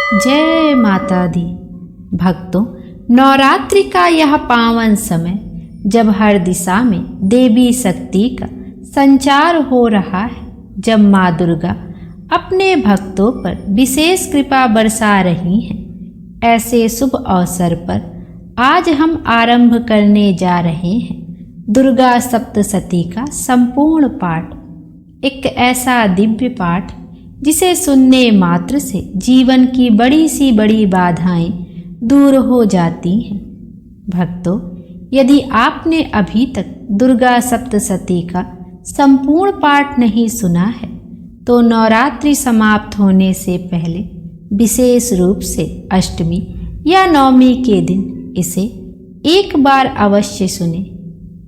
जय माता दी। भक्तों, नवरात्रि का यह पावन समय जब हर दिशा में देवी शक्ति का संचार हो रहा है, जब माँ दुर्गा अपने भक्तों पर विशेष कृपा बरसा रही हैं, ऐसे शुभ अवसर पर आज हम आरंभ करने जा रहे हैं दुर्गा सप्तशती का संपूर्ण पाठ। एक ऐसा दिव्य पाठ जिसे सुनने मात्र से जीवन की बड़ी सी बड़ी बाधाएं दूर हो जाती हैं। भक्तों, यदि आपने अभी तक दुर्गा सप्तशती का संपूर्ण पाठ नहीं सुना है तो नवरात्रि समाप्त होने से पहले विशेष रूप से अष्टमी या नवमी के दिन इसे एक बार अवश्य सुने,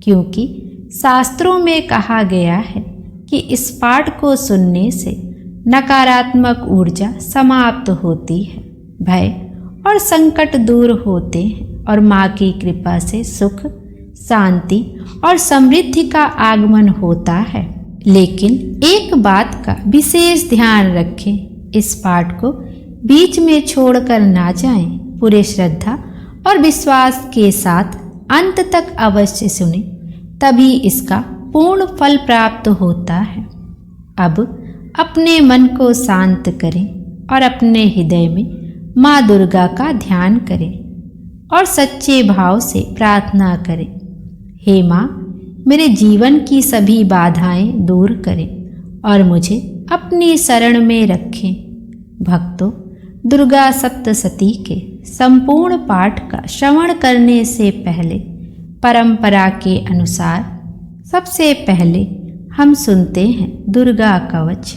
क्योंकि शास्त्रों में कहा गया है कि इस पाठ को सुनने से नकारात्मक ऊर्जा समाप्त होती है, भय और संकट दूर होते हैं और माँ की कृपा से सुख, शांति और समृद्धि का आगमन होता है। लेकिन एक बात का विशेष ध्यान रखें, इस पाठ को बीच में छोड़कर ना जाएं। पूरे श्रद्धा और विश्वास के साथ अंत तक अवश्य सुने, तभी इसका पूर्ण फल प्राप्त होता है। अब अपने मन को शांत करें और अपने हृदय में माँ दुर्गा का ध्यान करें और सच्चे भाव से प्रार्थना करें। हे माँ, मेरे जीवन की सभी बाधाएं दूर करें और मुझे अपनी शरण में रखें। भक्तों, दुर्गा सप्तशती के संपूर्ण पाठ का श्रवण करने से पहले परंपरा के अनुसार सबसे पहले हम सुनते हैं दुर्गा कवच,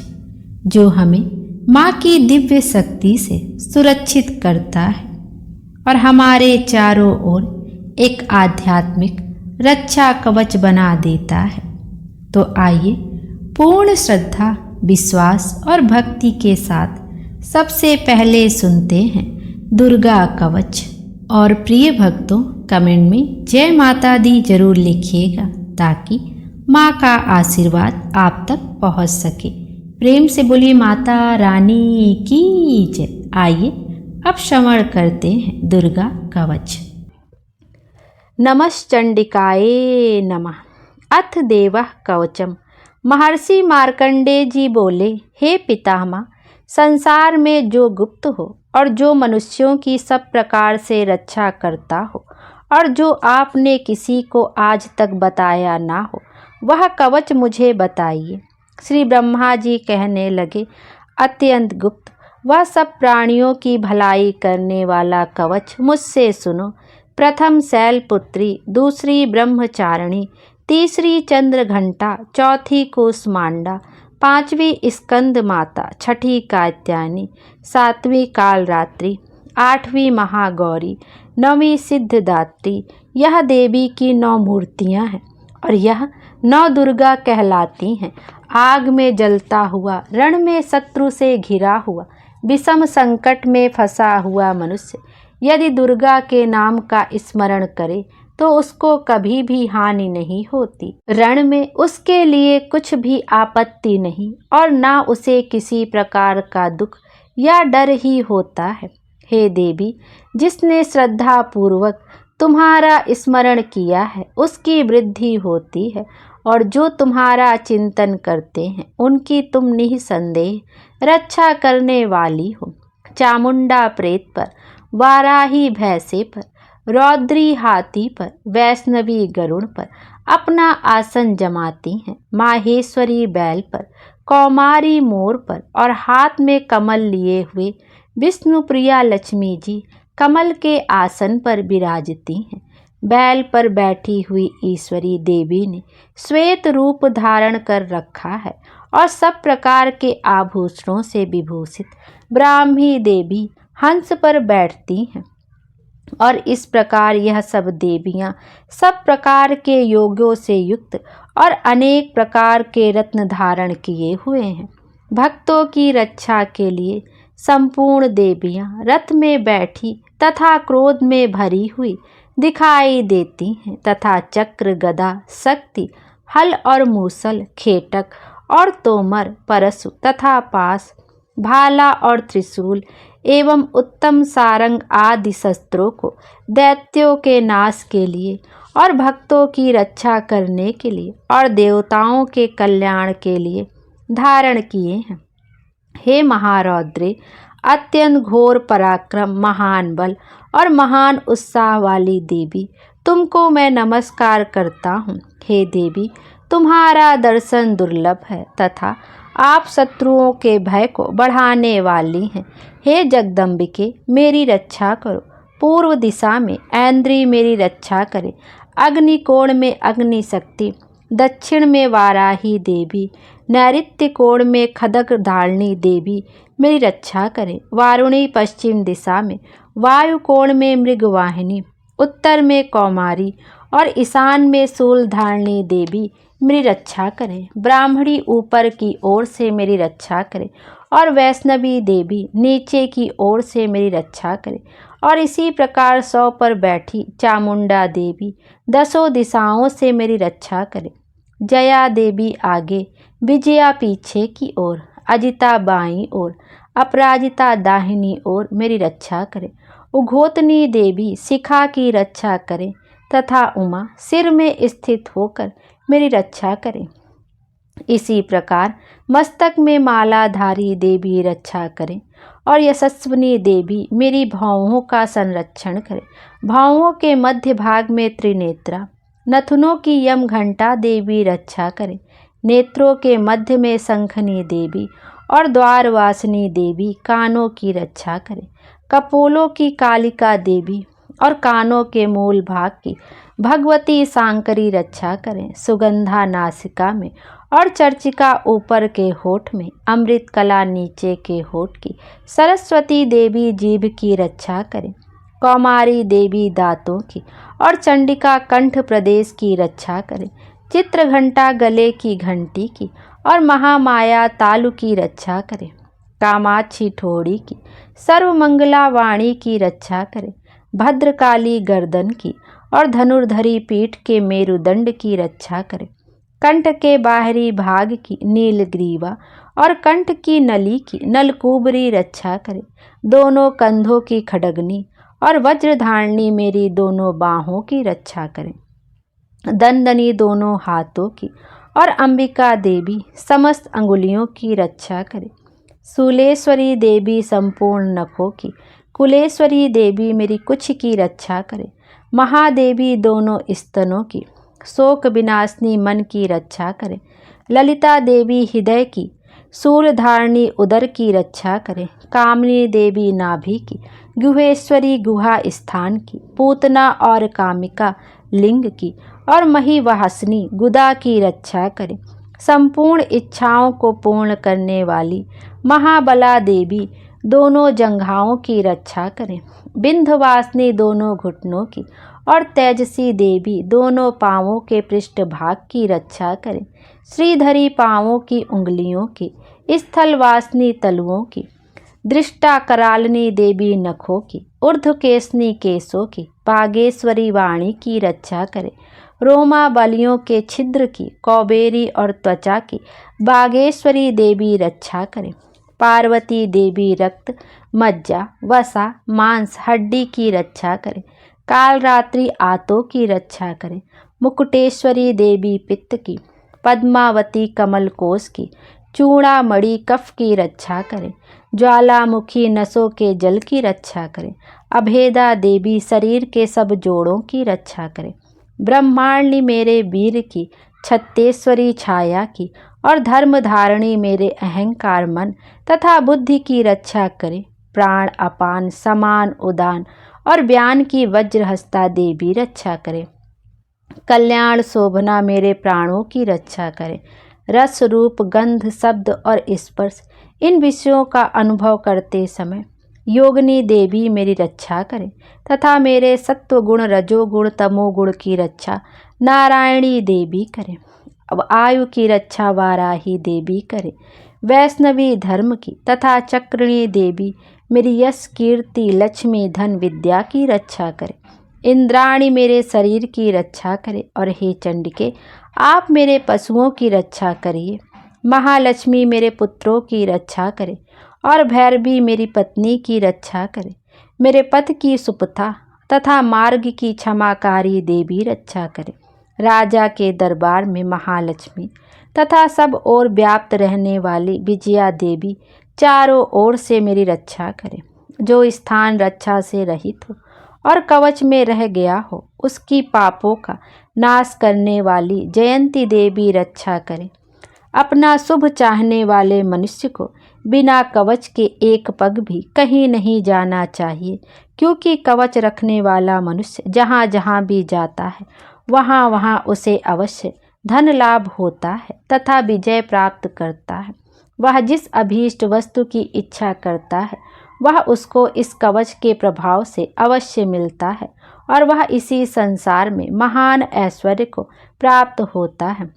जो हमें माँ की दिव्य शक्ति से सुरक्षित करता है और हमारे चारों ओर एक आध्यात्मिक रक्षा कवच बना देता है। तो आइए पूर्ण श्रद्धा, विश्वास और भक्ति के साथ सबसे पहले सुनते हैं दुर्गा कवच। और प्रिय भक्तों, कमेंट में जय माता दी जरूर लिखिएगा ताकि माँ का आशीर्वाद आप तक पहुँच सके। प्रेम से बोलिए माता रानी की जय। आइए अब श्रवण करते हैं दुर्गा कवच। नमश्चंडिकाय नमः। अथ देवः कवचम। महर्षि मार्कंडेय जी बोले, हे पितामह, संसार में जो गुप्त हो और जो मनुष्यों की सब प्रकार से रक्षा करता हो और जो आपने किसी को आज तक बताया ना हो, वह कवच मुझे बताइए। श्री ब्रह्मा जी कहने लगे, अत्यंत गुप्त वह सब प्राणियों की भलाई करने वाला कवच मुझसे सुनो। प्रथम शैलपुत्री, दूसरी ब्रह्मचारिणी, तीसरी चंद्रघंटा, चौथी कूष्मांडा, पांचवी स्कंद माता, छठी कात्यायनी, सातवीं कालरात्रि, आठवीं महागौरी, नवीं सिद्धदात्री। यह देवी की 9 मूर्तियां हैं और यह 9 दुर्गा कहलाती हैं। आग में जलता हुआ, रण में शत्रु से घिरा हुआ, विषम संकट में फंसा हुआ मनुष्य यदि दुर्गा के नाम का स्मरण करे तो उसको कभी भी हानि नहीं होती। रण में उसके लिए कुछ भी आपत्ति नहीं और ना उसे किसी प्रकार का दुख या डर ही होता है। हे देवी, जिसने श्रद्धा पूर्वक तुम्हारा स्मरण किया है उसकी वृद्धि होती है और जो तुम्हारा चिंतन करते हैं उनकी तुम निसंदेह रक्षा करने वाली हो। चामुंडा प्रेत पर, वाराही भैंसे पर, रौद्री हाथी पर, वैष्णवी गरुड़ पर अपना आसन जमाती हैं। माहेश्वरी बैल पर, कौमारी मोर पर और हाथ में कमल लिए हुए विष्णुप्रिया लक्ष्मी जी कमल के आसन पर विराजती हैं। बैल पर बैठी हुई ईश्वरी देवी ने श्वेत रूप धारण कर रखा है और सब प्रकार के आभूषणों से विभूषित ब्राह्मी देवी हंस पर बैठती हैं। और इस प्रकार यह सब देवियां सब प्रकार के योगों से युक्त और अनेक प्रकार के रत्न धारण किए हुए हैं। भक्तों की रक्षा के लिए संपूर्ण देवियां रथ में बैठी तथा क्रोध में भरी हुई दिखाई देती हैं तथा चक्र, गदा, शक्ति, हल और मूसल, खेटक और तोमर, परशु तथा पास, भाला और त्रिशूल एवं उत्तम सारंग आदि शस्त्रों को दैत्यों के नाश के लिए और भक्तों की रक्षा करने के लिए और देवताओं के कल्याण के लिए धारण किए हैं। हे महारौद्रे, अत्यंत घोर पराक्रम, महान बल और महान उत्साह वाली देवी, तुमको मैं नमस्कार करता हूँ। हे देवी, तुम्हारा दर्शन दुर्लभ है तथा आप शत्रुओं के भय को बढ़ाने वाली हैं। हे जगदम्बिके, मेरी रक्षा करो। पूर्व दिशा में ऐन्द्री मेरी रक्षा करे। अग्निकोण में अग्नि शक्ति, दक्षिण में वाराही देवी, नैऋत्य कोण में खदक धारिणी देवी मेरी रक्षा करें। वारुणी पश्चिम दिशा में, वायु कोण में मृगवाहिनी, उत्तर में कौमारी और ईशान में शूलधारिणी देवी मेरी रक्षा करें। ब्राह्मणी ऊपर की ओर से मेरी रक्षा करें और वैष्णवी देवी नीचे की ओर से मेरी रक्षा करें। और इसी प्रकार 100 पर बैठी चामुंडा देवी 10 दिशाओं से मेरी रक्षा करें। जया देवी आगे, विजया पीछे की ओर, अजिता बाईं ओर, अपराजिता दाहिनी ओर मेरी रक्षा करें। उघोतनी देवी शिखा की रक्षा करें तथा उमा सिर में स्थित होकर मेरी रक्षा करें। इसी प्रकार मस्तक में मालाधारी देवी रक्षा करें और यशस्विनी देवी मेरी भौहों का संरक्षण करें। भौहों के मध्य भाग में त्रिनेत्रा, नथुनों की यम घंटा देवी रक्षा करें। नेत्रों के मध्य में शंखनी देवी और द्वारवासिनी देवी कानों की रक्षा करें। कपोलों की कालिका देवी और कानों के मूल भाग की भगवती सांकरी रक्षा करें। सुगंधा नासिका में और चर्चिका ऊपर के होठ में, अमृत कला नीचे के होठ की, सरस्वती देवी जीभ की रक्षा करें। कौमारी देवी दांतों की और चंडिका कंठ प्रदेश की रक्षा करें। चित्र घंटा गले की घंटी की और महामाया तालु की रक्षा करें। कामाक्षी ठोड़ी की, सर्वमंगला वाणी की रक्षा करें। भद्रकाली गर्दन की और धनुर्धरी पीठ के मेरुदंड की रक्षा करें। कंठ के बाहरी भाग की नीलग्रीवा और कंठ की नली की नलकूबरी रक्षा करें। दोनों कंधों की खड्गनी और वज्रधारिणी मेरी दोनों बाहों की रक्षा करें। दंडनी दोनों हाथों की और अंबिका देवी समस्त अंगुलियों की रक्षा करें। शूलेश्वरी देवी संपूर्ण नखों की, कुलेश्वरी देवी मेरी कुछ की रक्षा करें। महादेवी दोनों स्तनों की, शोक विनाशिनी मन की रक्षा करें। ललिता देवी हृदय की, शूलधारिणी उदर की रक्षा करें। कामिनी देवी नाभि की, गुहेश्वरी गुहा स्थान की, पूतना और कामिका लिंग की और महिवाहसनी गुदा की रक्षा करें। संपूर्ण इच्छाओं को पूर्ण करने वाली महाबला देवी दोनों जंघाओं की रक्षा करें। बिंध्यवासिनी दोनों घुटनों की और तेजसी देवी दोनों पांवों के पृष्ठभाग की रक्षा करें। श्रीधरी पांवों की उंगलियों की, स्थलवासिनी तलुओं की, दृष्टा करालिनी देवी नखों की, ऊर्ध्वकेशनी केशों की, बागेश्वरी वाणी की रक्षा करें। रोमा बलियों के छिद्र की, कौबेरी और त्वचा की बागेश्वरी देवी रक्षा करें। पार्वती देवी रक्त, मज्जा, वसा, मांस, हड्डी की रक्षा करें। कालरात्रि आतों की रक्षा करें। मुकुटेश्वरी देवी पित्त की, पद्मावती कमल कोश की, चूड़ामणि कफ की रक्षा करें। ज्वालामुखी नसों के जल की रक्षा करें। अभेदा देवी शरीर के सब जोड़ों की रक्षा करें। ब्रह्मांडी मेरे वीर की, छत्तेश्वरी छाया की और धर्मधारिणी मेरे अहंकार मन तथा बुद्धि की रक्षा करें। प्राण अपान समान उदान और व्यान की वज्रहस्ता देवी रक्षा करें। कल्याण शोभना मेरे प्राणों की रक्षा करें। रस रूप गंध शब्द और स्पर्श इन विषयों का अनुभव करते समय योगिनी देवी मेरी रक्षा करें तथा मेरे सत्व गुण रजोगुण तमोगुण की रक्षा नारायणी देवी करें। अब आयु की रक्षा वाराही देवी करें। वैष्णवी धर्म की तथा चक्रिणी देवी मेरी यश कीर्ति लक्ष्मी धन विद्या की रक्षा करें। इंद्राणी मेरे शरीर की रक्षा करे और हे चंडिके आप मेरे पशुओं की रक्षा करिए। महालक्ष्मी मेरे पुत्रों की रक्षा करे और भैरवी मेरी पत्नी की रक्षा करे। मेरे पथ की सुपथा तथा मार्ग की क्षमाकारी देवी रक्षा करे। राजा के दरबार में महालक्ष्मी तथा सब ओर व्याप्त रहने वाली विजया देवी चारों ओर से मेरी रक्षा करे। जो स्थान रक्षा से रहित हो और कवच में रह गया हो, उसकी पापों का नाश करने वाली जयंती देवी रक्षा करे। अपना शुभ चाहने वाले मनुष्य को बिना कवच के एक पग भी कहीं नहीं जाना चाहिए, क्योंकि कवच रखने वाला मनुष्य जहाँ जहाँ भी जाता है वहाँ वहाँ उसे अवश्य धन लाभ होता है तथा विजय प्राप्त करता है। वह जिस अभीष्ट वस्तु की इच्छा करता है वह उसको इस कवच के प्रभाव से अवश्य मिलता है और वह इसी संसार में महान ऐश्वर्य को प्राप्त होता है।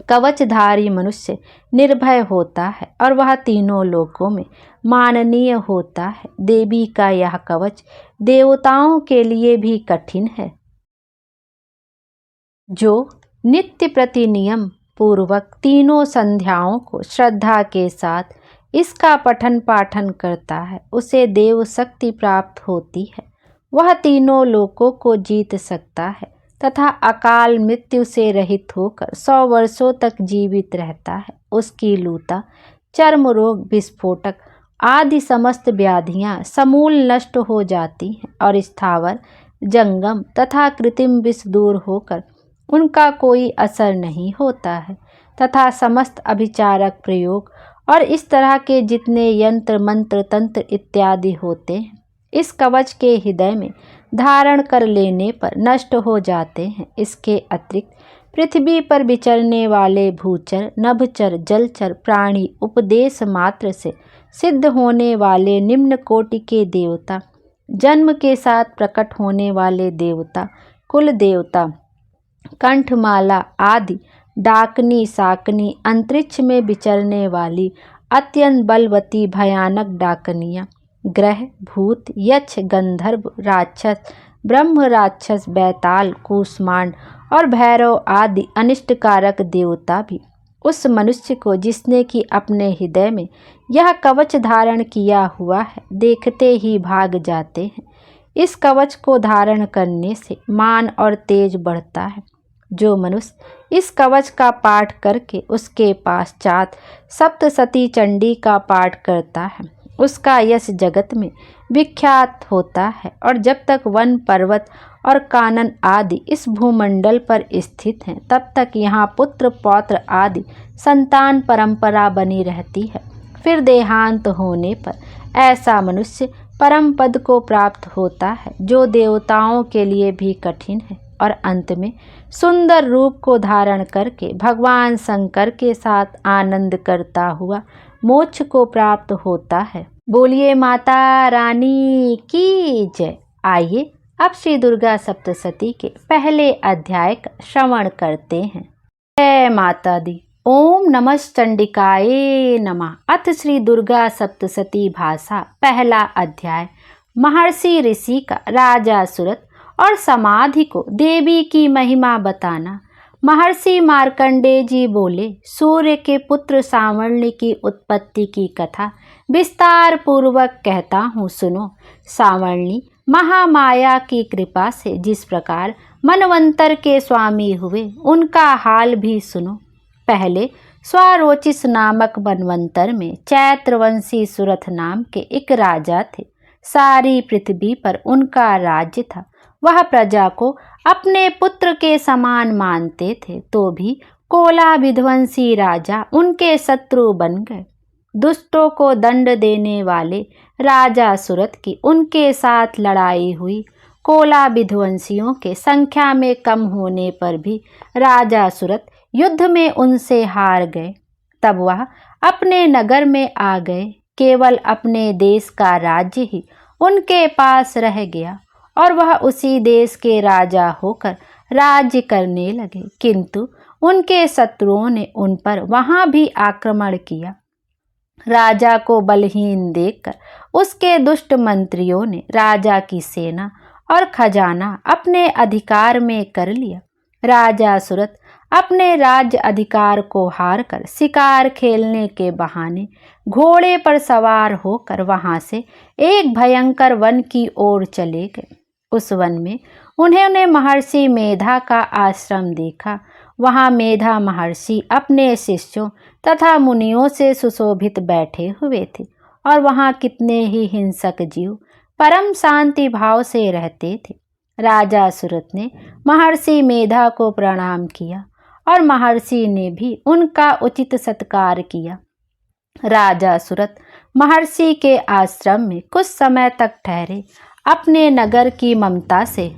कवचधारी मनुष्य निर्भय होता है और वह तीनों लोकों में माननीय होता है। देवी का यह कवच देवताओं के लिए भी कठिन है। जो नित्य प्रति नियम पूर्वक तीनों संध्याओं को श्रद्धा के साथ इसका पठन पाठन करता है, उसे देव शक्ति प्राप्त होती है। वह तीनों लोकों को जीत सकता है तथा अकाल मृत्यु से रहित होकर 100 वर्षों तक जीवित रहता है। उसकी लूता, चर्म रोग, विस्फोटक आदि समस्त व्याधियां समूल नष्ट हो जाती हैं और स्थावर, जंगम तथा कृत्रिम विष दूर होकर उनका कोई असर नहीं होता है तथा समस्त अभिचारक प्रयोग और इस तरह के जितने यंत्र मंत्र तंत्र इत्यादि होते हैं इस कवच के हृदय में धारण कर लेने पर नष्ट हो जाते हैं। इसके अतिरिक्त पृथ्वी पर विचरने वाले भूचर, नभचर, जलचर प्राणी, उपदेश मात्र से सिद्ध होने वाले निम्न कोटि के देवता, जन्म के साथ प्रकट होने वाले देवता, कुल देवता, कंठमाला आदि, डाकनी, साकनी, अंतरिक्ष में विचरने वाली अत्यंत बलवती भयानक डाकनियाँ, ग्रह, भूत, यक्ष, गंधर्व, राक्षस, ब्रह्म राक्षस, बैताल, कूष्मांड और भैरव आदि अनिष्टकारक देवता भी उस मनुष्य को जिसने कि अपने हृदय में यह कवच धारण किया हुआ है देखते ही भाग जाते हैं। इस कवच को धारण करने से मान और तेज बढ़ता है। जो मनुष्य इस कवच का पाठ करके उसके पश्चात सप्तसती चंडी का पाठ करता है उसका यश जगत में विख्यात होता है और जब तक वन, पर्वत और कानन आदि इस भूमंडल पर स्थित हैं तब तक यहाँ पुत्र पौत्र आदि संतान परंपरा बनी रहती है। फिर देहांत होने पर ऐसा मनुष्य परम पद को प्राप्त होता है जो देवताओं के लिए भी कठिन है और अंत में सुंदर रूप को धारण करके भगवान शंकर के साथ आनंद करता हुआ मोक्ष को प्राप्त होता है। बोलिए माता रानी की जय। आइए अब श्री दुर्गा सप्तशती के पहले अध्याय का श्रवण करते हैं। जय माता दी। ओम नमः चंडिकाए नमः। अथ श्री दुर्गा सप्तशती भाषा पहला अध्याय। महर्षि ऋषि का राजा सुरत और समाधि को देवी की महिमा बताना। महर्षि मार्कंडेय जी बोले, सूर्य के पुत्र सांवर्णि की उत्पत्ति की कथा विस्तार पूर्वक कहता हूँ, सुनो। सांवर्णि महामाया की कृपा से जिस प्रकार मनवंतर के स्वामी हुए उनका हाल भी सुनो। पहले स्वारोचिस नामक मनवंतर में चैत्रवंशी सुरथ नाम के एक राजा थे। सारी पृथ्वी पर उनका राज्य था। वह प्रजा को अपने पुत्र के समान मानते थे, तो भी कोला विध्वंसी राजा उनके शत्रु बन गए। दुष्टों को दंड देने वाले राजा सुरत की उनके साथ लड़ाई हुई। कोला विध्वंसियों के संख्या में कम होने पर भी राजा सुरत युद्ध में उनसे हार गए। तब वह अपने नगर में आ गए। केवल अपने देश का राज्य ही उनके पास रह गया और वह उसी देश के राजा होकर राज्य करने लगे। किंतु उनके शत्रुओं ने उन पर वहां भी आक्रमण किया। राजा को बलहीन देखकर उसके दुष्ट मंत्रियों ने राजा की सेना और खजाना अपने अधिकार में कर लिया। राजा सुरत अपने राज्य अधिकार को हारकर शिकार खेलने के बहाने घोड़े पर सवार होकर वहां से एक भयंकर वन की ओर चले गए। उस वन में उन्होंने महर्षि मेधा का आश्रम देखा। वहां मेधा महर्षि अपने शिष्यों तथा मुनियों से सुशोभित बैठे हुए थे और वहां कितने ही हिंसक जीव परम शांति भाव से रहते थे। राजा सुरत ने महर्षि मेधा को प्रणाम किया और महर्षि ने भी उनका उचित सत्कार किया। राजा सुरत महर्षि के आश्रम में कुछ समय तक ठहरे। अपने नगर की ममता से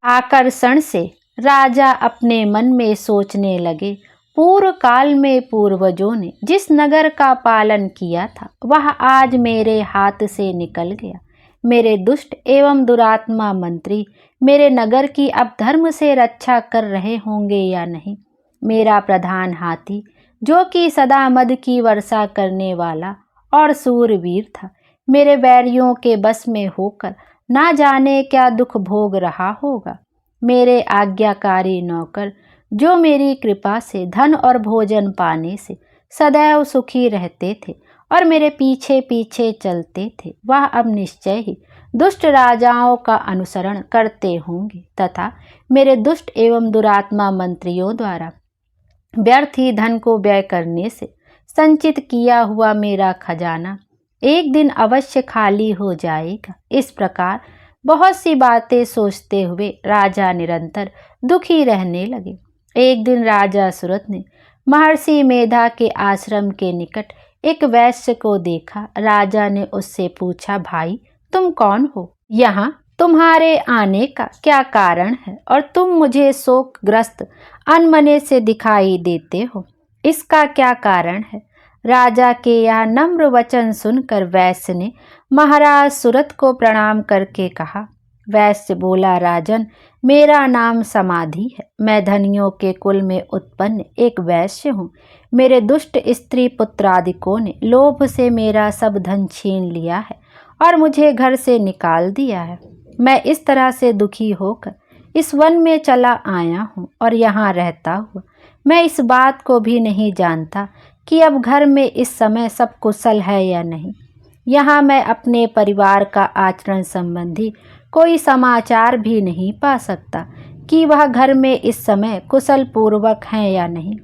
आकर्षण से राजा अपने मन में सोचने लगे, पूर्व काल में पूर्वजों ने जिस नगर का पालन किया था वह आज मेरे हाथ से निकल गया। मेरे दुष्ट एवं दुरात्मा मंत्री मेरे नगर की अब धर्म से रक्षा कर रहे होंगे या नहीं। मेरा प्रधान हाथी जो कि सदा मद की वर्षा करने वाला और सूरवीर था, मेरे बैरियों के बस में होकर ना जाने क्या दुख भोग रहा होगा। मेरे आज्ञाकारी नौकर जो मेरी कृपा से धन और भोजन पाने से सदैव सुखी रहते थे और मेरे पीछे पीछे चलते थे, वह अब निश्चय ही दुष्ट राजाओं का अनुसरण करते होंगे तथा मेरे दुष्ट एवं दुरात्मा मंत्रियों द्वारा व्यर्थ ही धन को व्यय करने से संचित किया हुआ मेरा खजाना एक दिन अवश्य खाली हो जाएगा। इस प्रकार बहुत सी बातें सोचते हुए राजा निरंतर दुखी रहने लगे। एक दिन राजा सुरत ने महर्षि मेधा के आश्रम के निकट एक वैश्य को देखा। राजा ने उससे पूछा, भाई तुम कौन हो? यहाँ तुम्हारे आने का क्या कारण है और तुम मुझे शोकग्रस्त अनमने से दिखाई देते हो, इसका क्या कारण है? राजा के यह नम्र वचन सुनकर वैश्य ने महाराज सुरत को प्रणाम करके कहा। वैश्य बोला, राजन मेरा नाम समाधि है। मैं धनियों के कुल में उत्पन्न एक वैश्य हूँ। मेरे दुष्ट स्त्री पुत्रादिकों ने लोभ से मेरा सब धन छीन लिया है और मुझे घर से निकाल दिया है। मैं इस तरह से दुखी होकर इस वन में चला आया हूँ और यहाँ रहता हुआ मैं इस बात को भी नहीं जानता कि अब घर में इस समय सब कुशल है या नहीं। यहाँ मैं अपने परिवार का आचरण संबंधी कोई समाचार भी नहीं पा सकता कि वह घर में इस समय कुशल पूर्वक हैं या नहीं।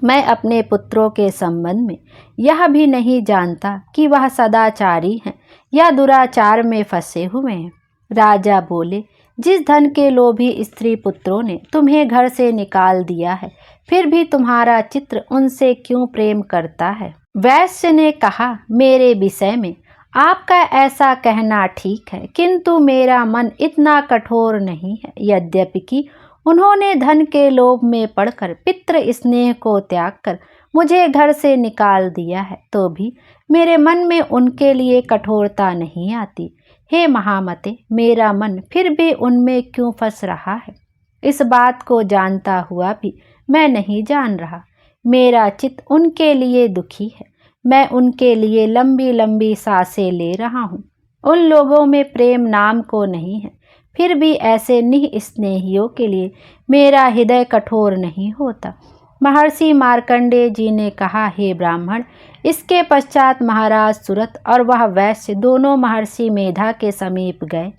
मैं अपने पुत्रों के संबंध में यह भी नहीं जानता कि वह सदाचारी हैं या दुराचार में फंसे हुए हैं। राजा बोले, जिस धन के लोभी स्त्री पुत्रों ने तुम्हें घर से निकाल दिया है, फिर भी तुम्हारा चित्र उनसे क्यों प्रेम करता है? वैश्य ने कहा, मेरे विषय में आपका ऐसा कहना ठीक है, किंतु मेरा मन इतना कठोर नहीं है। यद्यपि कि उन्होंने धन के लोभ में पड़कर पितृ स्नेह को त्याग कर मुझे घर से निकाल दिया है, तो भी मेरे मन में उनके लिए कठोरता नहीं आती। हे महामते, मेरा मन फिर भी उनमें क्यों फंस रहा है? इस बात को जानता हुआ भी मैं नहीं जान रहा। मेरा चित्त उनके लिए दुखी है। मैं उनके लिए लंबी लंबी सांसें ले रहा हूँ। उन लोगों में प्रेम नाम को नहीं है, फिर भी ऐसे निःस्नेहियों के लिए मेरा हृदय कठोर नहीं होता। महर्षि मार्कंडेय जी ने कहा, हे ब्राह्मण। इसके पश्चात महाराज सुरत और वह वैश्य दोनों महर्षि मेधा के समीप गए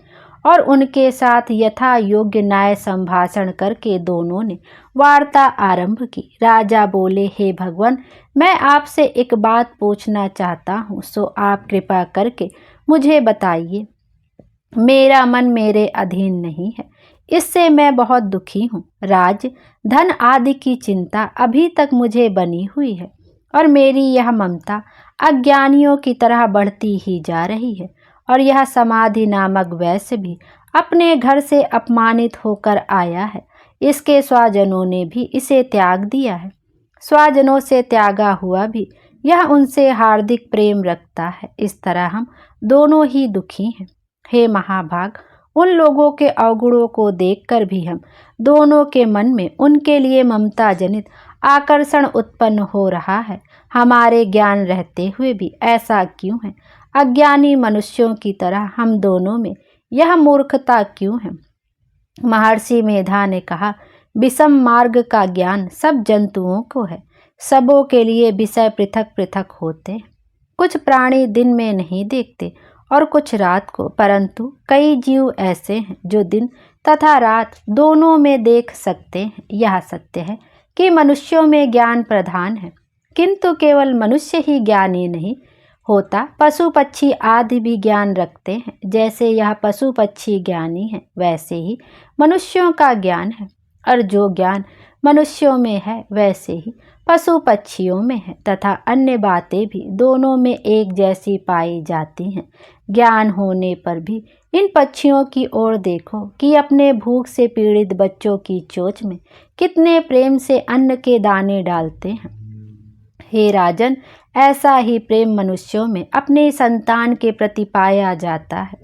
और उनके साथ यथा योग्य न्याय संभाषण करके दोनों ने वार्ता आरंभ की। राजा बोले, हे भगवान, मैं आपसे एक बात पूछना चाहता हूँ, सो आप कृपा करके मुझे बताइए। मेरा मन मेरे अधीन नहीं है, इससे मैं बहुत दुखी हूँ। राज धन आदि की चिंता अभी तक मुझे बनी हुई है और मेरी यह ममता अज्ञानियों की तरह बढ़ती ही जा रही है। और यह समाधि नामक वैश्य भी अपने घर से अपमानित होकर आया है। इसके स्वजनों ने भी इसे त्याग दिया है। स्वजनों से त्यागा हुआ भी यह उनसे हार्दिक प्रेम रखता है। इस तरह हम दोनों ही दुखी हैं। हे महाभाग, उन लोगों के अवगुणों को देखकर भी हम दोनों के मन में उनके लिए ममता जनित आकर्षण उत्पन्न हो रहा है। हमारे ज्ञान रहते हुए भी ऐसा क्यों है? अज्ञानी मनुष्यों की तरह हम दोनों में यह मूर्खता क्यों है? महर्षि मेधा ने कहा, विषम मार्ग का ज्ञान सब जंतुओं को है। सबों के लिए विषय पृथक पृथक होते हैं। कुछ प्राणी दिन में नहीं देखते और कुछ रात को, परंतु कई जीव ऐसे हैं जो दिन तथा रात दोनों में देख सकते हैं। यह सत्य है कि मनुष्यों में ज्ञान प्रधान है, किंतु केवल मनुष्य ही ज्ञानी नहीं होता, पशु पक्षी आदि भी ज्ञान रखते हैं। जैसे यह पशु पक्षी ज्ञानी है, वैसे ही मनुष्यों का ज्ञान है, और जो ज्ञान मनुष्यों में है वैसे ही पशु पक्षियों में है, तथा अन्य बातें भी दोनों में एक जैसी पाई जाती हैं। ज्ञान होने पर भी इन पक्षियों की ओर देखो कि अपने भूख से पीड़ित बच्चों की चोंच में कितने प्रेम से अन्न के दाने डालते हैं। हे राजन, ऐसा ही प्रेम मनुष्यों में अपने संतान के प्रति पाया जाता है।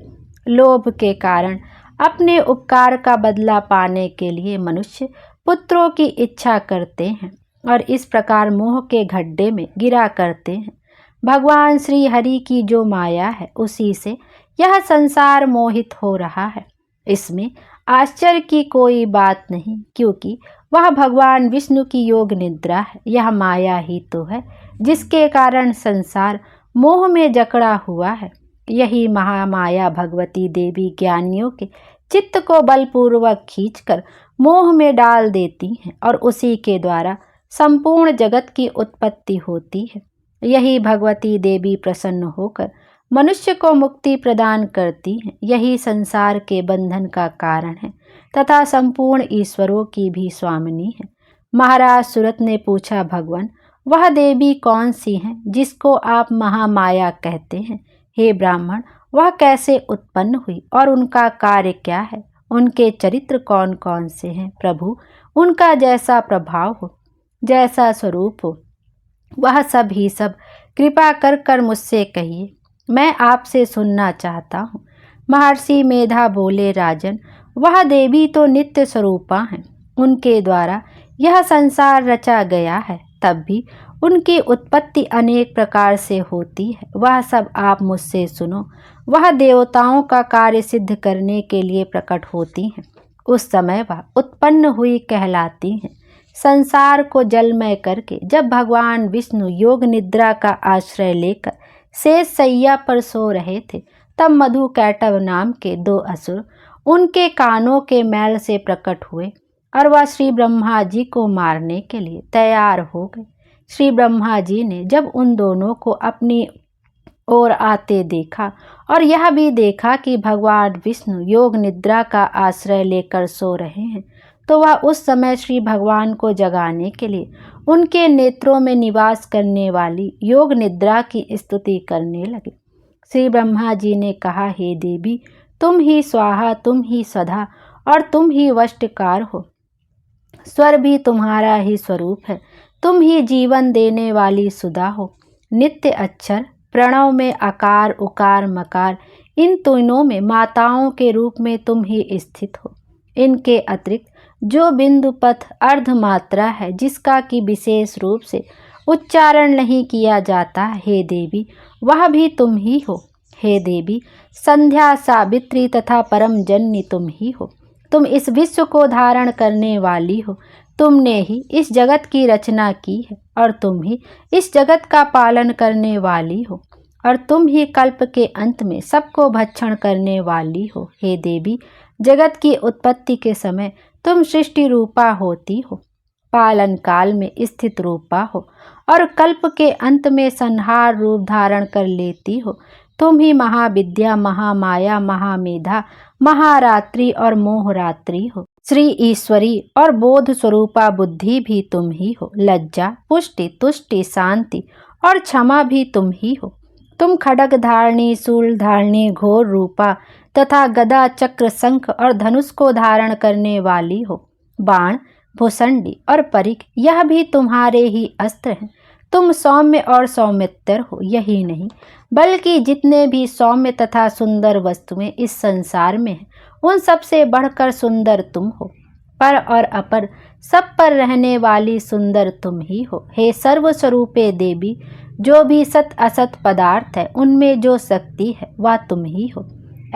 लोभ के कारण अपने उपकार का बदला पाने के लिए मनुष्य पुत्रों की इच्छा करते हैं और इस प्रकार मोह के गड्ढे में गिरा करते हैं। भगवान श्री हरि की जो माया है, उसी से यह संसार मोहित हो रहा है। इसमें आश्चर्य की कोई बात नहीं, क्योंकि वह भगवान विष्णु की योग निद्रा है। यह माया ही तो है जिसके कारण संसार मोह में जकड़ा हुआ है। यही महामाया भगवती देवी ज्ञानियों के चित्त को बलपूर्वक खींचकर मोह में डाल देती हैं और उसी के द्वारा संपूर्ण जगत की उत्पत्ति होती है। यही भगवती देवी प्रसन्न होकर मनुष्य को मुक्ति प्रदान करती हैं। यही संसार के बंधन का कारण है तथा संपूर्ण ईश्वरों की भी स्वामिनी है। महाराज सुरत ने पूछा, भगवान, वह देवी कौन सी है जिसको आप महामाया कहते हैं? हे ब्राह्मण, वह कैसे उत्पन्न हुई और उनका कार्य क्या है? उनके चरित्र कौन कौन से हैं? प्रभु, उनका जैसा प्रभाव हो, जैसा स्वरूप हो, वह सब ही सब कृपा कर कर मुझसे कहिए, मैं आपसे सुनना चाहता हूँ। महर्षि मेधा बोले, राजन, वह देवी तो नित्य स्वरूपा हैं। उनके द्वारा यह संसार रचा गया है, तब भी उनकी उत्पत्ति अनेक प्रकार से होती है। वह सब आप मुझसे सुनो। वह देवताओं का कार्य सिद्ध करने के लिए प्रकट होती हैं। उस समय वह उत्पन्न हुई कहलाती हैं। संसार को जलमय करके जब भगवान विष्णु योग निद्रा का आश्रय लेकर शेष सैया पर सो रहे थे, तब मधु कैटव नाम के 2 असुर उनके कानों के मैल से प्रकट हुए और वह श्री ब्रह्मा जी को मारने के लिए तैयार हो गए। श्री ब्रह्मा जी ने जब उन दोनों को अपनी ओर आते देखा और यह भी देखा कि भगवान विष्णु योग निद्रा का आश्रय लेकर सो रहे हैं, तो वह उस समय श्री भगवान को जगाने के लिए उनके नेत्रों में निवास करने वाली योग निद्रा की स्तुति करने लगे। श्री ब्रह्मा जी ने कहा, हे देवी, तुम ही स्वाहा, तुम ही सदा और तुम ही वष्टकार हो। स्वर भी तुम्हारा ही स्वरूप है। तुम ही जीवन देने वाली सुधा हो। नित्य अक्षर, प्रणव में आकार, उकार, मकार, इन तीनों में माताओं के रूप में तुम ही स्थित हो। इनके अतिरिक्त जो बिंदु पथ अर्धमात्रा है, जिसका कि विशेष रूप से उच्चारण नहीं किया जाता, हे देवी, वह भी तुम ही हो। हे देवी, संध्या, सावित्री तथा परम जननी तुम ही हो। तुम इस विश्व को धारण करने वाली हो। तुमने ही इस जगत की रचना की है और तुम ही इस जगत का पालन करने वाली हो और तुम ही कल्प के अंत में सबको भक्षण करने वाली हो। हे देवी, जगत की उत्पत्ति के समय तुम सृष्टि रूपा होती हो, पालन काल में स्थित रूपा हो और कल्प के अंत में संहार रूप धारण कर लेती हो। तुम ही महाविद्या, महामाया, महामेधा, महारात्रि और मोहरात्रि हो। श्री ईश्वरी और बोध स्वरूपा बुद्धि भी तुम ही हो। लज्जा, पुष्टि, तुष्टि, शांति और क्षमा भी तुम ही हो। तुम खड्ग धारणी, शूल धारणी, घोर रूपा तथा गदा, चक्र, शंख और धनुष को धारण करने वाली हो। बाण, भुसंडी और परिख, यह भी तुम्हारे ही अस्त्र हैं। तुम सौम्य और सौमित्र हो। यही नहीं, बल्कि जितने भी सौम्य तथा सुंदर वस्तुएं इस संसार में हैं, उन सबसे बढ़कर सुंदर तुम हो। पर और अपर सब पर रहने वाली सुंदर तुम ही हो। हे सर्वस्वरूपे देवी, जो भी सत असत पदार्थ है, उनमें जो शक्ति है वह तुम ही हो।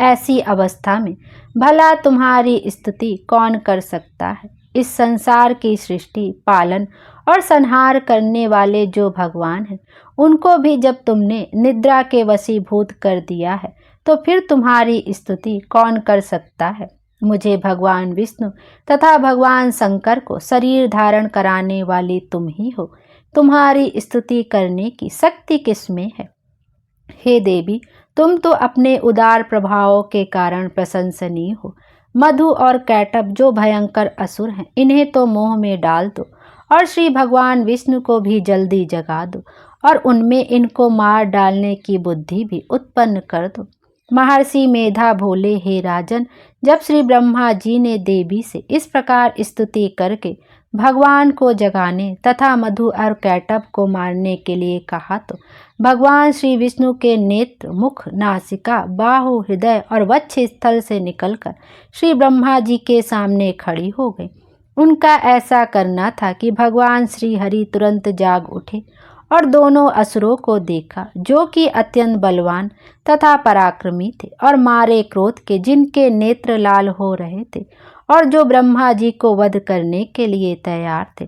ऐसी अवस्था में भला तुम्हारी स्तुति कौन कर सकता है? इस संसार की सृष्टि, पालन और संहार करने वाले जो भगवान हैं, उनको भी जब तुमने निद्रा के वशीभूत कर दिया है, तो फिर तुम्हारी स्तुति कौन कर सकता है। मुझे भगवान विष्णु तथा भगवान शंकर को शरीर धारण कराने वाली तुम ही हो। तुम्हारी स्तुति करने की शक्ति किसमें है। हे देवी, तुम तो अपने उदार प्रभावों के कारण प्रशंसनीय हो। मधु और कैटभ जो भयंकर असुर हैं, इन्हें तो मोह में डाल दो और श्री भगवान विष्णु को भी जल्दी जगा दो और उनमें इनको मार डालने की बुद्धि भी उत्पन्न कर दो। महर्षि मेधा बोले, हे राजन, जब श्री ब्रह्मा जी ने देवी से इस प्रकार स्तुति करके भगवान को जगाने तथा मधु और कैटभ को मारने के लिए कहा, तो भगवान श्री विष्णु के नेत्र, मुख, नासिका, बाहु, हृदय और वक्ष स्थल से निकलकर श्री ब्रह्मा जी के सामने खड़ी हो गई। उनका ऐसा करना था कि भगवान श्री हरि तुरंत जाग उठे और दोनों असुरों को देखा, जो कि अत्यंत बलवान तथा पराक्रमी थे और मारे क्रोध के, जिनके नेत्र लाल हो रहे थे और जो ब्रह्मा जी को वध करने के लिए तैयार थे।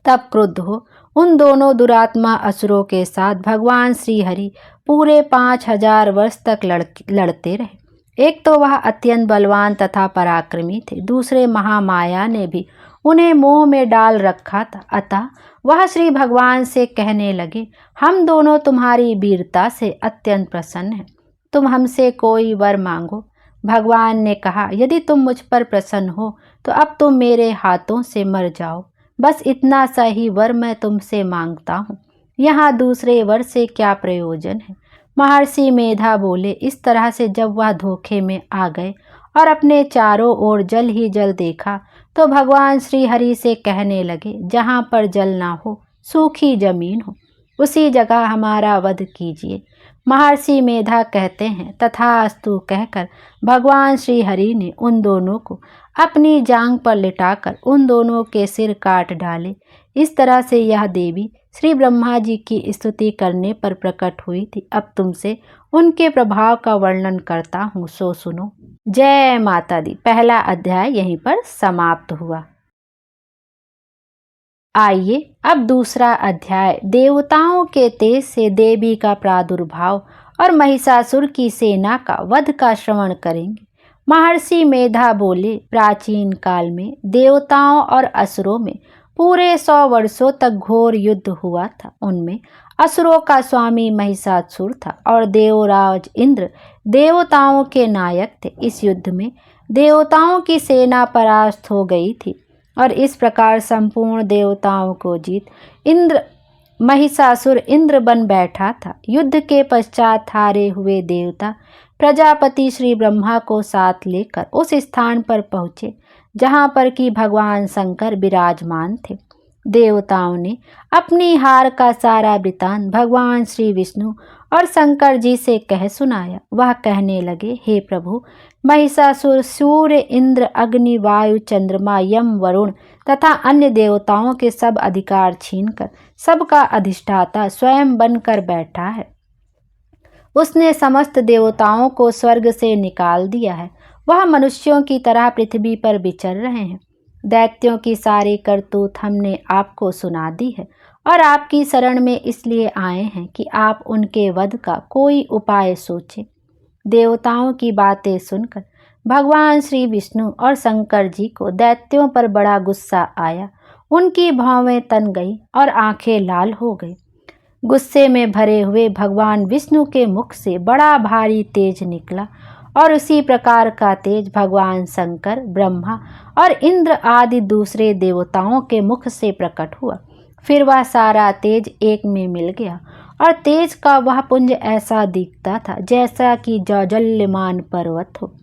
तब क्रुद्ध हो उन दोनों दुरात्मा असुरों के साथ भगवान श्री हरि पूरे 5000 वर्ष तक लड़ते रहे। एक तो वह अत्यंत बलवान तथा पराक्रमी थे, दूसरे महामाया ने भी उन्हें मोह में डाल रखा था। अतः वह श्री भगवान से कहने लगे, हम दोनों तुम्हारी वीरता से अत्यंत प्रसन्न हैं, तुम हमसे कोई वर मांगो। भगवान ने कहा, यदि तुम मुझ पर प्रसन्न हो तो अब तुम मेरे हाथों से मर जाओ। बस इतना सा ही वर मैं तुमसे मांगता हूँ, यहाँ दूसरे वर से क्या प्रयोजन है। महर्षि मेधा बोले, इस तरह से जब वह धोखे में आ गए और अपने चारों ओर जल ही जल देखा, तो भगवान श्री हरि से कहने लगे, जहाँ पर जल ना हो, सूखी जमीन हो, उसी जगह हमारा वध कीजिए। महर्षि मेधा कहते हैं, तथास्तु कहकर भगवान श्री हरि ने उन दोनों को अपनी जांग पर लिटाकर उन दोनों के सिर काट डाले। इस तरह से यह देवी श्री ब्रह्मा जी की स्तुति करने पर प्रकट हुई थी। अब तुमसे उनके प्रभाव का वर्णन करता हूँ, सो सुनो। जय माता दी। पहला अध्याय यहीं पर समाप्त हुआ। आइए अब दूसरा अध्याय देवताओं के तेज से देवी का प्रादुर्भाव और महिषासुर की सेना का वध का श्रवण करेंगे। महर्षि मेधा बोले, प्राचीन काल में देवताओं और असुरों में पूरे 100 वर्षों तक घोर युद्ध हुआ था। उनमें असुरों का स्वामी महिषासुर था और देवराज इंद्र देवताओं के नायक थे। इस युद्ध में देवताओं की सेना परास्त हो गई थी और इस प्रकार संपूर्ण देवताओं को जीत महिषासुर इंद्र बन बैठा था। युद्ध के पश्चात हारे हुए देवता प्रजापति श्री ब्रह्मा को साथ लेकर उस स्थान पर पहुँचे जहाँ पर कि भगवान शंकर विराजमान थे। देवताओं ने अपनी हार का सारा वृतांत भगवान श्री विष्णु और शंकर जी से कह सुनाया। वह कहने लगे, हे प्रभु, महिषासुर सूर्य, इंद्र, अग्नि, वायु, चंद्रमा, यम, वरुण तथा अन्य देवताओं के सब अधिकार छीनकर सबका अधिष्ठाता स्वयं बनकर बैठा है। उसने समस्त देवताओं को स्वर्ग से निकाल दिया है। वह मनुष्यों की तरह पृथ्वी पर विचर रहे हैं। दैत्यों की सारी करतूत हमने आपको सुना दी है और आपकी शरण में इसलिए आए हैं कि आप उनके वध का कोई उपाय सोचें। देवताओं की बातें सुनकर भगवान श्री विष्णु और शंकर जी को दैत्यों पर बड़ा गुस्सा आया। उनकी भौवें तन गई और आंखें लाल हो गई। गुस्से में भरे हुए भगवान विष्णु के मुख से बड़ा भारी तेज निकला और उसी प्रकार का तेज भगवान शंकर, ब्रह्मा और इंद्र आदि दूसरे देवताओं के मुख से प्रकट हुआ। फिर वह सारा तेज एक में मिल गया और तेज का वह पुंज ऐसा दिखता था जैसा कि ज्वलयमान पर्वत हो।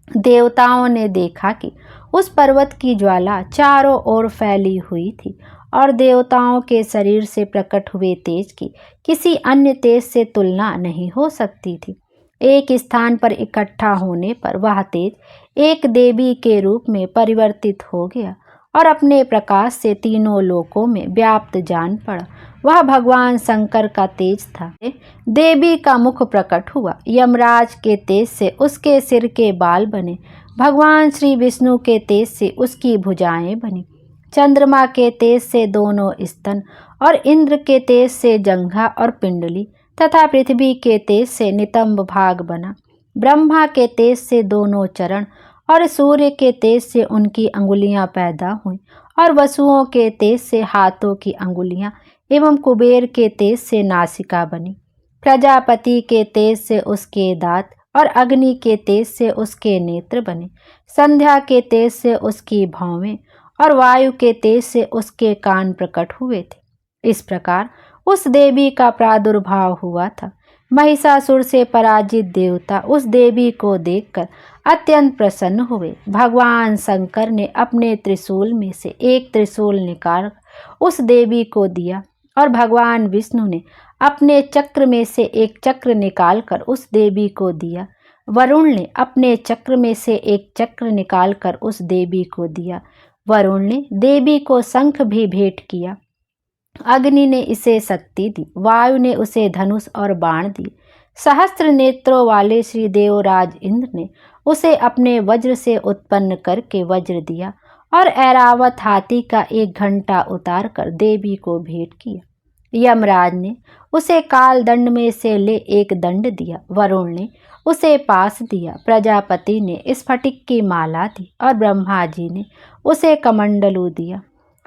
देवताओं ने देखा कि उस पर्वत की ज्वाला चारों ओर फैली हुई थी और देवताओं के शरीर से प्रकट हुए तेज की किसी अन्य तेज से तुलना नहीं हो सकती थी। एक स्थान पर इकट्ठा होने पर वह तेज एक देवी के रूप में परिवर्तित हो गया और अपने प्रकाश से तीनों लोकों में व्याप्त जान पड़ा। वह भगवान शंकर का तेज था। देवी का मुख प्रकट हुआ। यमराज के तेज से उसके सिर के बाल बने। भगवान श्री विष्णु के तेज से उसकी भुजाएं बनी, चंद्रमा के तेज से दोनों स्तन, और इंद्र के तेज से जंघा और पिंडली, तथा पृथ्वी के तेज से नितंब भाग बना। ब्रह्मा के तेज से दोनों चरण, और सूर्य के तेज से उनकी अंगुलियां पैदा हुईं, और वसुओं के तेज से हाथों की अंगुलियां, एवं कुबेर के तेज से नासिका बनी। प्रजापति के तेज से उसके दांत, और अग्नि के तेज से उसके नेत्र बने। संध्या के तेज से उसकी भौवें, और वायु के तेज से उसके कान प्रकट हुए थे। इस प्रकार उस देवी का प्रादुर्भाव हुआ था। महिषासुर से पराजित देवता उस देवी को देखकर अत्यंत प्रसन्न हुए। भगवान शंकर ने अपने त्रिशूल में से एक त्रिशूल निकाल उस देवी को दिया, और भगवान विष्णु ने अपने चक्र में से एक चक्र निकालकर उस देवी को दिया। वरुण ने अपने चक्र में से एक चक्र निकालकर उस देवी को दिया। वरुण ने देवी को शंख भी भेंट किया। अग्नि ने इसे शक्ति दी। वायु ने उसे धनुष और बाण दिए। सहस्त्र नेत्रों वाले श्री देवराज इंद्र ने उसे अपने वज्र से उत्पन्न करके वज्र दिया, और ऐरावत हाथी का एक घंटा उतार कर देवी को भेंट किया। यमराज ने उसे काल दंड में से ले एक दंड दिया। वरुण ने उसे पास दिया। प्रजापति ने स्फटिक की माला दी, और ब्रह्मा जी ने उसे कमंडलू दिया।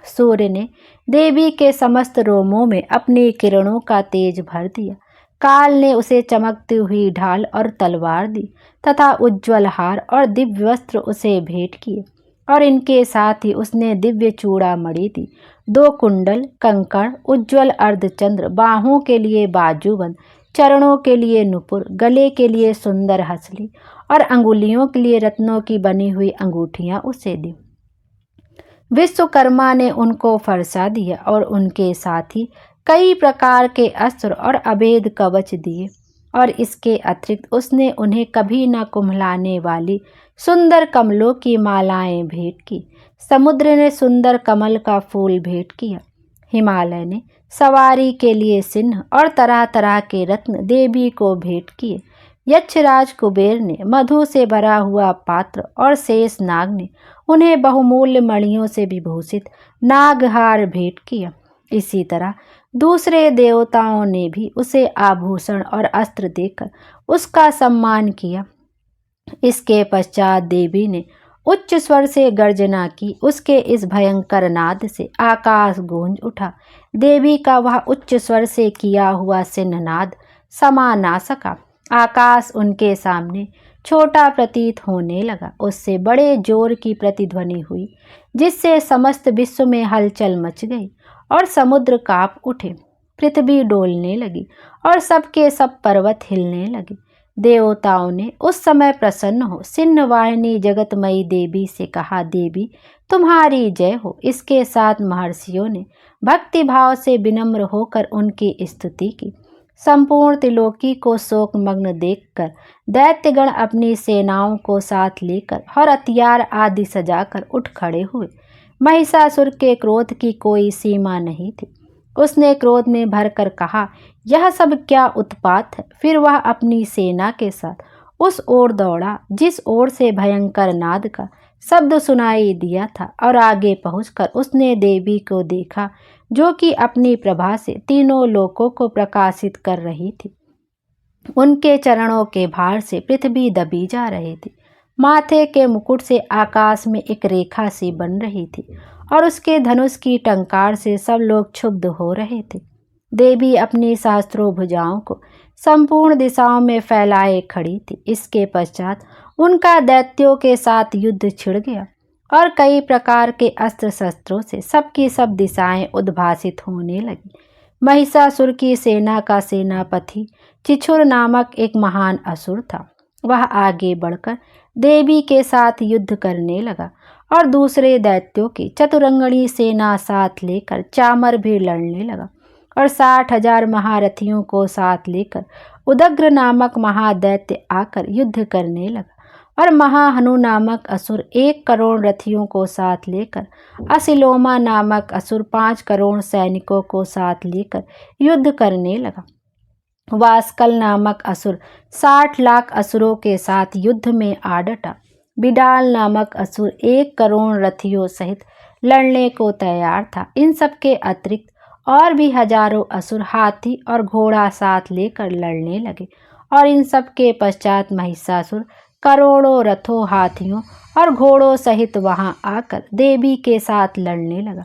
सूर्य ने देवी के समस्त रोमों में अपनी किरणों का तेज भर दिया। काल ने उसे चमकती हुई ढाल और तलवार दी, तथा उज्ज्वल हार और दिव्य वस्त्र उसे भेंट किए, और इनके साथ ही उसने दिव्य चूड़ामणि दी। 2 कुंडल, कंकड़, उज्ज्वल अर्धचंद्र, बाहों के लिए बाजूबंद, चरणों के लिए नुपुर, गले के लिए सुंदर हंसली, और अंगुलियों के लिए रत्नों की बनी हुई अंगूठियां उसे दी। विश्वकर्मा ने उनको फरसा दिया, और उनके साथ ही कई प्रकार के अस्त्र और अभेद कवच दिए, और इसके अतिरिक्त उसने उन्हें कभी न कुम्हलाने वाली सुंदर कमलों की मालाएं भेंट की। समुद्र ने सुंदर कमल का फूल भेंट किया। हिमालय ने सवारी के लिए सिंह और तरह तरह के रत्न देवी को भेंट किए। यक्षराज कुबेर ने मधु से भरा हुआ पात्र, और शेष नाग ने उन्हें बहुमूल्य मणियों से विभूषित नागहार भेंट किया। इसी तरह दूसरे देवताओं ने भी उसे आभूषण और अस्त्र देकर उसका सम्मान किया। इसके पश्चात देवी ने उच्च स्वर से गर्जना की। उसके इस भयंकर नाद से आकाश गूंज उठा। देवी का वह उच्च स्वर से किया हुआ सिंहनाद समा ना सका। आकाश उनके सामने छोटा प्रतीत होने लगा। उससे बड़े जोर की प्रतिध्वनि हुई, जिससे समस्त विश्व में हलचल मच गई, और समुद्र कांप उठे, पृथ्वी डोलने लगी, और सबके सब पर्वत हिलने लगे। देवताओं ने उस समय प्रसन्न हो सिंहवाहिनी जगतमयी देवी से कहा, देवी तुम्हारी जय हो। इसके साथ महर्षियों ने भक्ति भाव से विनम्र होकर उनकी स्तुति की। संपूर्ण त्रिलोकी को शोकमग्न देखकर दैत्यगण अपनी सेनाओं को साथ लेकर और हथियार आदि सजाकर उठ खड़े हुए। महिषासुर के क्रोध की कोई सीमा नहीं थी। उसने क्रोध में भरकर कहा, यह सब क्या उत्पात है। फिर वह अपनी सेना के साथ उस ओर दौड़ा जिस ओर से भयंकर नाद का शब्द सुनाई दिया था, और आगे पहुंचकर उसने देवी को देखा, जो कि अपनी प्रभा से तीनों लोकों को प्रकाशित कर रही थी। उनके चरणों के भार से पृथ्वी दबी जा रही थी। माथे के मुकुट से आकाश में एक रेखा सी बन रही थी, और उसके धनुष की टंकार से सब लोग क्षुब्ध हो रहे थे। देवी अपनी सहस्त्रों भुजाओं को संपूर्ण दिशाओं में फैलाए खड़ी थी। इसके पश्चात उनका दैत्यों के साथ युद्ध छिड़ गया, और कई प्रकार के अस्त्र शस्त्रों से सबकी सब दिशाएं उद्भासित होने लगी। महिषासुर की सेना का सेनापति चिछुर नामक एक महान असुर था। वह आगे बढ़कर देवी के साथ युद्ध करने लगा, और दूसरे दैत्यों की चतुरंगणी सेना साथ लेकर चामर भी लड़ने लगा, और 60,000 महारथियों को साथ लेकर उदग्र नामक महादैत्य आकर युद्ध करने लगा, और महाहनु नामक असुर 1 करोड़ रथियों को साथ लेकर, असिलोमा नामक असुर 5 करोड़ सैनिकों को साथ लेकर युद्ध करने लगा। वास्कल नामक असुर 60 लाख असुरों के साथ युद्ध में आ डटा। बिडाल नामक असुर 1 करोड़ रथियों सहित लड़ने को तैयार था। इन सब के अतिरिक्त और भी हजारों असुर हाथी और घोड़ा साथ लेकर लड़ने लगे और इन सब के पश्चात महिषासुर करोड़ों रथों, हाथियों और घोड़ों सहित वहां आकर देवी के साथ लड़ने लगा।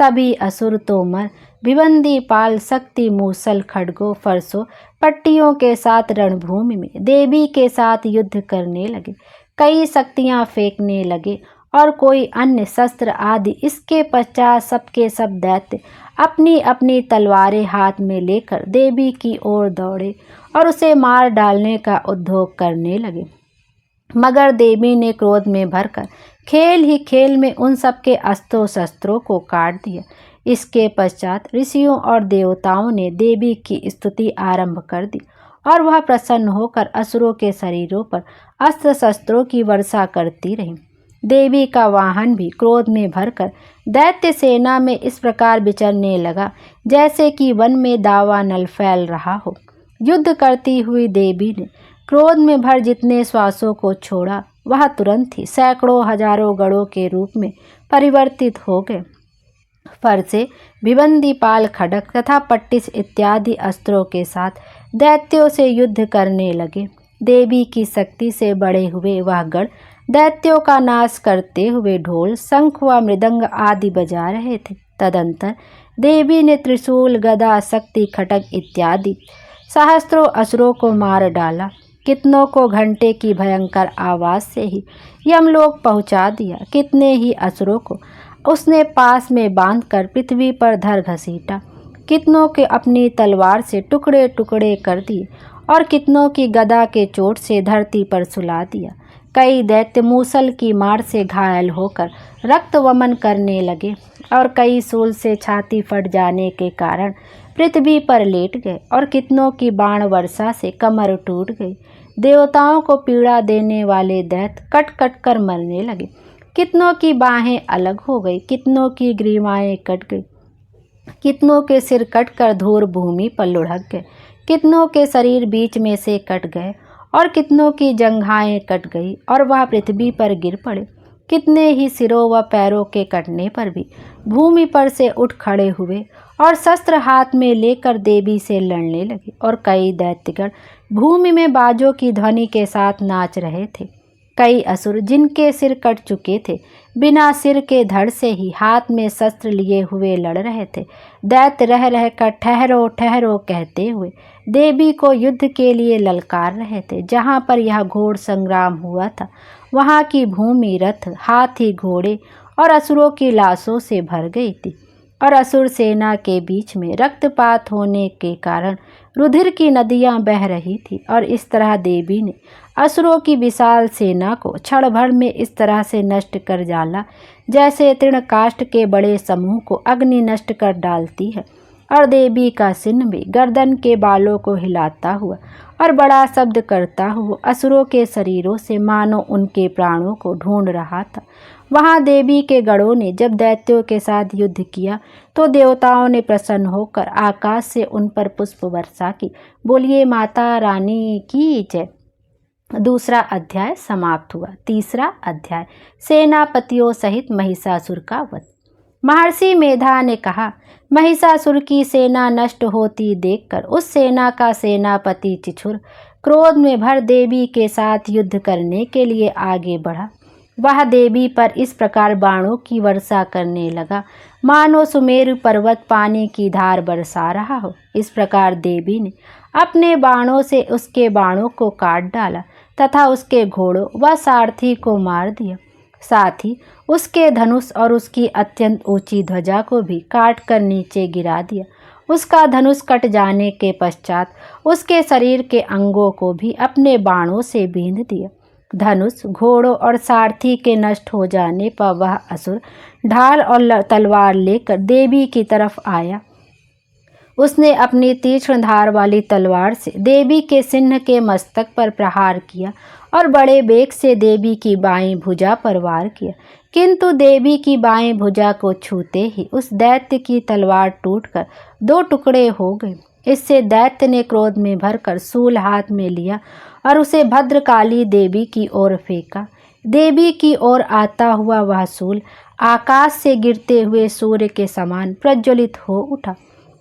सभी असुर तोमर, भिवंदी, पाल, शक्ति, मूसल, खड्गों, फरसों, पट्टियों के साथ रणभूमि में देवी के साथ युद्ध करने लगे। कई शक्तियां फेंकने लगे और कोई अन्य शस्त्र आदि। इसके पश्चात सबके सब दैत्य अपनी अपनी तलवारें हाथ में लेकर देवी की ओर दौड़े और उसे मार डालने का उद्योग करने लगे। मगर देवी ने क्रोध में भरकर खेल ही खेल में उन सब के अस्त्रों शस्त्रों को काट दिया। इसके पश्चात ऋषियों और देवताओं ने देवी की स्तुति आरंभ कर दी और वह प्रसन्न होकर असुरों के शरीरों पर अस्त्र शस्त्रों की वर्षा करती रही। देवी का वाहन भी क्रोध में भरकर दैत्य सेना में इस प्रकार विचरने लगा जैसे कि वन में दावानल फैल रहा हो। युद्ध करती हुई देवी ने क्रोध में भर जितने श्वासों को छोड़ा वह तुरंत ही सैकड़ों हजारों गढ़ों के रूप में परिवर्तित हो गए। फरसे, भिवंदी, पाल, खड्ग तथा पट्टिस इत्यादि अस्त्रों के साथ दैत्यों से युद्ध करने लगे। देवी की शक्ति से बड़े हुए वह गढ़ दैत्यों का नाश करते हुए ढोल, शंख व मृदंग आदि बजा रहे थे। तदंतर देवी ने त्रिशूल, गदा, शक्ति, खड्ग इत्यादि सहस्त्रों असुरों को मार डाला। कितनों को घंटे की भयंकर आवाज से ही यमलोक पहुंचा दिया। कितने ही असुरों को उसने पास में बांधकर पृथ्वी पर धर घसीटा। कितनों के अपनी तलवार से टुकड़े टुकड़े कर दिए और कितनों की गदा के चोट से धरती पर सुला दिया। कई दैत्य मूसल की मार से घायल होकर रक्त वमन करने लगे और कई सूल से छाती फट जाने के कारण पृथ्वी पर लेट गए और कितनों की बाण वर्षा से कमर टूट गई। देवताओं को पीड़ा देने वाले दैत्य कट कट कर मरने लगे। कितनों की बाहें अलग हो गई, कितनों की ग्रीवाएं कट गई, कितनों के सिर कटकर धूर भूमि पर लुढ़क गए, कितनों के शरीर बीच में से कट गए और कितनों की जंघाएं कट गई और वह पृथ्वी पर गिर पड़े। कितने ही सिरों व पैरों के कटने पर भी भूमि पर से उठ खड़े हुए और शस्त्र हाथ में लेकर देवी से लड़ने लगे और कई दैत्यगण भूमि में बाजों की ध्वनि के साथ नाच रहे थे। कई असुर जिनके सिर कट चुके थे बिना सिर के धड़ से ही हाथ में शस्त्र लिए हुए लड़ रहे थे। दैत्य रह रहकर ठहरो ठहरो कहते हुए देवी को युद्ध के लिए ललकार रहे थे। जहाँ पर यह घोर संग्राम हुआ था वहाँ की भूमि रथ, हाथी, घोड़े और असुरों की लाशों से भर गई थी और असुर सेना के बीच में रक्तपात होने के कारण रुधिर की नदियां बह रही थी। और इस तरह देवी ने असुरों की विशाल सेना को क्षण भर में इस तरह से नष्ट कर डाला जैसे तृणकाष्ठ के बड़े समूह को अग्नि नष्ट कर डालती है। और देवी का सिंह भी गर्दन के बालों को हिलाता हुआ और बड़ा शब्द करता हुआ असुरों के शरीरों से मानो उनके प्राणों को ढूंढ रहा था। वहां देवी के गणों ने जब दैत्यों के साथ युद्ध किया तो देवताओं ने प्रसन्न होकर आकाश से उन पर पुष्प वर्षा की। बोलिए माता रानी की जय। दूसरा अध्याय समाप्त हुआ। तीसरा अध्याय सेनापतियों सहित महिषासुर का वध। महर्षि मेधा ने कहा, महिषासुर की सेना नष्ट होती देखकर उस सेना का सेनापति चिछुर क्रोध में भर देवी के साथ युद्ध करने के लिए आगे बढ़ा। वह देवी पर इस प्रकार बाणों की वर्षा करने लगा मानो सुमेरु पर्वत पानी की धार बरसा रहा हो। इस प्रकार देवी ने अपने बाणों से उसके बाणों को काट डाला तथा उसके घोड़ों व सारथी को मार दिया। साथ ही उसके धनुष और उसकी अत्यंत ऊंची ध्वजा को भी काट कर नीचे गिरा दिया। उसका धनुष कट जाने के पश्चात उसके शरीर के अंगों को भी अपने बाणों से बींध दिया। धनुष, घोड़ों और सारथी के नष्ट हो जाने पर वह असुर ढाल और तलवार लेकर देवी की तरफ आया। उसने अपनी तीक्ष्ण धार वाली तलवार से देवी के सिंह के मस्तक पर प्रहार किया और बड़े वेग से देवी की बाईं भुजा पर वार किया। किंतु देवी की बाईं भुजा को छूते ही उस दैत्य की तलवार टूटकर 2 टुकड़े हो गए। इससे दैत्य ने क्रोध में भरकर शूल हाथ में लिया और उसे भद्रकाली देवी की ओर फेंका। देवी की ओर आता हुआ वह शूल आकाश से गिरते हुए सूर्य के समान प्रज्वलित हो उठा।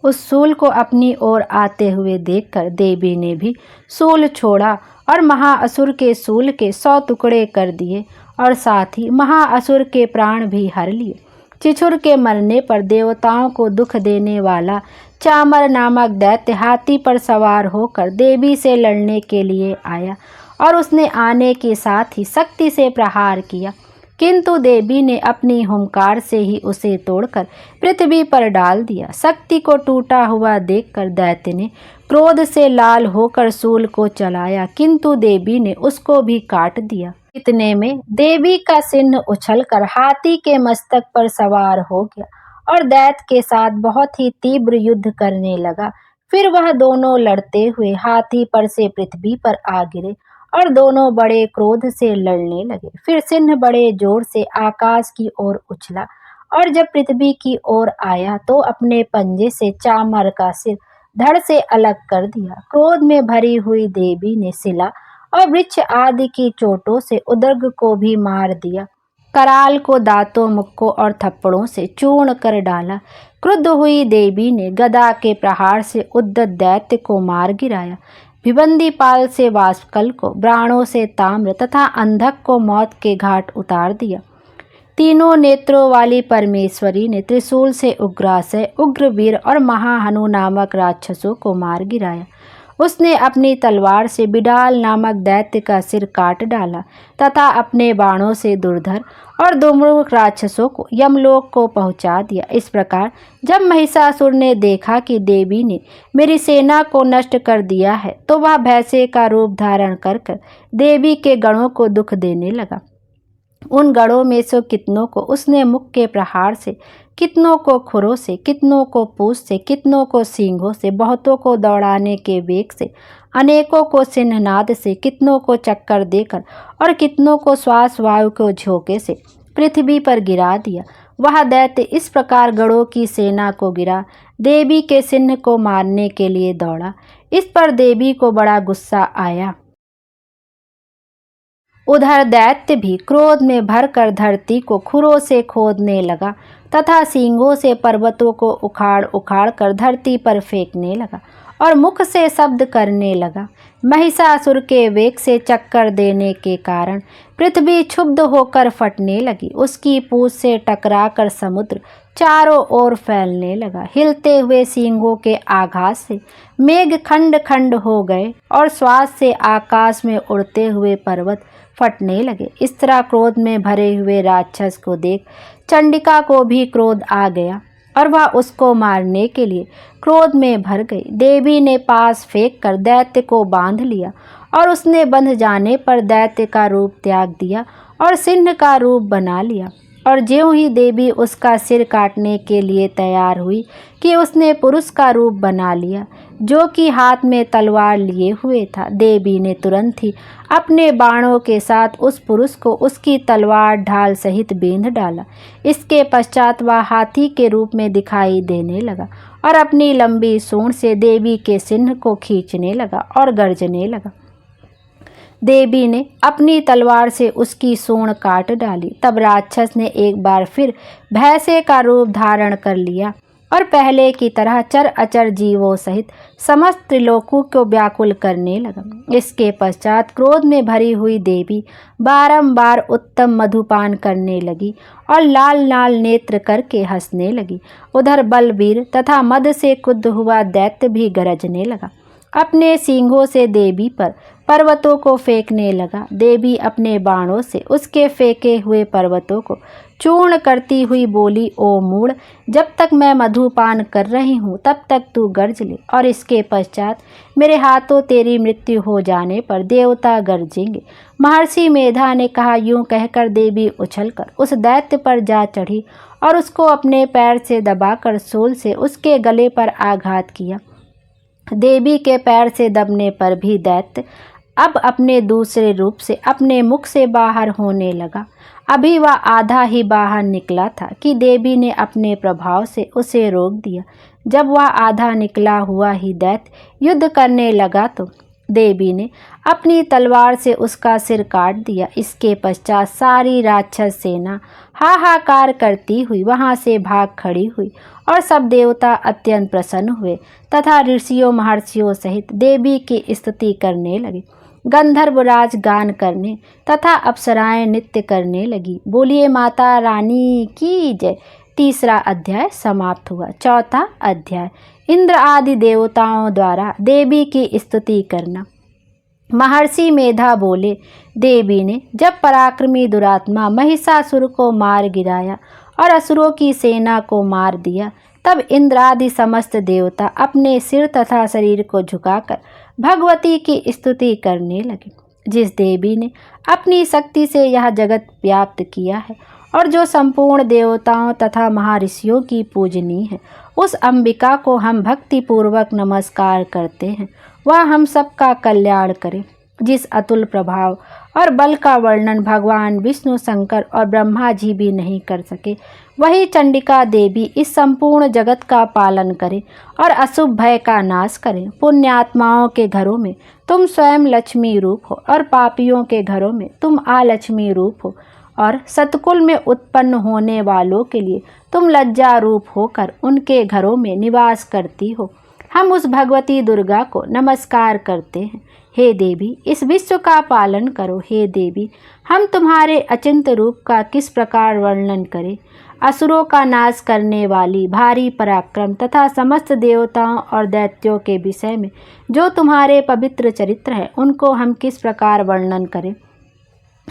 उस शूल को अपनी ओर आते हुए देखकर देवी ने भी शूल छोड़ा और महाअसुर के शूल के 100 टुकड़े कर दिए और साथ ही महाअसुर के प्राण भी हर लिए। चिछुर के मरने पर देवताओं को दुख देने वाला चामर नामक दैत्य हाथी पर सवार होकर देवी से लड़ने के लिए आया और उसने आने के साथ ही शक्ति से प्रहार किया, किंतु देवी ने अपनी हुंकार से ही उसे तोड़कर पृथ्वी पर डाल दिया। शक्ति को टूटा हुआ देखकर दैत्य ने क्रोध से लाल होकर शूल को चलाया, किंतु देवी ने उसको भी काट दिया। इतने में देवी का सिंह उछलकर हाथी के मस्तक पर सवार हो गया और दैत्य के साथ बहुत ही तीव्र युद्ध करने लगा। फिर वह दोनों लड़ते हुए हाथी पर से पृथ्वी पर आ गिरे और दोनों बड़े क्रोध से लड़ने लगे। फिर सिंह बड़े जोर से आकाश की ओर उछला और जब पृथ्वी की ओर आया तो अपने पंजे से चामर का सिर धड़ से अलग कर दिया। क्रोध में भरी हुई देवी ने शिला और वृक्ष आदि की चोटों से उदर्ग को भी मार दिया। कराल को दांतों, मुक्कों और थप्पड़ों से चूर्ण कर डाला। क्रुद्ध हुई देवी ने गदा के प्रहार से उद्यत दैत्य को मार गिराया। भिबंदी पाल से वाष्पकल को, ब्राणों से ताम्र तथा अंधक को मौत के घाट उतार दिया। तीनों नेत्रों वाली परमेश्वरी ने त्रिशूल से उग्रासय, उग्रवीर और महाहनु नामक राक्षसों को मार गिराया। उसने अपनी तलवार से बिडाल नामक दैत्य का सिर काट डाला तथा अपने बाणों से दुर्धर और दुर्मुख राक्षसों को यमलोक को पहुंचा दिया। इस प्रकार जब महिषासुर ने देखा कि देवी ने मेरी सेना को नष्ट कर दिया है तो वह भैंसे का रूप धारण कर देवी के गणों को दुख देने लगा। उन गणों में से कितनों को उसने मुख के प्रहार से, कितनों को खुरों से, कितनों को पूंछ से, कितनों को सींगों से, बहुतों को दौड़ाने के वेग से, अनेकों को सिंहनाद से, कितनों को चक्कर देकर और कितनों को श्वास वायु को झोंके से पृथ्वी पर गिरा दिया। वह दैत्य इस प्रकार गणों की सेना को गिरा देवी के सिंह को मारने के लिए दौड़ा। इस पर देवी को बड़ा गुस्सा आया। उधर दैत्य भी क्रोध में भरकर धरती को खुरों से खोदने लगा तथा सींगों से पर्वतों को उखाड़ उखाड़ कर धरती पर फेंकने लगा और मुख से शब्द करने लगा। महिषासुर के वेग से चक्कर देने के कारण पृथ्वी क्षुब्ध होकर फटने लगी। उसकी पूंछ से टकराकर समुद्र चारों ओर फैलने लगा। हिलते हुए सींगों के आघात से मेघ खंड खंड हो गए और श्वास से आकाश में उड़ते हुए पर्वत फटने लगे। इस तरह क्रोध में भरे हुए राक्षस को देख चंडिका को भी क्रोध आ गया और वह उसको मारने के लिए क्रोध में भर गई। देवी ने पास फेंक कर दैत्य को बांध लिया और उसने बंध जाने पर दैत्य का रूप त्याग दिया और सिंह का रूप बना लिया। और ज्यों ही देवी उसका सिर काटने के लिए तैयार हुई कि उसने पुरुष का रूप बना लिया, जो कि हाथ में तलवार लिए हुए था। देवी ने तुरंत ही अपने बाणों के साथ उस पुरुष को उसकी तलवार ढाल सहित बींध डाला। इसके पश्चात वह हाथी के रूप में दिखाई देने लगा और अपनी लंबी सूंड से देवी के सिंह को खींचने लगा और गर्जने लगा। देवी ने अपनी तलवार से उसकी सूंड काट डाली। तब राक्षस ने एक बार फिर भैंसे का रूप धारण कर लिया और पहले की तरह चर अचर जीवों सहित समस्त त्रिलोकों को व्याकुल करने लगा। इसके पश्चात क्रोध में भरी हुई देवी बारंबार उत्तम मधुपान करने लगी और लाल लाल नेत्र करके हंसने लगी। उधर बलवीर तथा मद से क्रुद्ध हुआ दैत्य भी गरजने लगा। अपने सींगों से देवी पर पर्वतों को फेंकने लगा। देवी अपने बाणों से उसके फेंके हुए पर्वतों को चूर्ण करती हुई बोली, ओ मूढ़, जब तक मैं मधुपान कर रही हूँ तब तक तू गर्ज ले, और इसके पश्चात मेरे हाथों तेरी मृत्यु हो जाने पर देवता गरजेंगे। महर्षि मेधा ने कहा। यूं कहकर देवी उछलकर उस दैत्य पर जा चढ़ी और उसको अपने पैर से दबाकर शूल से उसके गले पर आघात किया। देवी के पैर से दबने पर भी दैत्य अब अपने दूसरे रूप से अपने मुख से बाहर होने लगा। अभी वह आधा ही बाहर निकला था कि देवी ने अपने प्रभाव से उसे रोक दिया। जब वह आधा निकला हुआ ही दैत्य युद्ध करने लगा तो देवी ने अपनी तलवार से उसका सिर काट दिया। इसके पश्चात सारी राक्षस सेना हाहाकार करती हुई वहां से भाग खड़ी हुई और सब देवता अत्यंत प्रसन्न हुए तथा ऋषियों महर्षियों सहित देवी की स्तुति करने लगे। गंधर्वराज गान करने तथा अप्सराएं नृत्य करने लगी। बोलिए माता रानी की जय। तीसरा अध्याय समाप्त हुआ। चौथा अध्याय इंद्र आदि देवताओं द्वारा देवी की स्तुति करना। महर्षि मेधा बोले, देवी ने जब पराक्रमी दुरात्मा महिषासुर को मार गिराया और असुरों की सेना को मार दिया, तब इंद्र आदि समस्त देवता अपने सिर तथा शरीर को झुकाकर भगवती की स्तुति करने लगे। जिस देवी ने अपनी शक्ति से यह जगत व्याप्त किया है और जो संपूर्ण देवताओं तथा महर्षियों की पूजनीय है, उस अंबिका को हम भक्ति पूर्वक नमस्कार करते हैं। वह हम सबका कल्याण करे। जिस अतुल प्रभाव और बल का वर्णन भगवान विष्णु, शंकर और ब्रह्मा जी भी नहीं कर सके, वही चंडिका देवी इस संपूर्ण जगत का पालन करे और अशुभ भय का नाश करे। पुण्यात्माओं के घरों में तुम स्वयं लक्ष्मी रूप हो और पापियों के घरों में तुम अलक्ष्मी रूप हो और सतकुल में उत्पन्न होने वालों के लिए तुम लज्जा रूप होकर उनके घरों में निवास करती हो। हम उस भगवती दुर्गा को नमस्कार करते हैं। हे देवी, इस विश्व का पालन करो। हे देवी, हम तुम्हारे अचिंत्य रूप का किस प्रकार वर्णन करें। असुरों का नाश करने वाली भारी पराक्रम तथा समस्त देवताओं और दैत्यों के विषय में जो तुम्हारे पवित्र चरित्र है, उनको हम किस प्रकार वर्णन करें।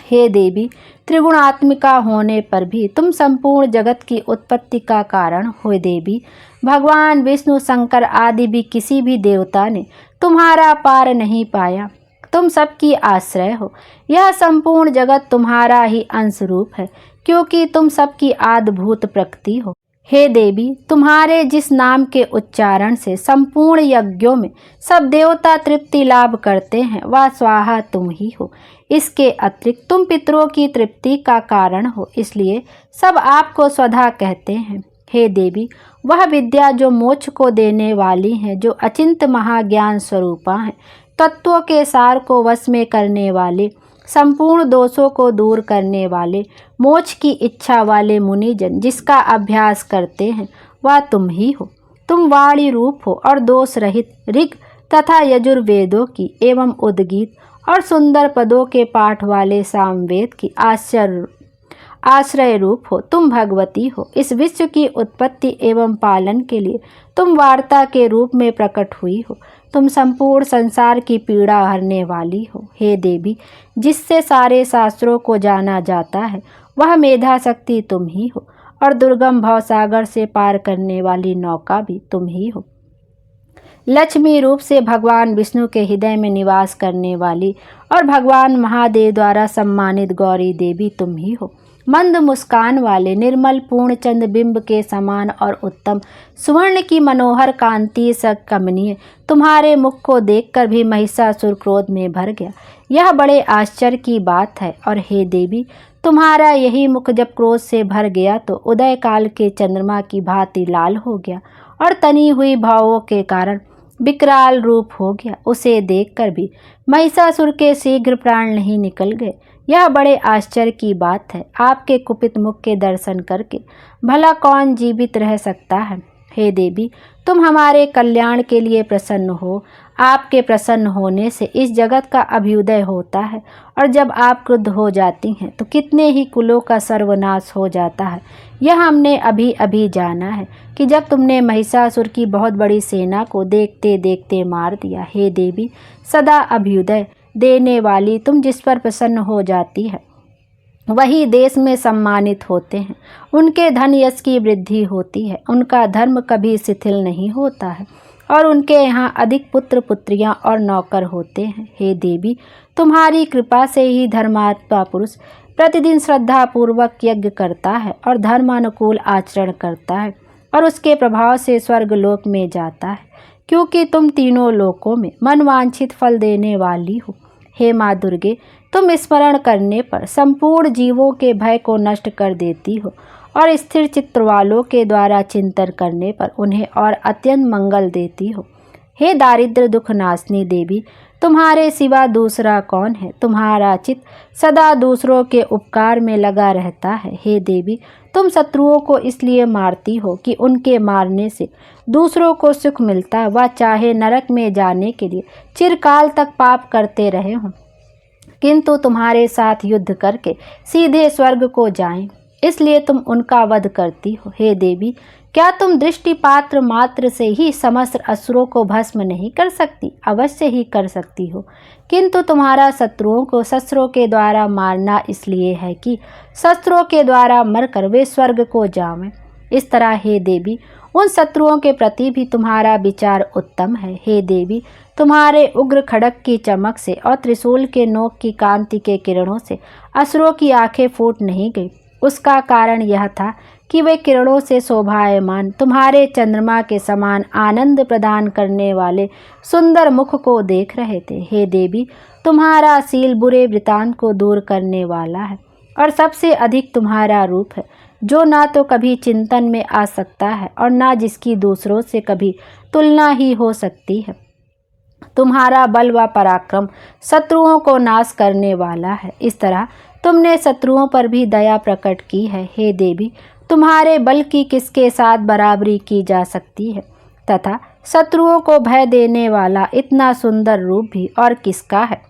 हे देवी, त्रिगुणात्मिका होने पर भी तुम संपूर्ण जगत की उत्पत्ति का कारण हो। देवी, भगवान विष्णु, शंकर आदि भी किसी भी देवता ने तुम्हारा पार नहीं पाया। तुम सबकी आश्रय हो। यह संपूर्ण जगत तुम्हारा ही अंश रूप है, क्योंकि तुम सबकी आद्भूत प्रकृति हो। हे देवी, तुम्हारे जिस नाम के उच्चारण से संपूर्ण यज्ञों में सब देवता तृप्ति लाभ करते हैं, वह स्वाहा तुम ही हो। इसके अतिरिक्त तुम पितरों की तृप्ति का कारण हो, इसलिए सब आपको स्वधा कहते हैं। हे देवी, वह विद्या जो मोक्ष को देने वाली है, जो अचिंत महाज्ञान स्वरूपा है, तत्वों के सार को वश में करने वाले, संपूर्ण दोषों को दूर करने वाले, मोक्ष की इच्छा वाले मुनिजन जिसका अभ्यास करते हैं, वह तुम ही हो। तुम वाणी रूप हो और दोष रहित ऋग तथा यजुर्वेदों की एवं उद्गीत और सुंदर पदों के पाठ वाले सामवेद की आश्रय रूप हो। तुम भगवती हो। इस विश्व की उत्पत्ति एवं पालन के लिए तुम वार्ता के रूप में प्रकट हुई हो। तुम संपूर्ण संसार की पीड़ा हरने वाली हो। हे देवी, जिससे सारे शास्त्रों को जाना जाता है, वह मेधा शक्ति तुम ही हो और दुर्गम भवसागर से पार करने वाली नौका भी तुम ही हो। लक्ष्मी रूप से भगवान विष्णु के हृदय में निवास करने वाली और भगवान महादेव द्वारा सम्मानित गौरी देवी तुम ही हो। मंद मुस्कान वाले, निर्मल पूर्ण चंद्र बिंब के समान और उत्तम सुवर्ण की मनोहर कांति से कमनीय तुम्हारे मुख को देखकर भी महिषासुर क्रोध में भर गया। यह बड़े आश्चर्य की बात है। और हे देवी, तुम्हारा यही मुख जब क्रोध से भर गया तो उदय काल के चंद्रमा की भांति लाल हो गया और तनी हुई भावों के कारण विकराल रूप हो गया। उसे देखकर भी महिषासुर के शीघ्र प्राण नहीं निकल गए। यह बड़े आश्चर्य की बात है। आपके कुपित मुख के दर्शन करके भला कौन जीवित रह सकता है। हे देवी, तुम हमारे कल्याण के लिए प्रसन्न हो। आपके प्रसन्न होने से इस जगत का अभ्युदय होता है और जब आप क्रुद्ध हो जाती हैं तो कितने ही कुलों का सर्वनाश हो जाता है। यह हमने अभी अभी जाना है कि जब तुमने महिषासुर की बहुत बड़ी सेना को देखते देखते मार दिया। हे देवी, सदा अभ्युदय देने वाली तुम जिस पर प्रसन्न हो जाती है, वही देश में सम्मानित होते हैं। उनके धन यश की वृद्धि होती है। उनका धर्म कभी शिथिल नहीं होता है और उनके यहाँ अधिक पुत्र पुत्रियाँ और नौकर होते हैं। हे देवी, तुम्हारी कृपा से ही धर्मात्मा पुरुष प्रतिदिन श्रद्धा पूर्वक यज्ञ करता है और धर्मानुकूल आचरण करता है और उसके प्रभाव से स्वर्गलोक में जाता है, क्योंकि तुम तीनों लोकों में मनवांछित फल देने वाली हो। हे माँ दुर्गे, तुम स्मरण करने पर संपूर्ण जीवों के भय को नष्ट कर देती हो और स्थिर चित्त वालों के द्वारा चिंतन करने पर उन्हें और अत्यंत मंगल देती हो। हे दारिद्र दुख नाशनी देवी, तुम्हारे सिवा दूसरा कौन है? तुम्हारा चित्त सदा दूसरों के उपकार में लगा रहता है। हे देवी, तुम शत्रुओं को इसलिए मारती हो कि उनके मारने से दूसरों को सुख मिलता, वह चाहे नरक में जाने के लिए चिरकाल तक पाप करते रहे हों, किंतु तुम्हारे साथ युद्ध करके सीधे स्वर्ग को जाएं, इसलिए तुम उनका वध करती हो। हे देवी, क्या तुम दृष्टिपात्र मात्र से ही समस्त असुरों को भस्म नहीं कर सकती? अवश्य ही कर सकती हो, किंतु तुम्हारा शत्रुओं को शस्त्रों के द्वारा मारना इसलिए है कि शस्त्रों के द्वारा मरकर वे स्वर्ग को जावें। इस तरह हे देवी, उन शत्रुओं के प्रति भी तुम्हारा विचार उत्तम है। हे देवी, तुम्हारे उग्र खड़ग की चमक से और त्रिशूल के नोक की कांति के किरणों से असुरों की आंखें फूट नहीं गई। उसका कारण यह था कि वे किरणों से शोभायमान तुम्हारे चंद्रमा के समान आनंद प्रदान करने वाले सुंदर मुख को देख रहे थे। हे देवी, तुम्हारा शील बुरे वृतांत को दूर करने वाला है और सबसे अधिक तुम्हारा रूप है, जो ना तो कभी चिंतन में आ सकता है और ना जिसकी दूसरों से कभी तुलना ही हो सकती है। तुम्हारा बल व पराक्रम शत्रुओं को नाश करने वाला है। इस तरह तुमने शत्रुओं पर भी दया प्रकट की है। हे देवी, तुम्हारे बल की किसके साथ बराबरी की जा सकती है, तथा शत्रुओं को भय देने वाला इतना सुंदर रूप भी और किसका है?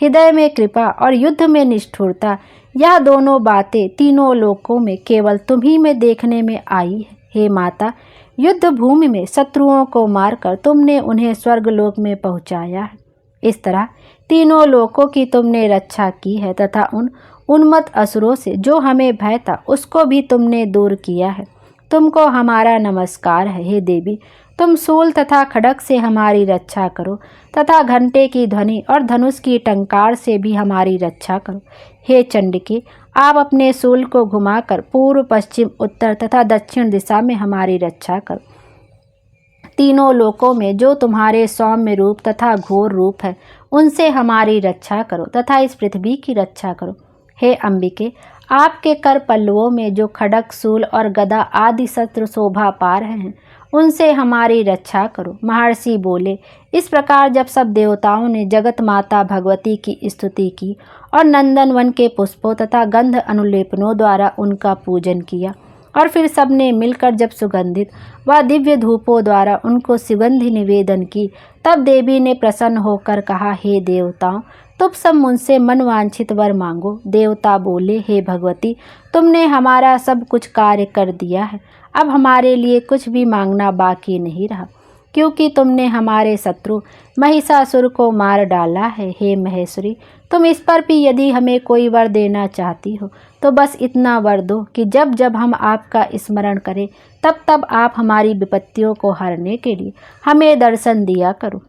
हृदय में कृपा और युद्ध में निष्ठुरता, यह दोनों बातें तीनों लोकों में केवल तुम्ही में देखने में आई है। हे माता, युद्ध भूमि में शत्रुओं को मारकर तुमने उन्हें स्वर्गलोक में पहुंचाया है। इस तरह तीनों लोकों की तुमने रक्षा की है तथा उन उन्मत्त असुरों से जो हमें भय था उसको भी तुमने दूर किया है। तुमको हमारा नमस्कार है। हे देवी, तुम शूल तथा खड्ग से हमारी रक्षा करो तथा घंटे की ध्वनि और धनुष की टंकार से भी हमारी रक्षा करो। हे चंडिके, आप अपने शूल को घुमाकर पूर्व, पश्चिम, उत्तर तथा दक्षिण दिशा में हमारी रक्षा करो। तीनों लोकों में जो तुम्हारे सौम्य रूप तथा घोर रूप है, उनसे हमारी रक्षा करो तथा इस पृथ्वी की रक्षा करो। हे अंबिके, आपके कर पल्लवों में जो खड्ग, शूल और गदा आदि शस्त्र शोभा पा रहे हैं, उनसे हमारी रक्षा करो। महर्षि बोले। इस प्रकार जब सब देवताओं ने जगत माता भगवती की स्तुति की और नंदनवन के पुष्पों तथा गंध अनुलेपनों द्वारा उनका पूजन किया और फिर सबने मिलकर जब सुगंधित व दिव्य धूपों द्वारा उनको सुगंधि निवेदन की, तब देवी ने प्रसन्न होकर कहा, हे देवताओं, तुम सब मुझसे मनवांछित वर मांगो। देवता बोले, हे भगवती, तुमने हमारा सब कुछ कार्य कर दिया है, अब हमारे लिए कुछ भी मांगना बाकी नहीं रहा, क्योंकि तुमने हमारे शत्रु महिषासुर को मार डाला है। हे महेश्वरी, तुम इस पर भी यदि हमें कोई वर देना चाहती हो तो बस इतना वर दो कि जब जब हम आपका स्मरण करें तब तब आप हमारी विपत्तियों को हरने के लिए हमें दर्शन दिया करो।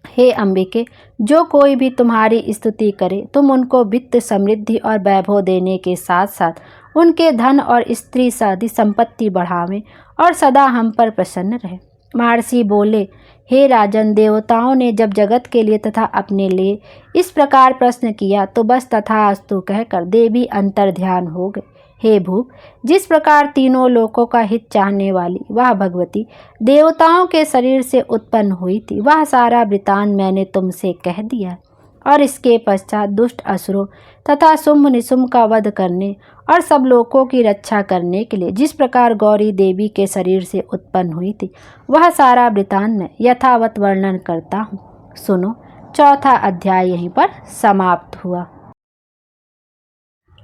हे अंबिके, जो कोई भी तुम्हारी स्तुति करे तुम उनको वित्त, समृद्धि और वैभव देने के साथ साथ उनके धन और स्त्री शादी संपत्ति बढ़ावें और सदा हम पर प्रसन्न रहे। महर्षि बोले, हे राजन, देवताओं ने जब जगत के लिए तथा अपने लिए इस प्रकार प्रश्न किया तो बस तथास्तु कहकर देवी अंतर ध्यान हो गए। हे भूप, जिस प्रकार तीनों लोकों का हित चाहने वाली वह भगवती देवताओं के शरीर से उत्पन्न हुई थी, वह सारा वृतांत मैंने तुमसे कह दिया और इसके पश्चात दुष्ट असुरों तथा शुंभ निशुंभ का वध करने और सब लोकों की रक्षा करने के लिए जिस प्रकार गौरी देवी के शरीर से उत्पन्न हुई थी, वह सारा वृतांत मैं यथावत वर्णन करता हूँ। सुनो, चौथा अध्याय यहीं पर समाप्त हुआ।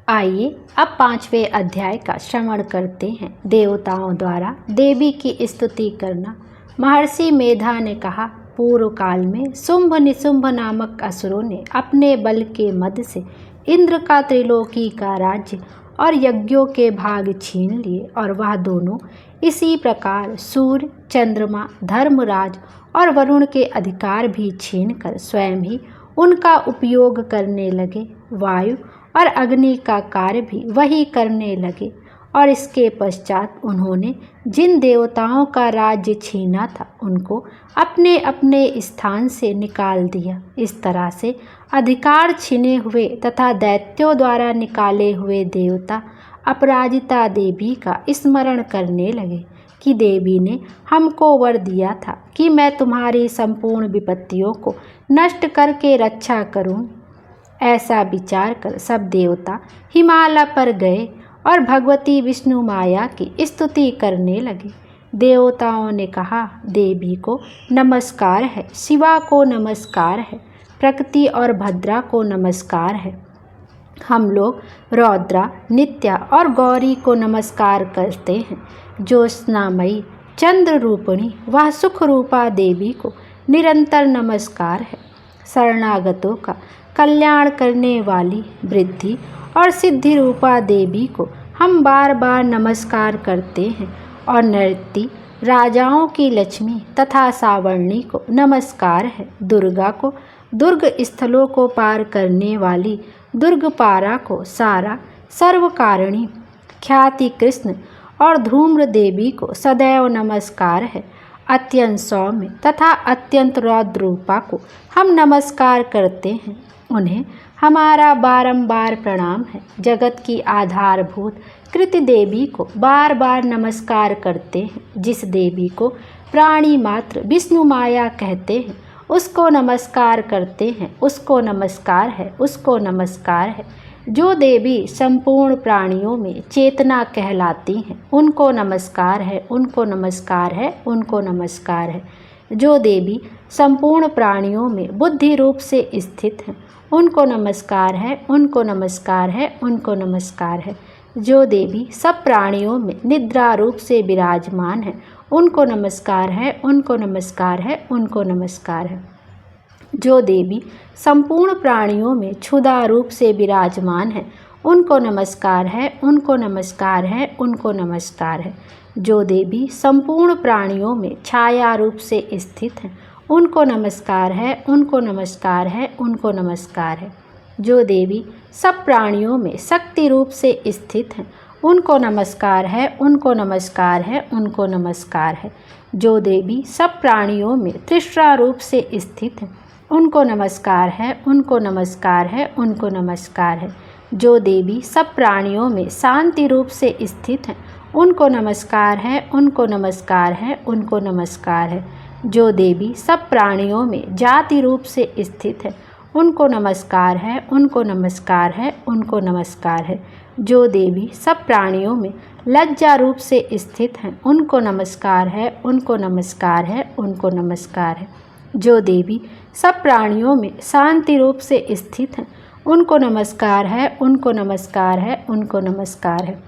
आइए अब पांचवें अध्याय का श्रवण करते हैं। देवताओं द्वारा देवी की स्तुति करना। महर्षि मेधा ने कहा, पूर्व काल में शुंभ निशुंभ नामक असुरों ने अपने बल के मद से इंद्र का त्रिलोकी का राज्य और यज्ञों के भाग छीन लिए और वह दोनों इसी प्रकार सूर्य, चंद्रमा, धर्मराज और वरुण के अधिकार भी छीनकर स्वयं ही उनका उपयोग करने लगे। वायु और अग्नि का कार्य भी वही करने लगे और इसके पश्चात उन्होंने जिन देवताओं का राज्य छीना था उनको अपने अपने स्थान से निकाल दिया। इस तरह से अधिकार छीने हुए तथा दैत्यों द्वारा निकाले हुए देवता अपराजिता देवी का स्मरण करने लगे। कि देवी ने हमको वर दिया था कि मैं तुम्हारी संपूर्ण विपत्तियों को नष्ट करके रक्षा करूं। ऐसा विचार कर सब देवता हिमालय पर गए और भगवती विष्णु माया की स्तुति करने लगे। देवताओं ने कहा, देवी को नमस्कार है, शिवा को नमस्कार है, प्रकृति और भद्रा को नमस्कार है। हम लोग रौद्रा, नित्या और गौरी को नमस्कार करते हैं। ज्योत्स्नामयी, चंद्र रूपिणी वह सुख रूपा देवी को निरंतर नमस्कार है। शरणागतों का कल्याण करने वाली वृद्धि और सिद्धि रूपा देवी को हम बार बार नमस्कार करते हैं। और नृत्य राजाओं की लक्ष्मी तथा सावर्णी को नमस्कार है। दुर्गा को दुर्ग स्थलों को पार करने वाली दुर्गपारा को सारा सर्वकारिणी ख्याति कृष्ण और धूम्र देवी को सदैव नमस्कार है। अत्यंत सौम्य तथा अत्यंत रौद्र रूपा को हम नमस्कार करते हैं। उन्हें हमारा बारंबार प्रणाम है। जगत की आधारभूत कृति देवी को बार बार नमस्कार करते हैं। जिस देवी को प्राणी मात्र विष्णु माया कहते हैं उसको नमस्कार करते हैं। उसको नमस्कार है, उसको नमस्कार है। जो देवी संपूर्ण प्राणियों में चेतना कहलाती हैं उनको नमस्कार है, उनको नमस्कार है, उनको नमस्कार है। जो देवी संपूर्ण प्राणियों में बुद्धि रूप से स्थित हैं उनको नमस्कार है, उनको नमस्कार है, उनको नमस्कार है। जो देवी सब प्राणियों में निद्रा रूप से विराजमान है उनको नमस्कार है, उनको नमस्कार है, उनको नमस्कार है। जो देवी संपूर्ण प्राणियों में क्षुधा रूप से विराजमान है उनको नमस्कार है, उनको नमस्कार है, उनको नमस्कार है। जो देवी संपूर्ण प्राणियों में छाया रूप से स्थित है उनको नमस्कार है, उनको नमस्कार है, उनको नमस्कार है। जो देवी सब प्राणियों में शक्ति रूप से स्थित हैं उनको नमस्कार है, उनको नमस्कार है, उनको नमस्कार है। जो देवी सब प्राणियों में तृष्णा रूप से स्थित हैं उनको नमस्कार है, उनको नमस्कार है, उनको नमस्कार है। जो देवी सब प्राणियों में शांति रूप से स्थित हैं उनको नमस्कार है, उनको नमस्कार है, उनको नमस्कार है। जो देवी सब प्राणियों में जाति रूप से स्थित है उनको नमस्कार है, उनको नमस्कार है, उनको नमस्कार है। जो देवी सब प्राणियों में लज्जा रूप से स्थित हैं उनको नमस्कार है, उनको नमस्कार है, उनको नमस्कार है। जो देवी सब प्राणियों में शांति रूप से स्थित हैं उनको नमस्कार है, उनको नमस्कार है, उनको नमस्कार है।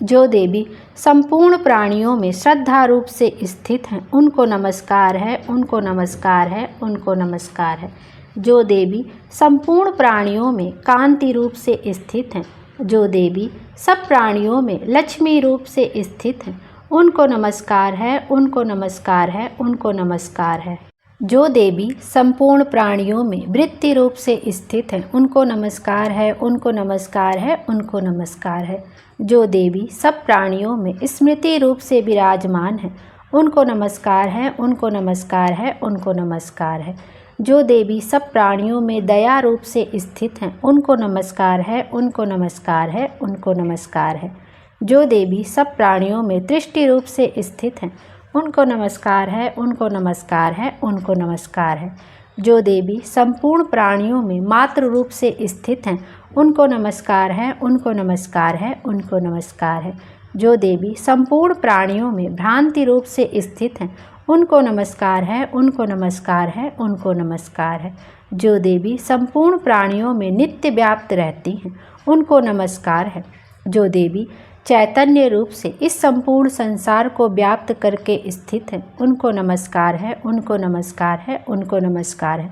जो देवी संपूर्ण प्राणियों में श्रद्धा रूप से स्थित हैं उनको नमस्कार है, उनको नमस्कार है, उनको नमस्कार है। जो देवी संपूर्ण प्राणियों में कांति रूप से स्थित हैं, जो देवी सब प्राणियों में लक्ष्मी रूप से स्थित हैं उनको नमस्कार है, उनको नमस्कार है, उनको नमस्कार है। जो देवी संपूर्ण प्राणियों में वृत्ति रूप से स्थित हैं उनको नमस्कार है, उनको नमस्कार है, उनको नमस्कार है। जो देवी सब प्राणियों में स्मृति रूप से विराजमान है उनको नमस्कार है, उनको नमस्कार है, उनको नमस्कार है। जो देवी सब प्राणियों में दया रूप से स्थित हैं उनको नमस्कार है, उनको नमस्कार है, उनको नमस्कार है। जो देवी सब प्राणियों में दृष्टि रूप से स्थित हैं उनको नमस्कार है, उनको नमस्कार है, उनको नमस्कार है। जो देवी संपूर्ण प्राणियों में मात्र रूप से स्थित हैं उनको नमस्कार है, उनको नमस्कार है, उनको नमस्कार है। जो देवी संपूर्ण प्राणियों में भ्रांति रूप से स्थित हैं उनको नमस्कार है, उनको नमस्कार है, उनको नमस्कार है। जो देवी संपूर्ण प्राणियों में नित्य व्याप्त रहती हैं उनको नमस्कार है। जो देवी चैतन्य रूप से इस संपूर्ण संसार को व्याप्त करके स्थित हैं उनको नमस्कार है, उनको नमस्कार है, उनको नमस्कार है।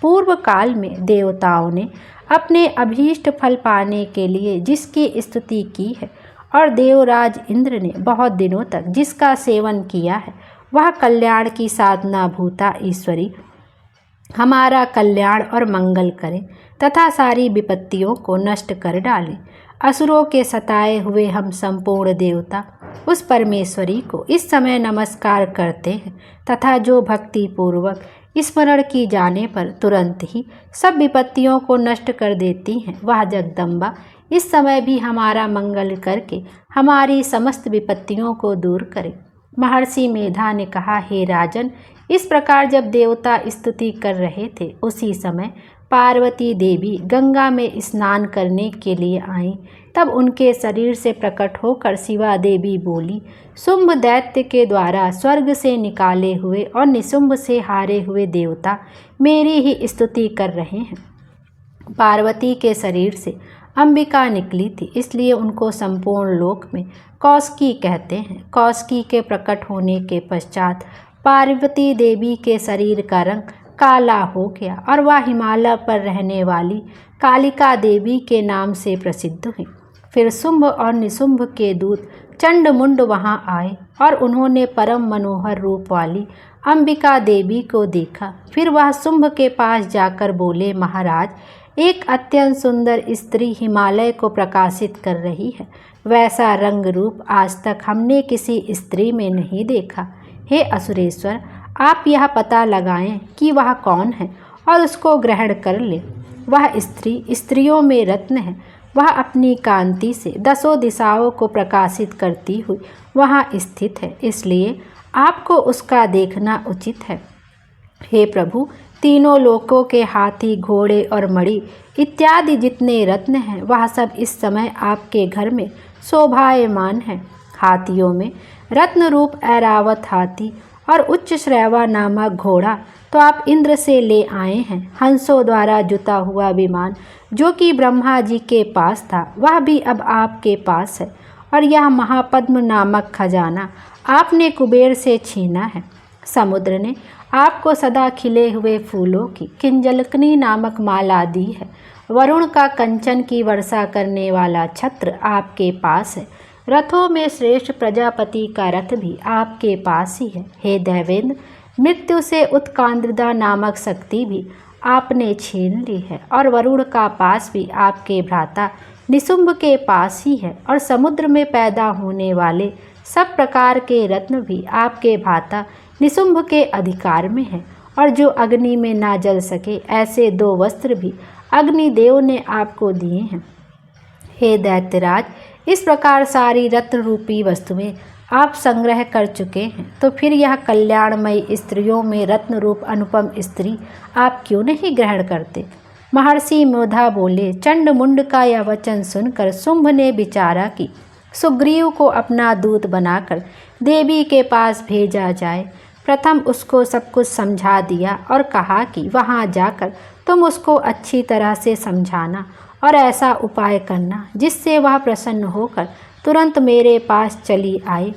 पूर्व काल में देवताओं ने अपने अभीष्ट फल पाने के लिए जिसकी स्तुति की है और देवराज इंद्र ने बहुत दिनों तक जिसका सेवन किया है वह कल्याण की साधना भूता ईश्वरी हमारा कल्याण और मंगल करे तथा सारी विपत्तियों को नष्ट कर डाले। असुरों के सताए हुए हम संपूर्ण देवता उस परमेश्वरी को इस समय नमस्कार करते हैं तथा जो भक्ति पूर्वक स्मरण की जाने पर तुरंत ही सब विपत्तियों को नष्ट कर देती हैं वह जगदम्बा इस समय भी हमारा मंगल करके हमारी समस्त विपत्तियों को दूर करे। महर्षि मेधा ने कहा, हे राजन, इस प्रकार जब देवता स्तुति कर रहे थे उसी समय पार्वती देवी गंगा में स्नान करने के लिए आईं। तब उनके शरीर से प्रकट होकर शिवा देवी बोली, शुंभ दैत्य के द्वारा स्वर्ग से निकाले हुए और निशुंभ से हारे हुए देवता मेरी ही स्तुति कर रहे हैं। पार्वती के शरीर से अंबिका निकली थी, इसलिए उनको संपूर्ण लोक में कौशिकी कहते हैं। कौशिकी के प्रकट होने के पश्चात पार्वती देवी के शरीर का रंग काला हो गया और वह हिमालय पर रहने वाली कालिका देवी के नाम से प्रसिद्ध हुई। फिर शुंभ और निशुंभ के दूत चंडमुंड वहाँ आए और उन्होंने परम मनोहर रूप वाली अंबिका देवी को देखा। फिर वह शुंभ के पास जाकर बोले, महाराज, एक अत्यंत सुंदर स्त्री हिमालय को प्रकाशित कर रही है। वैसा रंग रूप आज तक हमने किसी स्त्री में नहीं देखा। हे असुरेश्वर, आप यह पता लगाएं कि वह कौन है और उसको ग्रहण कर ले। वह स्त्री स्त्रियों में रत्न है। वह अपनी कांति से दसों दिशाओं को प्रकाशित करती हुई वहाँ स्थित है, इसलिए आपको उसका देखना उचित है। हे प्रभु, तीनों लोकों के हाथी, घोड़े और मणि इत्यादि जितने रत्न हैं वह सब इस समय आपके घर में शोभायमान है। हाथियों में रत्न रूप ऐरावत हाथी और उच्च श्रैवा नामक घोड़ा तो आप इंद्र से ले आए हैं। हंसों द्वारा जुता हुआ विमान जो कि ब्रह्मा जी के पास था वह भी अब आपके पास है। और यह महापद्म नामक खजाना आपने कुबेर से छीना है। समुद्र ने आपको सदा खिले हुए फूलों की किंजलकनी नामक माला दी है। वरुण का कंचन की वर्षा करने वाला छत्र आपके पास है। रथों में श्रेष्ठ प्रजापति का रथ भी आपके पास ही है। हे देवेंद्र, मृत्यु से उत्कांद्रदा नामक शक्ति भी आपने छीन ली है और वरुण का पास भी आपके भ्राता निशुंभ के पास ही है। और समुद्र में पैदा होने वाले सब प्रकार के रत्न भी आपके भ्राता निशुंभ के अधिकार में है। और जो अग्नि में ना जल सके ऐसे 2 वस्त्र भी अग्निदेव ने आपको दिए हैं। हे दैत्यराज, इस प्रकार सारी रत्न रूपी वस्तुएं आप संग्रह कर चुके हैं, तो फिर यह कल्याणमयी स्त्रियों में रत्न रूप अनुपम स्त्री आप क्यों नहीं ग्रहण करते? महर्षि मेधा बोले, चंडमुंड का यह वचन सुनकर शुंभ ने विचारा कि सुग्रीव को अपना दूत बनाकर देवी के पास भेजा जाए। प्रथम उसको सब कुछ समझा दिया और कहा कि वहाँ जाकर तुम उसको अच्छी तरह से समझाना और ऐसा उपाय करना जिससे वह प्रसन्न होकर तुरंत मेरे पास चली आए।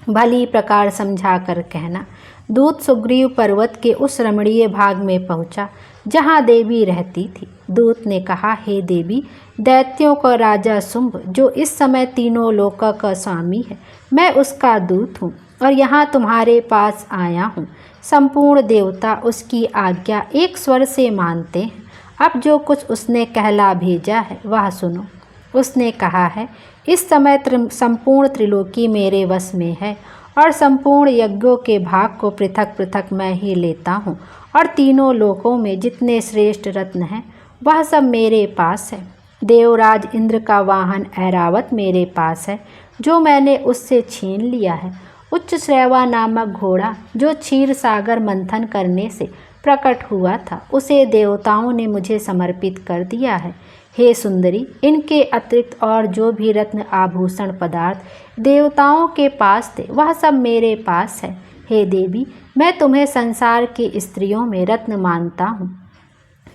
भली प्रकार समझा कर कहना। दूत सुग्रीव पर्वत के उस रमणीय भाग में पहुंचा जहां देवी रहती थी। दूत ने कहा, हे देवी, दैत्यों का राजा शुंभ जो इस समय तीनों लोकों का स्वामी है, मैं उसका दूत हूँ और यहाँ तुम्हारे पास आया हूँ। संपूर्ण देवता उसकी आज्ञा एक स्वर से मानते हैं। अब जो कुछ उसने कहला भेजा है वह सुनो। उसने कहा है, इस समय संपूर्ण त्रिलोकी मेरे वश में है और संपूर्ण यज्ञों के भाग को पृथक पृथक मैं ही लेता हूँ और तीनों लोकों में जितने श्रेष्ठ रत्न हैं वह सब मेरे पास है। देवराज इंद्र का वाहन ऐरावत मेरे पास है जो मैंने उससे छीन लिया है। उच्च श्रैवा नामक घोड़ा जो क्षीर सागर मंथन करने से प्रकट हुआ था उसे देवताओं ने मुझे समर्पित कर दिया है। हे सुंदरी, इनके अतिरिक्त और जो भी रत्न आभूषण पदार्थ देवताओं के पास थे वह सब मेरे पास है। हे देवी, मैं तुम्हें संसार की स्त्रियों में रत्न मानता हूँ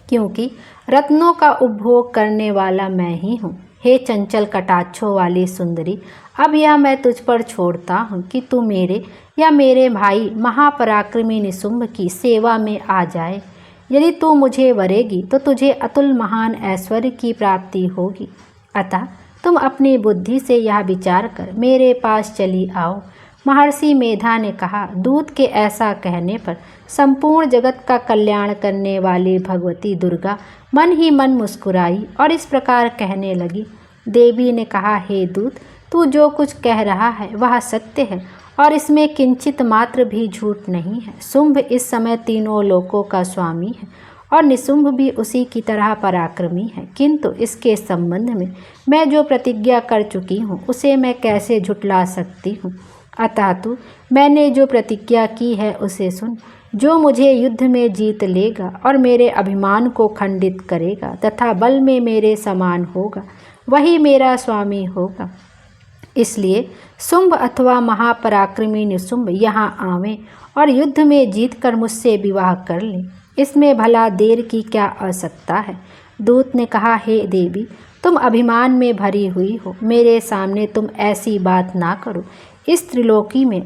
क्योंकि रत्नों का उपभोग करने वाला मैं ही हूँ। हे चंचल कटाक्षों वाली सुंदरी, अब यह मैं तुझ पर छोड़ता हूँ कि तू मेरे या मेरे भाई महापराक्रमी निशुंभ की सेवा में आ जाए। यदि तू मुझे वरेगी तो तुझे अतुल महान ऐश्वर्य की प्राप्ति होगी। अतः तुम अपनी बुद्धि से यह विचार कर मेरे पास चली आओ। महर्षि मेधा ने कहा, दूत के ऐसा कहने पर संपूर्ण जगत का कल्याण करने वाली भगवती दुर्गा मन ही मन मुस्कुराई और इस प्रकार कहने लगी। देवी ने कहा, हे दूत, तू जो कुछ कह रहा है वह सत्य है और इसमें किंचित मात्र भी झूठ नहीं है। शुंभ इस समय तीनों लोकों का स्वामी है और निशुंभ भी उसी की तरह पराक्रमी है, किंतु इसके संबंध में मैं जो प्रतिज्ञा कर चुकी हूँ उसे मैं कैसे झुटला सकती हूँ। अतः तू मैंने जो प्रतिज्ञा की है उसे सुन। जो मुझे युद्ध में जीत लेगा और मेरे अभिमान को खंडित करेगा तथा बल में मेरे समान होगा, वही मेरा स्वामी होगा। इसलिए शुंभ अथवा महापराक्रमी निशुंभ यहाँ आवें और युद्ध में जीतकर मुझसे विवाह कर लें। इसमें भला देर की क्या आवश्यकता है। दूत ने कहा, हे देवी, तुम अभिमान में भरी हुई हो, मेरे सामने तुम ऐसी बात ना करो। इस त्रिलोकी में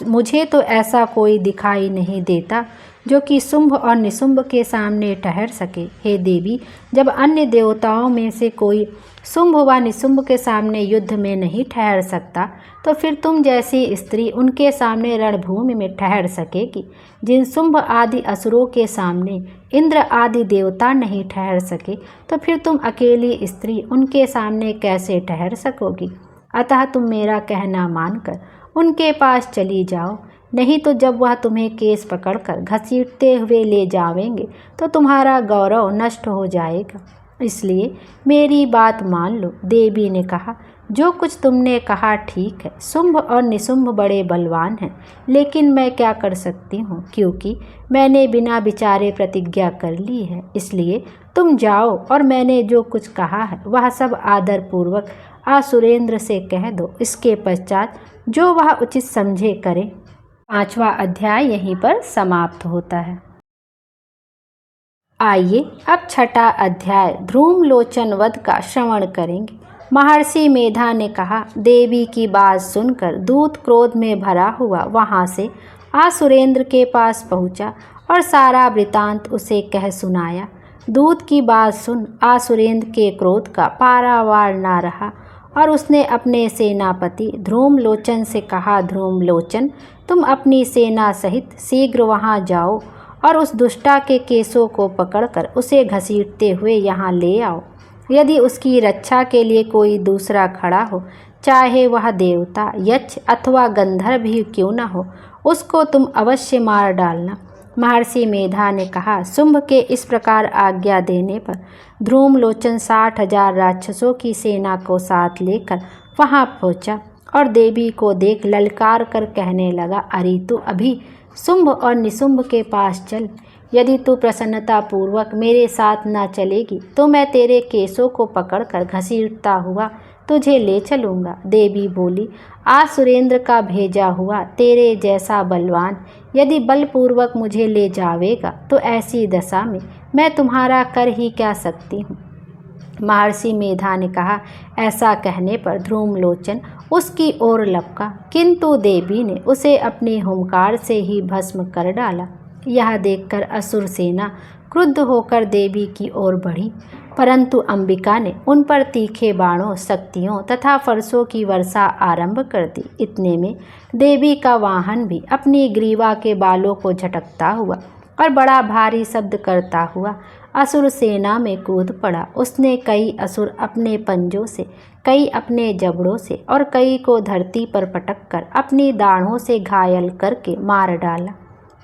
मुझे तो ऐसा कोई दिखाई नहीं देता जो कि शुंभ और निशुंभ के सामने ठहर सके। हे देवी, जब अन्य देवताओं में से कोई शुंभ व निशुंभ के सामने युद्ध में नहीं ठहर सकता, तो फिर तुम जैसी स्त्री उनके सामने रणभूमि में ठहर सकेगी। जिन शुंभ आदि असुरों के सामने इंद्र आदि देवता नहीं ठहर सके, तो फिर तुम अकेली स्त्री उनके सामने कैसे ठहर सकोगी। अतः तुम मेरा कहना मानकर उनके पास चली जाओ, नहीं तो जब वह तुम्हें केस पकड़कर घसीटते हुए ले जावेंगे तो तुम्हारा गौरव नष्ट हो जाएगा। इसलिए मेरी बात मान लो। देवी ने कहा, जो कुछ तुमने कहा ठीक है। शुंभ और निशुंभ बड़े बलवान हैं, लेकिन मैं क्या कर सकती हूँ, क्योंकि मैंने बिना विचारे प्रतिज्ञा कर ली है। इसलिए तुम जाओ और मैंने जो कुछ कहा है वह सब आदरपूर्वक आसुरेंद्र से कह दो। इसके पश्चात जो वह उचित समझे करे। 5वां अध्याय यहीं पर समाप्त होता है। आइए अब 6ठा अध्याय ध्रूमलोचन वध का श्रवण करेंगे। महर्षि मेधा ने कहा, देवी की बात सुनकर दूत क्रोध में भरा हुआ वहां से आसुरेंद्र के पास पहुंचा और सारा वृतांत उसे कह सुनाया। दूत की बात सुन आसुरेंद्र के क्रोध का पारावार ना रहा और उसने अपने सेनापति ध्रूमलोचन से कहा, ध्रूमलोचन, तुम अपनी सेना सहित शीघ्र वहां जाओ और उस दुष्टा के केसों को पकड़कर उसे घसीटते हुए यहाँ ले आओ। यदि उसकी रक्षा के लिए कोई दूसरा खड़ा हो, चाहे वह देवता, यक्ष अथवा गंधर्व भी क्यों न हो, उसको तुम अवश्य मार डालना। महर्षि मेधा ने कहा। शुंभ के इस प्रकार आज्ञा देने पर ध्रूमलोचन 60,000 राक्षसों की सेना को साथ लेकर वहां पहुंचा और देवी को देख ललकार कर कहने लगा, अरे तू अभी शुंभ और निशुंभ के पास चल। यदि तू प्रसन्नतापूर्वक मेरे साथ न चलेगी तो मैं तेरे केसों को पकड़कर घसीटता हुआ तुझे ले चलूँगा। देवी बोली, आज सुरेंद्र का भेजा हुआ तेरे जैसा बलवान यदि बलपूर्वक मुझे ले जावेगा तो ऐसी दशा में मैं तुम्हारा कर ही क्या सकती हूँ। महर्षि मेधा ने कहा। ऐसा कहने पर ध्रूमलोचन उसकी ओर लपका, किंतु देवी ने उसे अपने हुंकार से ही भस्म कर डाला। यह देखकर असुर सेना क्रुद्ध होकर देवी की ओर बढ़ी, परंतु अंबिका ने उन पर तीखे बाणों, शक्तियों तथा फरसों की वर्षा आरंभ कर दी। इतने में देवी का वाहन भी अपनी ग्रीवा के बालों को झटकता हुआ और बड़ा भारी शब्द करता हुआ असुर सेना में कूद पड़ा। उसने कई असुर अपने पंजों से, कई अपने जबड़ों से और कई को धरती पर पटककर अपनी दाढ़ों से घायल करके मार डाला।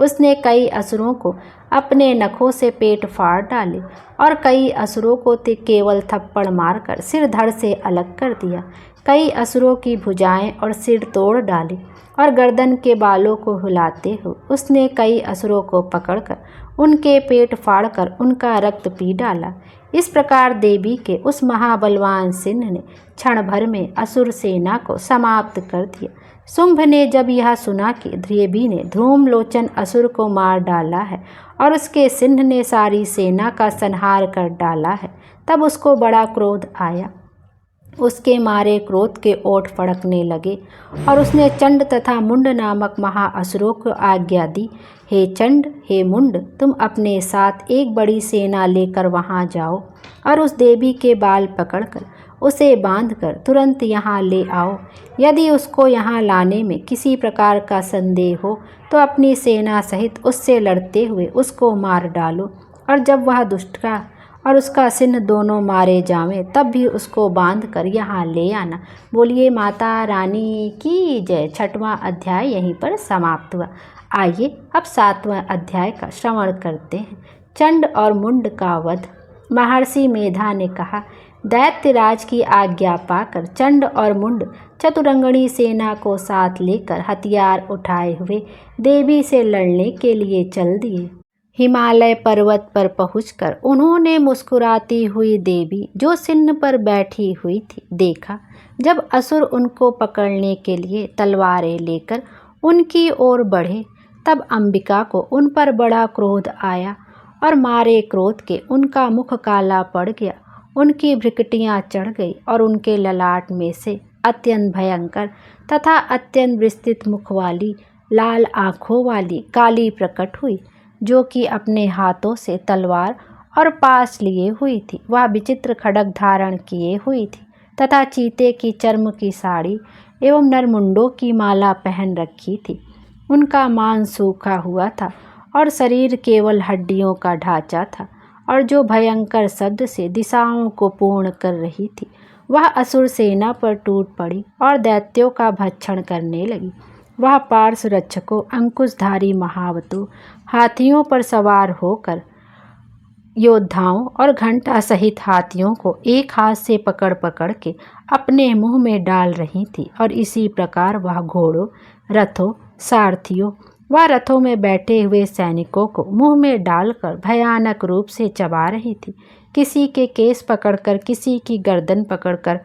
उसने कई असुरों को अपने नखों से पेट फाड़ डाले और कई असुरों को केवल थप्पड़ मारकर सिर धड़ से अलग कर दिया। कई असुरों की भुजाएं और सिर तोड़ डाले और गर्दन के बालों को हिलाते हुए उसने कई असुरों को पकड़कर उनके पेट फाड़कर उनका रक्त पी डाला। इस प्रकार देवी के उस महाबलवान सिंह ने क्षण भर में असुर सेना को समाप्त कर दिया। शुंभ ने जब यह सुना कि देवी ने ध्रूमलोचन असुर को मार डाला है और उसके सिंह ने सारी सेना का संहार कर डाला है, तब उसको बड़ा क्रोध आया। उसके मारे क्रोध के ओठ फड़कने लगे और उसने चंड तथा मुंड नामक महाअसुरों को आज्ञा दी, हे चंड, हे मुंड, तुम अपने साथ एक बड़ी सेना लेकर वहां जाओ और उस देवी के बाल पकड़कर उसे बांधकर तुरंत यहाँ ले आओ। यदि उसको यहाँ लाने में किसी प्रकार का संदेह हो तो अपनी सेना सहित उससे लड़ते हुए उसको मार डालो और जब वह दुष्टा और उसका सिंह दोनों मारे जावें तब भी उसको बांधकर यहाँ ले आना। बोलिए माता रानी की जय। 6वां अध्याय यहीं पर समाप्त हुआ। आइए अब 7वां अध्याय का श्रवण करते हैं। चंड और मुंड का वध। महर्षि मेधा ने कहा, दैत्यराज की आज्ञा पाकर चंड और मुंड चतुरंगणी सेना को साथ लेकर हथियार उठाए हुए देवी से लड़ने के लिए चल दिए। हिमालय पर्वत पर पहुंचकर उन्होंने मुस्कुराती हुई देवी जो सिंह पर बैठी हुई थी देखा। जब असुर उनको पकड़ने के लिए तलवारें लेकर उनकी ओर बढ़े तब अंबिका को उन पर बड़ा क्रोध आया और मारे क्रोध के उनका मुख काला पड़ गया, उनकी भ्रिकुटियाँ चढ़ गई और उनके ललाट में से अत्यंत भयंकर तथा अत्यंत विस्तृत मुख वाली लाल आँखों वाली काली प्रकट हुई, जो कि अपने हाथों से तलवार और पास लिए हुई थी। वह विचित्र खड्ग धारण किए हुई थी तथा चीते की चर्म की साड़ी एवं नरमुंडों की माला पहन रखी थी। उनका मांस सूखा हुआ था और शरीर केवल हड्डियों का ढांचा था, और जो भयंकर शब्द से दिशाओं को पूर्ण कर रही थी वह असुर सेना पर टूट पड़ी और दैत्यों का भक्षण करने लगी। वह पार्श रक्षकों, अंकुशधारी महावतों, हाथियों पर सवार होकर योद्धाओं और घंटा सहित हाथियों को एक हाथ से पकड़ पकड़ के अपने मुंह में डाल रही थी, और इसी प्रकार वह घोड़ों, रथों, सारथियों व रथों में बैठे हुए सैनिकों को मुंह में डालकर भयानक रूप से चबा रही थी। किसी के केस पकड़कर, किसी की गर्दन पकड़कर,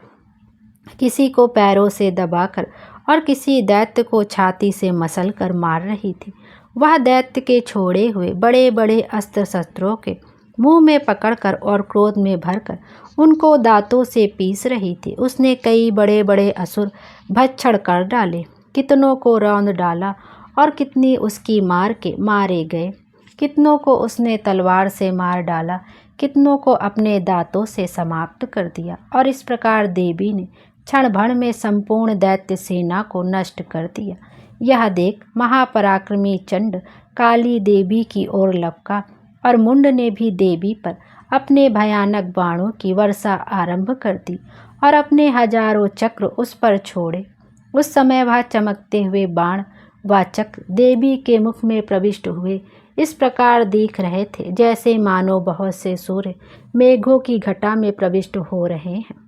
किसी को पैरों से दबाकर और किसी दैत्य को छाती से मसल कर मार रही थी। वह दैत्य के छोड़े हुए बड़े बड़े अस्त्र शस्त्रों के मुंह में पकड़कर और क्रोध में भरकर उनको दांतों से पीस रही थी। उसने कई बड़े बड़े असुर भक्षण कर डाले, कितनों को रौंद डाला और कितनी उसकी मार के मारे गए। कितनों को उसने तलवार से मार डाला, कितनों को अपने दांतों से समाप्त कर दिया। और इस प्रकार देवी ने क्षण भर में संपूर्ण दैत्य सेना को नष्ट कर दिया। यह देख महापराक्रमी चंड काली देवी की ओर लपका और मुंड ने भी देवी पर अपने भयानक बाणों की वर्षा आरंभ कर दी और अपने हजारों चक्र उस पर छोड़े। उस समय वह चमकते हुए बाण व चक्र देवी के मुख में प्रविष्ट हुए इस प्रकार दिख रहे थे जैसे मानो बहुत से सूर्य मेघों की घटा में प्रविष्ट हो रहे हैं।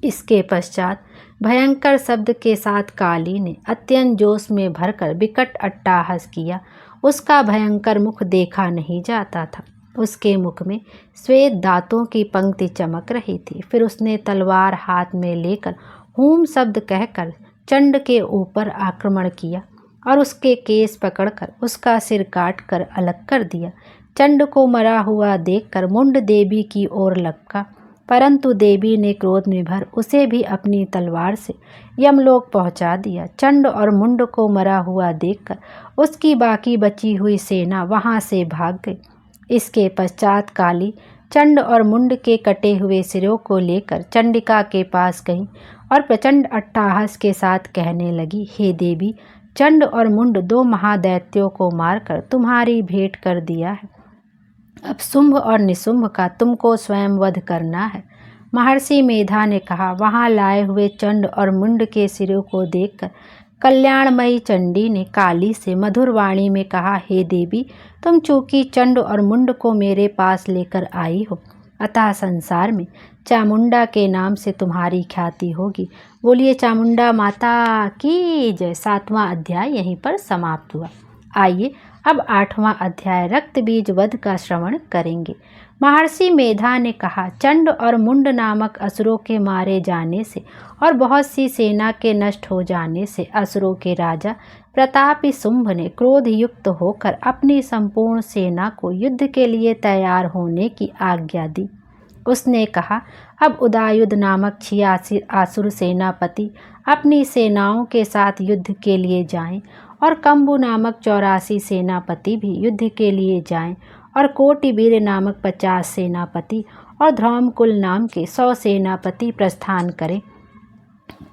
इसके पश्चात भयंकर शब्द के साथ काली ने अत्यंत जोश में भरकर विकट अट्टहास किया। उसका भयंकर मुख देखा नहीं जाता था। उसके मुख में श्वेत दांतों की पंक्ति चमक रही थी। फिर उसने तलवार हाथ में लेकर हूम शब्द कहकर चंड के ऊपर आक्रमण किया और उसके केस पकड़कर उसका सिर काट कर अलग कर दिया। चंड को मरा हुआ देखकर मुंड देवी की ओर लपका, परंतु देवी ने क्रोध में भर उसे भी अपनी तलवार से यमलोक पहुंचा दिया। चंड और मुंड को मरा हुआ देखकर उसकी बाकी बची हुई सेना वहां से भाग गई। इसके पश्चात काली चंड और मुंड के कटे हुए सिरों को लेकर चंडिका के पास गई और प्रचंड अट्टहास के साथ कहने लगी, हे देवी, चंड और मुंड दो महादैत्यों को मारकर तुम्हारी भेंट कर दिया है। अब शुंभ और निशुंभ का तुमको स्वयं वध करना है। महर्षि मेधा ने कहा। वहां लाए हुए चंड और मुंड के सिरों को देखकर कल्याणमयी चंडी ने काली से मधुर वाणी में कहा, हे देवी, तुम चूंकि चंड और मुंड को मेरे पास लेकर आई हो, अतः संसार में चामुंडा के नाम से तुम्हारी ख्याति होगी। बोलिए चामुंडा माता की जय। 7वां अध्याय यहीं पर समाप्त हुआ। आइए अब 8वां अध्याय रक्त बीज वध का श्रवण करेंगे। महर्षि मेधा ने कहा, चंड और मुंड नामक असुरों के मारे जाने से और बहुत सी सेना के नष्ट हो जाने से असुरों के राजा प्रतापी शुंभ ने क्रोध युक्त होकर अपनी संपूर्ण सेना को युद्ध के लिए तैयार होने की आज्ञा दी। उसने कहा, अब उदायुध नामक 86 आसुर सेनापति अपनी सेनाओं के साथ युद्ध के लिए जाएं और कंबु नामक 84 सेनापति भी युद्ध के लिए जाएं और कोटिवीर नामक 50 सेनापति और ध्रौमकुल नाम के 100 सेनापति प्रस्थान करें।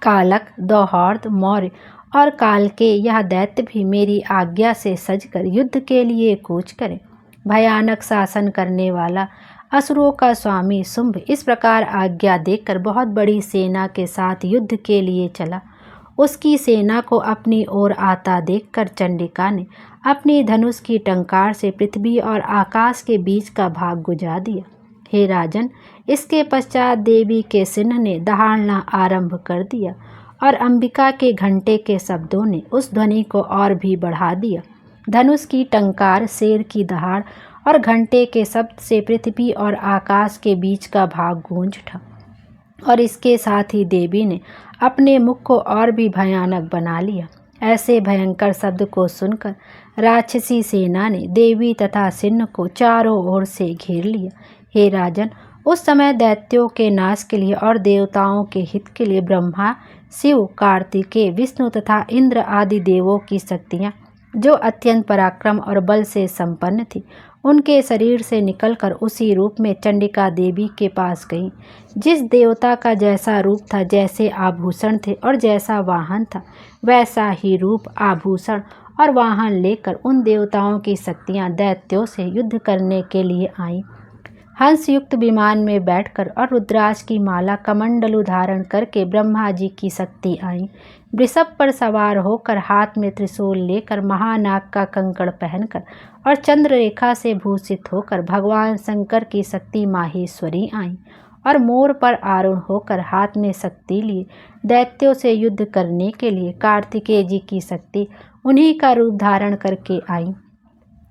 कालक, दौहर्द, मौर्य और काल के यह दैत्य भी मेरी आज्ञा से सजकर युद्ध के लिए कूच करें। भयानक शासन करने वाला असुरों का स्वामी शुंभ इस प्रकार आज्ञा देकर बहुत बड़ी सेना के साथ युद्ध के लिए चला। उसकी सेना को अपनी ओर आता देखकर चंडिका ने अपनी धनुष की टंकार से पृथ्वी और आकाश के बीच का भाग गुजा दिया। हे राजन, इसके पश्चात देवी के सिंह ने दहाड़ना आरंभ कर दिया और अंबिका के घंटे के शब्दों ने उस ध्वनि को और भी बढ़ा दिया। धनुष की टंकार, शेर की दहाड़ और घंटे के शब्द से पृथ्वी और आकाश के बीच का भाग गूंज उठा और इसके साथ ही देवी ने अपने मुख को और भी भयानक बना लिया। ऐसे भयंकर शब्द को सुनकर राक्षसी सेना ने देवी तथा सिंह को चारों ओर से घेर लिया। हे राजन, उस समय दैत्यों के नाश के लिए और देवताओं के हित के लिए ब्रह्मा, शिव, कार्तिकेय, विष्णु तथा इंद्र आदि देवों की शक्तियाँ, जो अत्यंत पराक्रम और बल से संपन्न थी, उनके शरीर से निकलकर उसी रूप में चंडिका देवी के पास गईं। जिस देवता का जैसा रूप था, जैसे आभूषण थे और जैसा वाहन था, वैसा ही रूप, आभूषण और वाहन लेकर उन देवताओं की शक्तियाँ दैत्यों से युद्ध करने के लिए आईं। हंस युक्त विमान में बैठकर और रुद्राक्ष की माला कमंडलु धारण करके ब्रह्मा जी की शक्ति आई। वृषभ पर सवार होकर, हाथ में त्रिशूल लेकर, महानाग का कंकड़ पहनकर और चंद्ररेखा से भूषित होकर भगवान शंकर की शक्ति माहेश्वरी आई और मोर पर आरूढ़ होकर हाथ में शक्ति लिए दैत्यों से युद्ध करने के लिए कार्तिकेय जी की शक्ति उन्हीं का रूप धारण करके आई।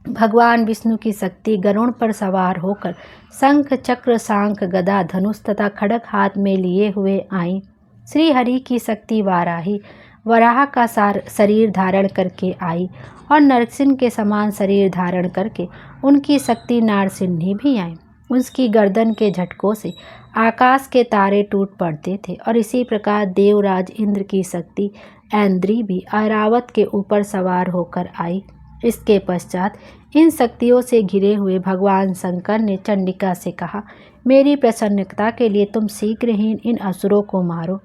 भगवान विष्णु की शक्ति गरुड़ पर सवार होकर शंख, चक्र, शांख, गदा, धनुष तथा खड्ग हाथ में लिए हुए आई। श्री हरि की शक्ति वाराही वराह का शरीर धारण करके आई और नरसिंह के समान शरीर धारण करके उनकी शक्ति नारसिंही भी आई। उसकी गर्दन के झटकों से आकाश के तारे टूट पड़ते थे और इसी प्रकार देवराज इंद्र की शक्ति ऐन्द्री भी ऐरावत के ऊपर सवार होकर आई। इसके पश्चात इन शक्तियों से घिरे हुए भगवान शंकर ने चंडिका से कहा, मेरी प्रसन्नता के लिए तुम शीघ्र ही इन असुरों को मारो।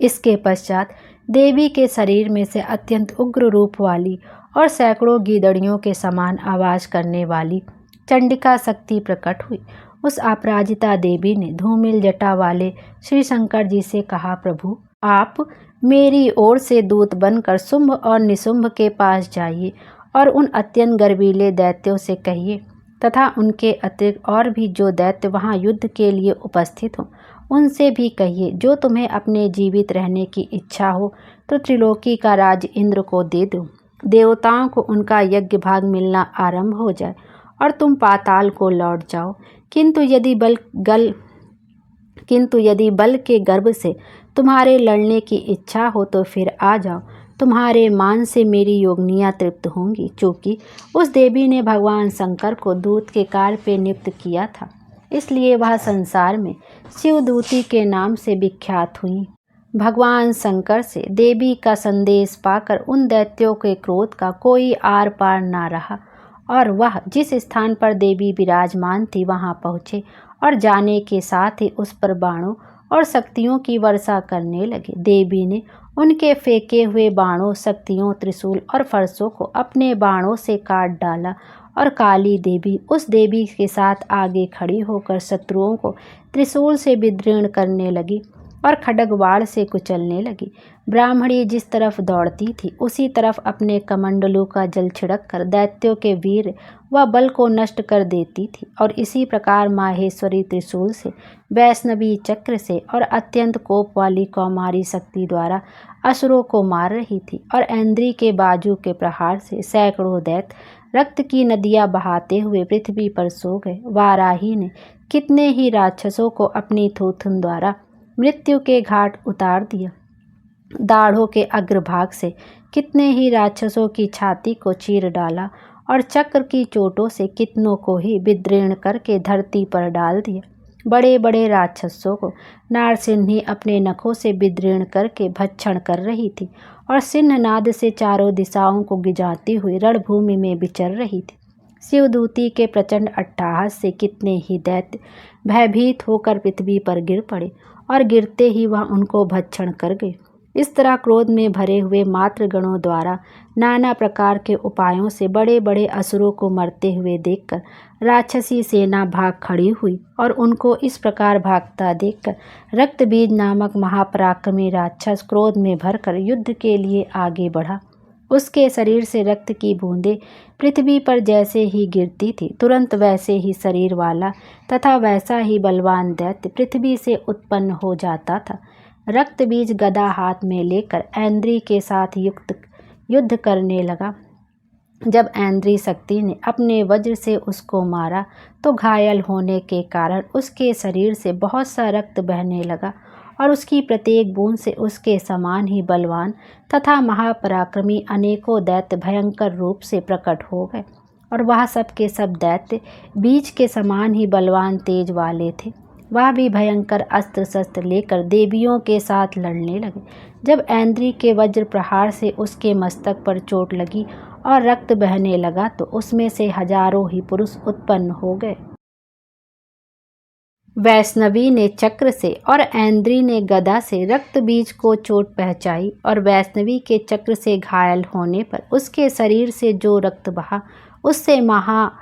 इसके पश्चात देवी के शरीर में से अत्यंत उग्र रूप वाली और सैकड़ों गीदड़ियों के समान आवाज करने वाली चंडिका शक्ति प्रकट हुई। उस अपराजिता देवी ने धूमिल जटा वाले श्री शंकर जी से कहा, प्रभु, आप मेरी ओर से दूत बनकर शुंभ और निशुंभ के पास जाइए और उन अत्यंत गर्वीले दैत्यों से कहिए तथा उनके अतिरिक्त और भी जो दैत्य वहाँ युद्ध के लिए उपस्थित हों, उनसे भी कहिए, जो तुम्हें अपने जीवित रहने की इच्छा हो तो त्रिलोकी का राज इंद्र को दे दो, देवताओं को उनका यज्ञ भाग मिलना आरंभ हो जाए और तुम पाताल को लौट जाओ। किंतु यदि बल के गर्भ से तुम्हारे लड़ने की इच्छा हो तो फिर आ जाओ, तुम्हारे मान से मेरी योगिनियाँ तृप्त होंगी। चूँकि उस देवी ने भगवान शंकर को दूत के कार्य पे नियुक्त किया था, इसलिए वह संसार में शिवदूती के नाम से विख्यात हुई। भगवान शंकर से देवी का संदेश पाकर उन दैत्यों के क्रोध का कोई आर पार ना रहा और वह जिस स्थान पर देवी विराजमान थी वहां पहुँचे और जाने के साथ ही उस पर बाणों और शक्तियों की वर्षा करने लगे। देवी ने उनके फेंके हुए बाणों, शक्तियों, त्रिशूल और फरसों को अपने बाणों से काट डाला और काली देवी उस देवी के साथ आगे खड़ी होकर शत्रुओं को त्रिशूल से विदीर्ण करने लगी और खड्गवाड़ से कुचलने लगी। ब्राह्मणी जिस तरफ दौड़ती थी उसी तरफ अपने कमंडलों का जल छिड़क कर दैत्यों के वीर व बल को नष्ट कर देती थी और इसी प्रकार माहेश्वरी त्रिशूल से, वैष्णवी चक्र से और अत्यंत कोप वाली कौमारी शक्ति द्वारा असुरों को मार रही थी और ऐन्द्री के बाजू के प्रहार से सैकड़ों दैत्य रक्त की नदियाँ बहाते हुए पृथ्वी पर सो गए। वाराही ने कितने ही राक्षसों को अपनी थूथन द्वारा मृत्यु के घाट उतार दिया। दाढ़ों के अग्रभाग से कितने ही राक्षसों की छाती को चीर डाला और चक्र की चोटों से कितनों को ही विदीर्ण करके धरती पर डाल दिया। बड़े बड़े राक्षसों को नारसिंही अपने नखों से विदीर्ण करके भक्षण कर रही थी और सिंहनाद से चारों दिशाओं को गिजाती हुई रणभूमि में विचर रही थी। शिवदूती के प्रचंड अट्टहास से कितने ही दैत्य भयभीत होकर पृथ्वी पर गिर पड़े और गिरते ही वह उनको भक्षण कर गए। इस तरह क्रोध में भरे हुए मातृगणों द्वारा नाना प्रकार के उपायों से बड़े बड़े असुरों को मरते हुए देखकर राक्षसी सेना भाग खड़ी हुई और उनको इस प्रकार भागता देखकर रक्तबीज नामक महापराक्रमी राक्षस क्रोध में भरकर युद्ध के लिए आगे बढ़ा। उसके शरीर से रक्त की बूंदें पृथ्वी पर जैसे ही गिरती थी, तुरंत वैसे ही शरीर वाला तथा वैसा ही बलवान दैत्य पृथ्वी से उत्पन्न हो जाता था। रक्त बीज गदा हाथ में लेकर ऐन्द्री के साथ युद्ध करने लगा। जब ऐन्द्री शक्ति ने अपने वज्र से उसको मारा तो घायल होने के कारण उसके शरीर से बहुत सा रक्त बहने लगा और उसकी प्रत्येक बूंद से उसके समान ही बलवान तथा महापराक्रमी अनेकों दैत्य भयंकर रूप से प्रकट हो गए। और वह सब के सब दैत्य बीज के समान ही बलवान तेज वाले थे। वह भी भयंकर अस्त्र शस्त्र लेकर देवियों के साथ लड़ने लगे। जब ऐन्द्री के वज्र प्रहार से उसके मस्तक पर चोट लगी और रक्त बहने लगा तो उसमें से हजारों ही पुरुष उत्पन्न हो गए। वैष्णवी ने चक्र से और ऐन्द्री ने गदा से रक्त बीज को चोट पहुंचाई और वैष्णवी के चक्र से घायल होने पर उसके शरीर से जो रक्त बहा उससे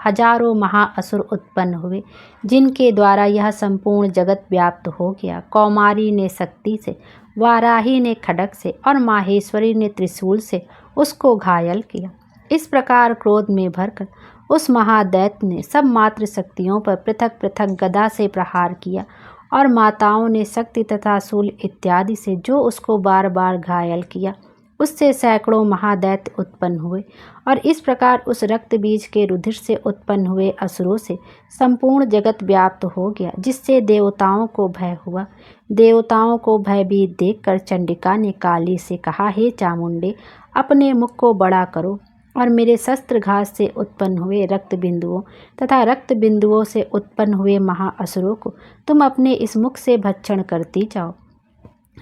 हजारों महाअसुर उत्पन्न हुए, जिनके द्वारा यह संपूर्ण जगत व्याप्त हो गया। कौमारी ने शक्ति से, वाराही ने खड्ग से और माहेश्वरी ने त्रिशूल से उसको घायल किया। इस प्रकार क्रोध में भरकर उस महादैत्य ने सब मात्र शक्तियों पर पृथक पृथक गदा से प्रहार किया और माताओं ने शक्ति तथा शूल इत्यादि से जो उसको बार बार घायल किया, उससे सैकड़ों महादैत्य उत्पन्न हुए। और इस प्रकार उस रक्त बीज के रुधिर से उत्पन्न हुए असुरों से संपूर्ण जगत व्याप्त हो गया, जिससे देवताओं को भय हुआ। देवताओं को भयभीत देखकर चंडिका ने काली से कहा, हे चामुंडे, अपने मुख को बड़ा करो और मेरे शस्त्रघात से उत्पन्न हुए रक्त बिंदुओं तथा रक्त बिंदुओं से उत्पन्न हुए महाअसुरों को तुम अपने इस मुख से भक्षण करती जाओ।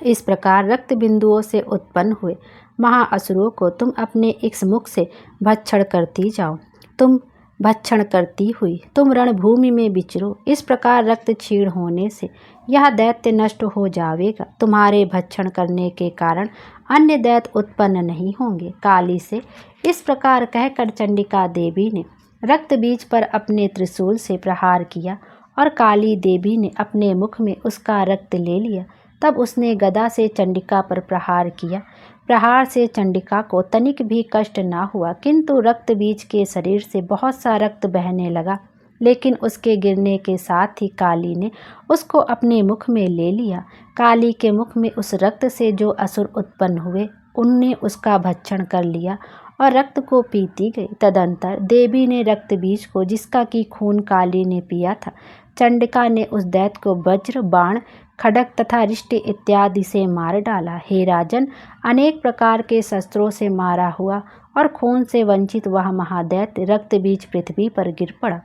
इस प्रकार रक्त बिंदुओं से उत्पन्न हुए महाअसुरों को तुम अपने इस मुख से भक्षण करती जाओ। तुम भक्षण करती हुई तुम रणभूमि में विचरो। इस प्रकार रक्त क्षीण होने से यह दैत्य नष्ट हो जाएगा। तुम्हारे भक्षण करने के कारण अन्य दैत्य उत्पन्न नहीं होंगे। काली से इस प्रकार कहकर चंडिका देवी ने रक्त बीज पर अपने त्रिशूल से प्रहार किया और काली देवी ने अपने मुख में उसका रक्त ले लिया। तब उसने गदा से चंडिका पर प्रहार किया। प्रहार से चंडिका को तनिक भी कष्ट न हुआ, किंतु रक्त बीज के शरीर से बहुत सा रक्त बहने लगा। लेकिन उसके गिरने के साथ ही काली ने उसको अपने मुख में ले लिया। काली के मुख में उस रक्त से जो असुर उत्पन्न हुए उनने उसका भक्षण कर लिया और रक्त को पीती गई। तदंतर देवी ने रक्त बीज को, जिसका की खून काली ने पिया था, चंडिका ने उस दैत्य को वज्र, बाण, खड्ग तथा रिष्टि इत्यादि से मार डाला। हे राजन, अनेक प्रकार के शस्त्रों से मारा हुआ और खून से वंचित वह महादैत्य रक्त बीज पृथ्वी पर गिर पड़ा।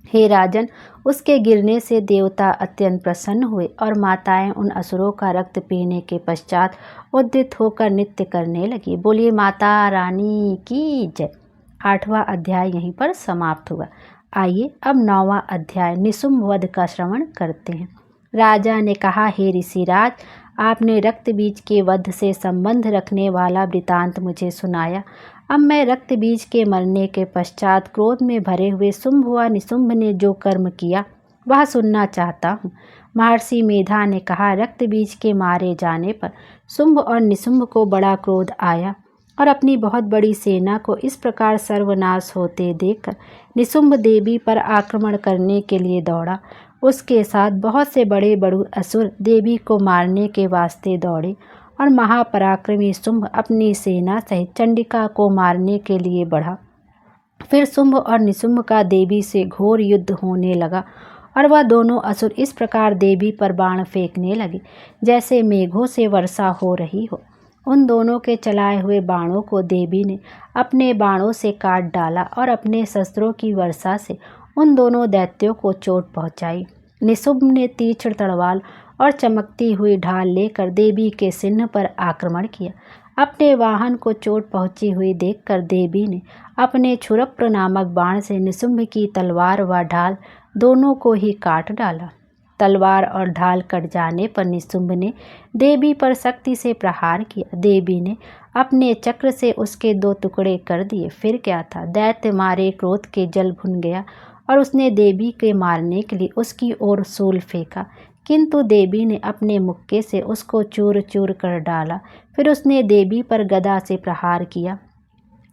हे राजन, उसके गिरने से देवता अत्यंत प्रसन्न हुए और माताएं उन असुरों का रक्त पीने के पश्चात उद्यत होकर नृत्य करने लगी। बोलिए माता रानी की जय। 8वां अध्याय यहीं पर समाप्त हुआ। आइए अब 9वां अध्याय निशुंभ वध का श्रवण करते हैं। राजा ने कहा, हे ऋषिराज, आपने रक्त बीज के वध से संबंध रखने वाला वृतांत मुझे सुनाया। अब मैं रक्त बीज के मरने के पश्चात क्रोध में भरे हुए शुंभ व निशुंभ ने जो कर्म किया वह सुनना चाहता हूँ। महर्षि मेधा ने कहा, रक्त बीज के मारे जाने पर शुंभ और निशुंभ को बड़ा क्रोध आया और अपनी बहुत बड़ी सेना को इस प्रकार सर्वनाश होते देखकर निशुंभ देवी पर आक्रमण करने के लिए दौड़ा। उसके साथ बहुत से बड़े बड़े असुर देवी को मारने के वास्ते दौड़े और महापराक्रमी शुंभ अपनी सेना सहित चंडिका को मारने के लिए बढ़ा। फिर शुंभ और निशुंभ का देवी से घोर युद्ध होने लगा और वह दोनों असुर इस प्रकार देवी पर बाण फेंकने लगे जैसे मेघों से वर्षा हो रही हो। उन दोनों के चलाए हुए बाणों को देवी ने अपने बाणों से काट डाला और अपने शस्त्रों की वर्षा से उन दोनों दैत्यों को चोट पहुंचाई। निशुंभ ने तीक्ष्ण तलवार और चमकती हुई ढाल लेकर देवी के सिंह पर आक्रमण किया। अपने वाहन को चोट पहुंची हुई देखकर देवी ने अपने क्षुरप्र नामक बाण से निशुंभ की तलवार व ढाल दोनों को ही काट डाला। तलवार और ढाल कट जाने पर निशुंभ ने देवी पर शक्ति से प्रहार किया। देवी ने अपने चक्र से उसके 2 टुकड़े कर दिए। फिर क्या था, दैत्य मारे क्रोध के जल भुन गया और उसने देवी के मारने के लिए उसकी ओर शूल फेंका, किंतु देवी ने अपने मुक्के से उसको चूर चूर कर डाला। फिर उसने देवी पर गदा से प्रहार किया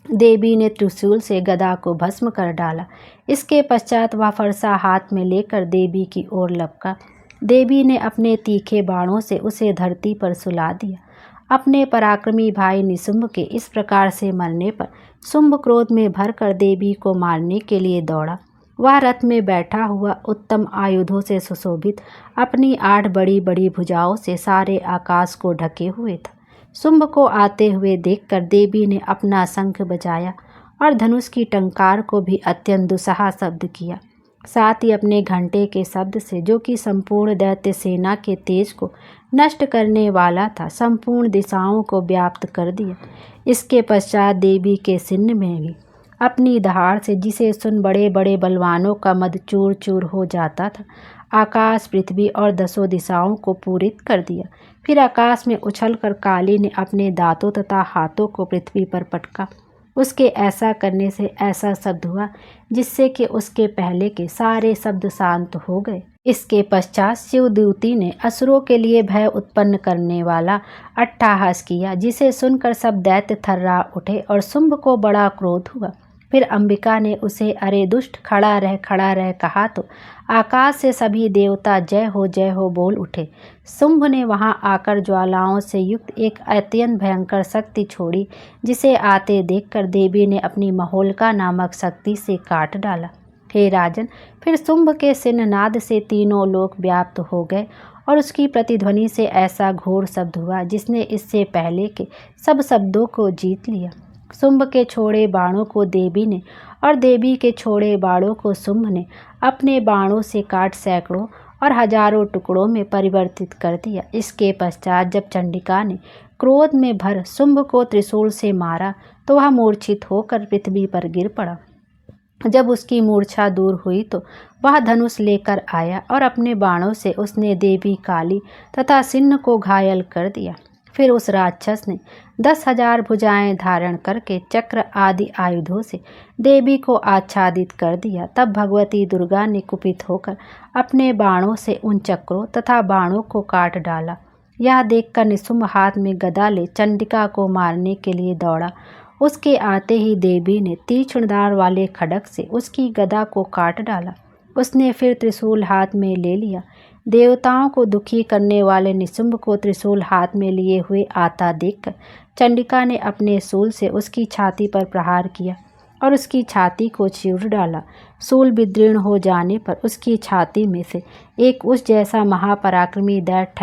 देवी ने त्रिशूल से गदा को भस्म कर डाला। इसके पश्चात वह फरसा हाथ में लेकर देवी की ओर लपका। देवी ने अपने तीखे बाणों से उसे धरती पर सुला दिया। अपने पराक्रमी भाई निशुंभ के इस प्रकार से मरने पर शुंभ क्रोध में भरकर देवी को मारने के लिए दौड़ा। वह रथ में बैठा हुआ उत्तम आयुधों से सुशोभित अपनी 8 बड़ी बड़ी भुजाओं से सारे आकाश को ढके हुए था। शुंभ को आते हुए देखकर देवी ने अपना शंख बजाया और धनुष की टंकार को भी अत्यंत दुस्सह शब्द किया। साथ ही अपने घंटे के शब्द से, जो कि संपूर्ण दैत्य सेना के तेज को नष्ट करने वाला था, संपूर्ण दिशाओं को व्याप्त कर दिया। इसके पश्चात देवी के सिंह में भी अपनी दहाड़ से, जिसे सुन बड़े बड़े बलवानों का मद चूर चूर हो जाता था, आकाश, पृथ्वी और 10 दिशाओं को पूरित कर दिया। फिर आकाश में उछलकर काली ने अपने दांतों तथा हाथों को पृथ्वी पर पटका। उसके ऐसा करने से ऐसा शब्द हुआ जिससे कि उसके पहले के सारे शब्द शांत हो गए। इसके पश्चात शिवदूती ने असुरों के लिए भय उत्पन्न करने वाला अट्टहास किया, जिसे सुनकर सब दैत्य थर्रा उठे और शुंभ को बड़ा क्रोध हुआ। फिर अंबिका ने उसे अरे दुष्ट, खड़ा रह कहा तो आकाश से सभी देवता जय हो बोल उठे। शुंभ ने वहां आकर ज्वालाओं से युक्त एक अत्यंत भयंकर शक्ति छोड़ी, जिसे आते देखकर देवी ने अपनी महोल्का नामक शक्ति से काट डाला। हे राजन, फिर शुंभ के सिंहनाद से तीनों लोक व्याप्त हो गए और उसकी प्रतिध्वनि से ऐसा घोर शब्द हुआ जिसने इससे पहले के सब शब्दों को जीत लिया। शुंभ के छोड़े बाणों को देवी ने और देवी के छोड़े बाणों को शुंभ ने अपने बाणों से काट सैकड़ों और हजारों टुकड़ों में परिवर्तित कर दिया। इसके पश्चात जब चंडिका ने क्रोध में भर शुंभ को त्रिशूल से मारा तो वह मूर्छित होकर पृथ्वी पर गिर पड़ा। जब उसकी मूर्छा दूर हुई तो वह धनुष लेकर आया और अपने बाणों से उसने देवी काली तथा सिंह को घायल कर दिया। फिर उस राक्षस ने 10,000 भुजाएं धारण करके चक्र आदि आयुधों से देवी को आच्छादित कर दिया। तब भगवती दुर्गा ने कुपित होकर अपने बाणों से उन चक्रों तथा बाणों को काट डाला। यह देखकर निशुंभ हाथ में गदा ले चंडिका को मारने के लिए दौड़ा। उसके आते ही देवी ने तीक्ष्णधार वाले खड्ग से उसकी गदा को काट डाला। उसने फिर त्रिशूल हाथ में ले लिया। देवताओं को दुखी करने वाले निशुंभ को त्रिशूल हाथ में लिए हुए आता देखकर चंडिका ने अपने शूल से उसकी छाती पर प्रहार किया और उसकी छाती को चीर डाला। शूल विदीर्ण हो जाने पर उसकी छाती में से एक उस जैसा महापराक्रमी दैत्य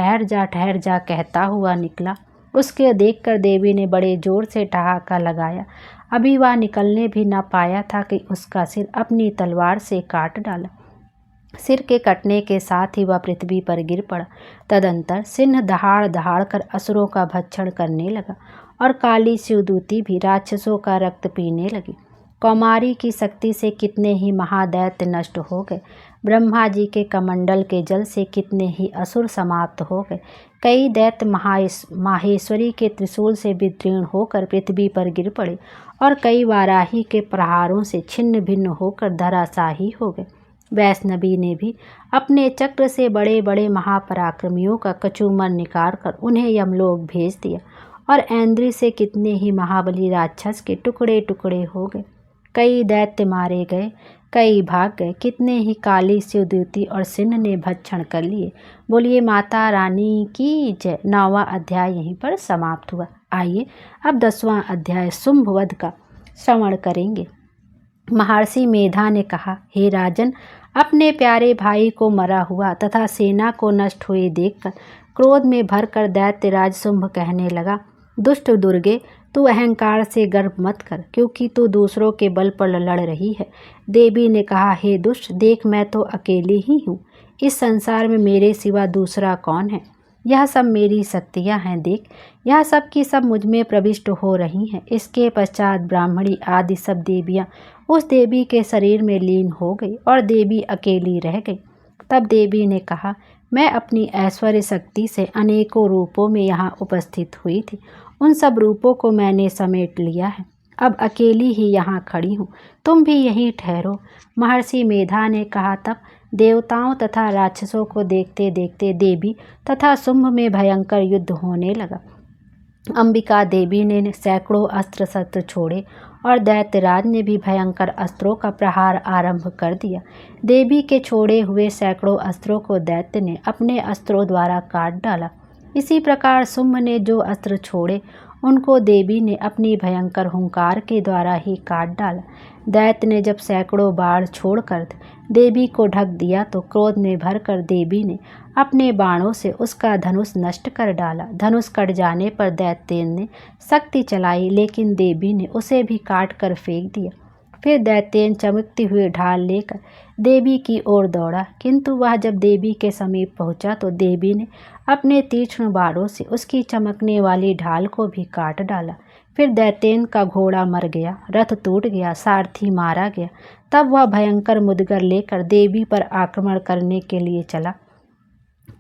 ठहर जा कहता हुआ निकला। उसके देखकर देवी ने बड़े जोर से ठहाका लगाया। अभी वह निकलने भी न पाया था कि उसका सिर अपनी तलवार से काट डाला। सिर के कटने के साथ ही वह पृथ्वी पर गिर पड़ा। तदंतर सिंह दहाड़ दहाड़ कर असुरों का भक्षण करने लगा और काली शिवदूती भी राक्षसों का रक्त पीने लगी। कौमारी की शक्ति से कितने ही महादैत्य नष्ट हो गए। ब्रह्मा जी के कमंडल के जल से कितने ही असुर समाप्त हो गए। कई दैत्य माहेश्वरी के त्रिशूल से विदीर्ण होकर पृथ्वी पर गिर पड़े और कई वाराही के प्रहारों से छिन्न भिन्न होकर धराशाही हो गए। वैष्णवी ने भी अपने चक्र से बड़े बड़े महापराक्रमियों का कचूमर निकाल कर उन्हें यमलोक भेज दिया और ऐन्द्री से कितने ही महाबली राक्षस के टुकड़े टुकड़े हो गए। कई दैत्य मारे गए, कई भाग गए। कितने ही काली शिवदूती और सिंह ने भक्षण कर लिए। बोलिए माता रानी की जय। 9वां अध्याय यहीं पर समाप्त हुआ। आइए अब 10वां अध्याय शुंभ वध का श्रवण करेंगे। महर्षि मेधा ने कहा, हे राजन, अपने प्यारे भाई को मरा हुआ तथा सेना को नष्ट हुए देखकर क्रोध में भरकर दैत्यराज शुंभ कहने लगा, दुष्ट दुर्गे, तू अहंकार से गर्व मत कर, क्योंकि तू दूसरों के बल पर लड़ रही है। देवी ने कहा, हे दुष्ट, देख मैं तो अकेली ही हूँ। इस संसार में मेरे सिवा दूसरा कौन है? यह सब मेरी शक्तियाँ हैं। देख, यह सब की सब मुझ में प्रविष्ट हो रही हैं। इसके पश्चात ब्राह्मणी आदि सब देवियाँ उस देवी के शरीर में लीन हो गई और देवी अकेली रह गई। तब देवी ने कहा, मैं अपनी ऐश्वर्य शक्ति से अनेकों रूपों में यहाँ उपस्थित हुई थी। उन सब रूपों को मैंने समेट लिया है। अब अकेली ही यहाँ खड़ी हूँ, तुम भी यहीं ठहरो। महर्षि मेधा ने कहा। तब देवताओं तथा राक्षसों को देखते देखते देवी तथा शुंभ में भयंकर युद्ध होने लगा। अंबिका देवी ने सैकड़ों अस्त्र शस्त्र छोड़े और दैत्यराज ने भी भयंकर अस्त्रों का प्रहार आरंभ कर दिया। देवी के छोड़े हुए सैकड़ों अस्त्रों को दैत्य ने अपने अस्त्रों द्वारा काट डाला। इसी प्रकार शुंभ ने जो अस्त्र छोड़े उनको देवी ने अपनी भयंकर हुंकार के द्वारा ही काट डाला। दैत्य ने जब सैकड़ों बाण छोड़कर देवी को ढक दिया तो क्रोध में भरकर देवी ने अपने बाणों से उसका धनुष नष्ट कर डाला। धनुष कट जाने पर दैत्य ने शक्ति चलाई, लेकिन देवी ने उसे भी काट कर फेंक दिया। फिर दैत्येन चमकती हुई ढाल लेकर देवी की ओर दौड़ा, किंतु वह जब देवी के समीप पहुंचा तो देवी ने अपने तीक्ष्ण बाणों से उसकी चमकने वाली ढाल को भी काट डाला। फिर दैत्येन का घोड़ा मर गया, रथ टूट गया, सारथी मारा गया। तब वह भयंकर मुदगर लेकर देवी पर आक्रमण करने के लिए चला,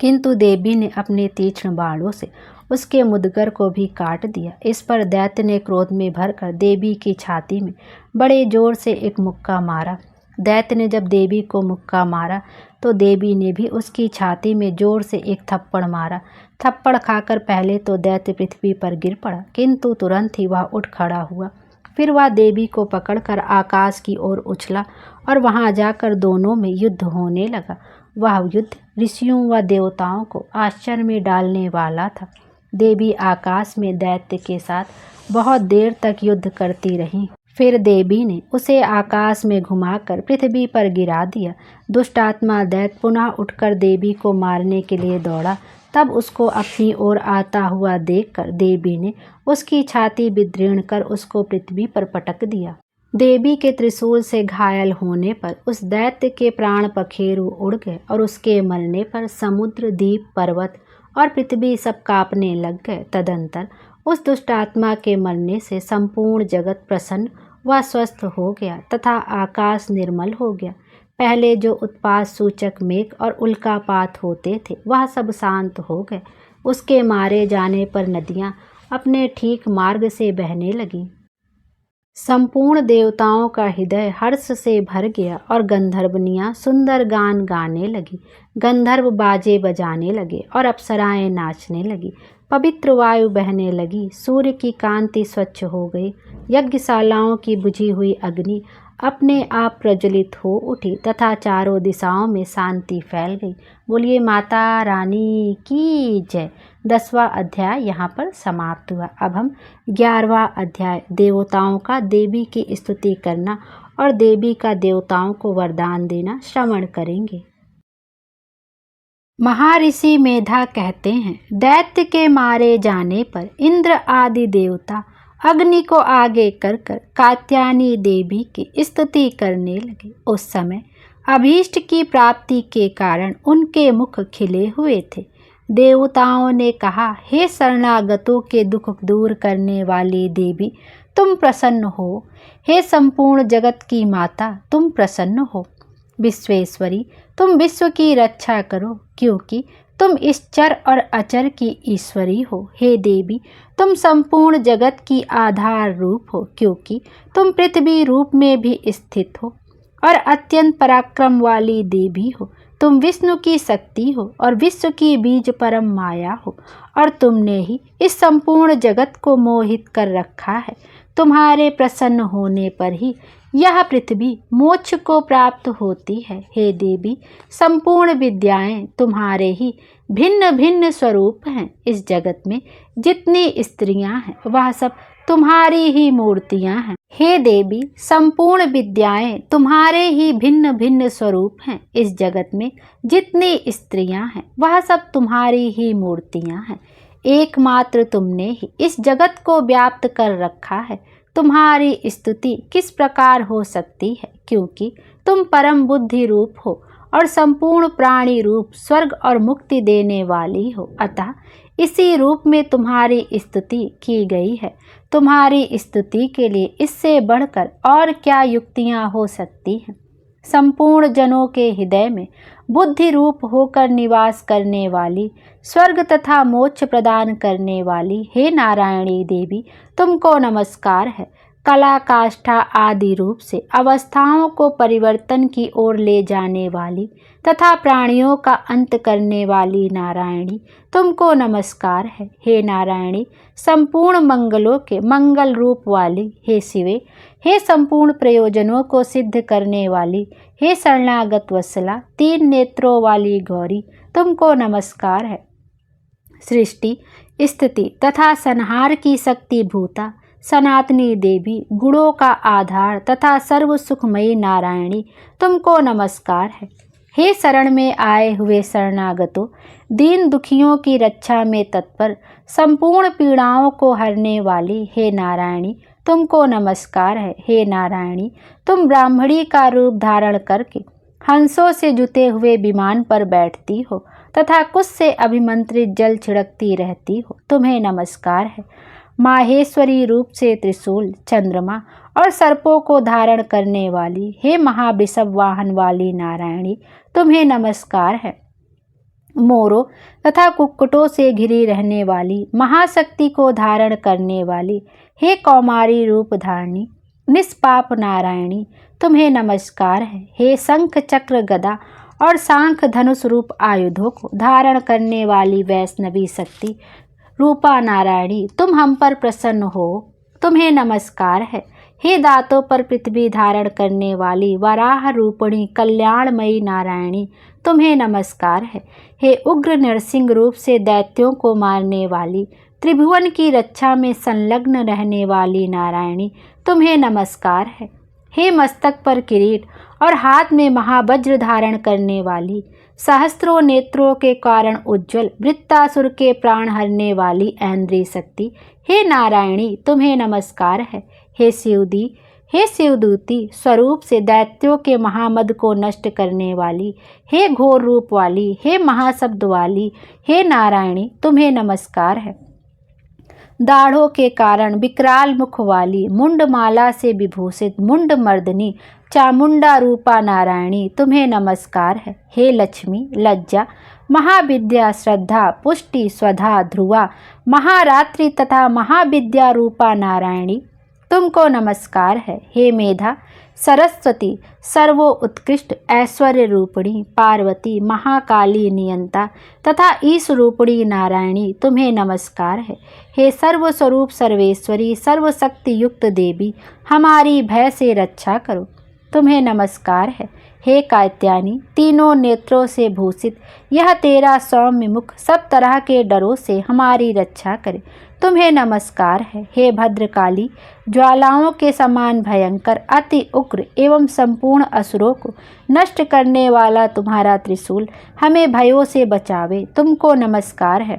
किंतु देवी ने अपने तीक्ष्ण बाणों से उसके मुदगर को भी काट दिया। इस पर दैत्य ने क्रोध में भरकर देवी की छाती में बड़े जोर से एक मुक्का मारा। दैत्य ने जब देवी को मुक्का मारा तो देवी ने भी उसकी छाती में जोर से एक थप्पड़ मारा। थप्पड़ खाकर पहले तो दैत्य पृथ्वी पर गिर पड़ा, किंतु तुरंत ही वह उठ खड़ा हुआ। फिर वह देवी को पकड़कर आकाश की ओर उछला और वहां जाकर दोनों में युद्ध होने लगा। वह युद्ध ऋषियों व देवताओं को आश्चर्य में डालने वाला था। देवी आकाश में दैत्य के साथ बहुत देर तक युद्ध करती रही। फिर देवी ने उसे आकाश में घुमाकर पृथ्वी पर गिरा दिया। दुष्ट आत्मा दैत्य पुनः उठकर देवी को मारने के लिए दौड़ा। तब उसको अपनी ओर आता हुआ देखकर देवी ने उसकी छाती विदीर्ण कर उसको पृथ्वी पर पटक दिया। देवी के त्रिशूल से घायल होने पर उस दैत्य के प्राण पखेरु उड़ गए और उसके मरने पर समुद्र, द्वीप, पर्वत और पृथ्वी सब कांपने लग गए। तदंतर उस दुष्ट आत्मा के मरने से संपूर्ण जगत प्रसन्न व स्वस्थ हो गया तथा आकाश निर्मल हो गया। पहले जो उत्पात सूचक मेघ और उल्कापात होते थे वह सब शांत हो गए। उसके मारे जाने पर नदियां अपने ठीक मार्ग से बहने लगीं। संपूर्ण देवताओं का हृदय हर्ष से भर गया और गंधर्वनियां सुंदर गान गाने लगी। गंधर्व बाजे बजाने लगे और अप्सराएं नाचने लगी। पवित्र वायु बहने लगी। सूर्य की कांति स्वच्छ हो गई। यज्ञशालाओं की बुझी हुई अग्नि अपने आप प्रज्वलित हो उठी तथा चारों दिशाओं में शांति फैल गई। बोलिए माता रानी की जय। 10वां अध्याय यहाँ पर समाप्त हुआ। अब हम 11वां अध्याय देवताओं का देवी की स्तुति करना और देवी का देवताओं को वरदान देना श्रवण करेंगे। महर्षि मेधा कहते हैं, दैत्य के मारे जाने पर इंद्र आदि देवता अग्नि को आगे कर कात्यायनी देवी की स्तुति करने लगे। उस समय अभीष्ट की प्राप्ति के कारण उनके मुख खिले हुए थे। देवताओं ने कहा, हे शरणागतों के दुख दूर करने वाली देवी, तुम प्रसन्न हो। हे संपूर्ण जगत की माता, तुम प्रसन्न हो। विश्वेश्वरी, तुम विश्व की रक्षा करो, क्योंकि तुम इस चर और अचर की ईश्वरी हो। हे देवी, तुम संपूर्ण जगत की आधार रूप हो, क्योंकि तुम पृथ्वी रूप में भी स्थित हो और अत्यंत पराक्रम वाली देवी हो। तुम विष्णु की शक्ति हो और विश्व की बीज परम माया हो, और तुमने ही इस संपूर्ण जगत को मोहित कर रखा है। तुम्हारे प्रसन्न होने पर ही यह पृथ्वी मोक्ष को प्राप्त होती है। हे देवी, संपूर्ण विद्याएं तुम्हारे ही भिन्न भिन्न स्वरूप हैं। इस जगत में जितनी स्त्रियां हैं वह सब तुम्हारी ही मूर्तियां हैं। हे देवी, संपूर्ण विद्याएं तुम्हारे ही भिन्न भिन्न स्वरूप हैं। इस जगत में जितनी स्त्रियां हैं वह सब तुम्हारी ही मूर्तियां हैं। एकमात्र तुमने ही इस जगत को व्याप्त कर रखा है। तुम्हारी स्तुति किस प्रकार हो सकती है, क्योंकि तुम परम बुद्धि रूप हो और संपूर्ण प्राणी रूप, स्वर्ग और मुक्ति देने वाली हो। अतः इसी रूप में तुम्हारी स्तुति की गई है। तुम्हारी स्तुति के लिए इससे बढ़कर और क्या युक्तियां हो सकती हैं। संपूर्ण जनों के हृदय में बुद्धि रूप होकर निवास करने वाली, स्वर्ग तथा मोक्ष प्रदान करने वाली, हे नारायणी देवी, तुमको नमस्कार है। कला, काष्ठा आदि रूप से अवस्थाओं को परिवर्तन की ओर ले जाने वाली, तथा प्राणियों का अंत करने वाली नारायणी, तुमको नमस्कार है। हे नारायणी, संपूर्ण मंगलों के मंगल रूप वाली, हे शिवे, हे संपूर्ण प्रयोजनों को सिद्ध करने वाली, हे शरणागत वत्सला, 3 नेत्रों वाली गौरी, तुमको नमस्कार है। सृष्टि, स्थिति तथा संहार की शक्ति भूता सनातनी देवी, गुणों का आधार तथा सर्व सुखमयी नारायणी, तुमको नमस्कार है। हे शरण में आए हुए शरणागतों, दीन दुखियों की रक्षा में तत्पर, संपूर्ण पीड़ाओं को हरने वाली, हे नारायणी, तुमको नमस्कार है। हे नारायणी, तुम ब्राह्मणी का रूप धारण करके हंसों से जुते हुए विमान पर बैठती हो तथा कुश से अभिमंत्रित जल छिड़कती रहती हो, तुम्हें नमस्कार है। माहेश्वरी रूप से त्रिशूल, चंद्रमा और सर्पों को धारण करने वाली, हे महावृषभ वाहन वाली नारायणी, तुम्हें नमस्कार है। मोरों तथा कुक्कुटों से घिरी रहने वाली, महाशक्ति को धारण करने वाली, हे कौमारी रूप धारणी निष्पाप नारायणी, तुम्हें नमस्कार है। हे शंख चक्र गदा और सांख धनुष रूप आयुधों को धारण करने वाली वैष्णवी शक्ति रूपा नारायणी, तुम हम पर प्रसन्न हो, तुम्हें नमस्कार है। हे दांतों पर पृथ्वी धारण करने वाली वराह रूपिणी कल्याणमयी नारायणी, तुम्हें नमस्कार है। हे उग्र नरसिंह रूप से दैत्यों को मारने वाली, त्रिभुवन की रक्षा में संलग्न रहने वाली नारायणी, तुम्हें नमस्कार है। हे मस्तक पर किरीट और हाथ में महावज्र धारण करने वाली, सहस्त्रों नेत्रों के कारण उज्ज्वल, वृत्तासुर के प्राण हरने वाली ऐन्द्रिय शक्ति, हे नारायणी, तुम्हें नमस्कार है। हे शिवदी, हे शिवदूती स्वरूप से दैत्यों के महामद को नष्ट करने वाली, हे घोर रूप वाली, हे महाशब्द वाली, हे नारायणी, तुम्हें नमस्कार है। दाढ़ों के कारण विकराल मुख वाली, मुंडमाला से विभूषित मुंड मर्दनी चामुंडा रूपा नारायणी, तुम्हें नमस्कार है। हे लक्ष्मी, लज्जा, महाविद्या, श्रद्धा, पुष्टि, स्वधा, ध्रुवा, महारात्रि तथा महाविद्या रूपा नारायणी, तुमको नमस्कार है। हे मेधा, सरस्वती, सर्वोत्कृष्ट ऐश्वर्य रूपिणी पार्वती, महाकाली नियंता तथा ईश रूपिणी नारायणी, तुम्हें नमस्कार है। हे सर्वस्वरूप सर्वेश्वरी, सर्वशक्ति युक्त देवी, हमारी भय से रक्षा करो, तुम्हें नमस्कार है। हे कात्यायनी, तीनों नेत्रों से भूषित यह तेरा सौम्य मुख सब तरह के डरों से हमारी रक्षा करे, तुम्हें नमस्कार है। हे भद्रकाली, ज्वालाओं के समान भयंकर, अति उग्र एवं संपूर्ण असुरों को नष्ट करने वाला तुम्हारा त्रिशूल हमें भयों से बचावे, तुमको नमस्कार है।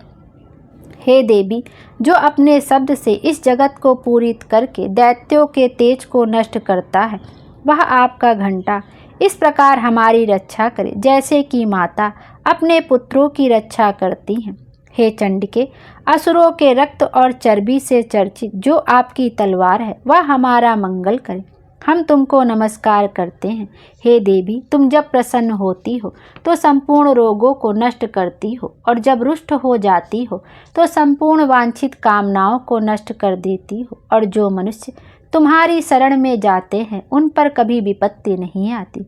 हे देवी, जो अपने शब्द से इस जगत को पूरित करके दैत्यों के तेज को नष्ट करता है, वह आपका घंटा इस प्रकार हमारी रक्षा करे जैसे कि माता अपने पुत्रों की रक्षा करती हैं। हे चंडिके, असुरों के रक्त और चर्बी से चर्चित जो आपकी तलवार है वह हमारा मंगल करे, हम तुमको नमस्कार करते हैं। हे देवी, तुम जब प्रसन्न होती हो तो संपूर्ण रोगों को नष्ट करती हो और जब रुष्ट हो जाती हो तो संपूर्ण वांछित कामनाओं को नष्ट कर देती हो, और जो मनुष्य तुम्हारी शरण में जाते हैं उन पर कभी विपत्ति नहीं आती,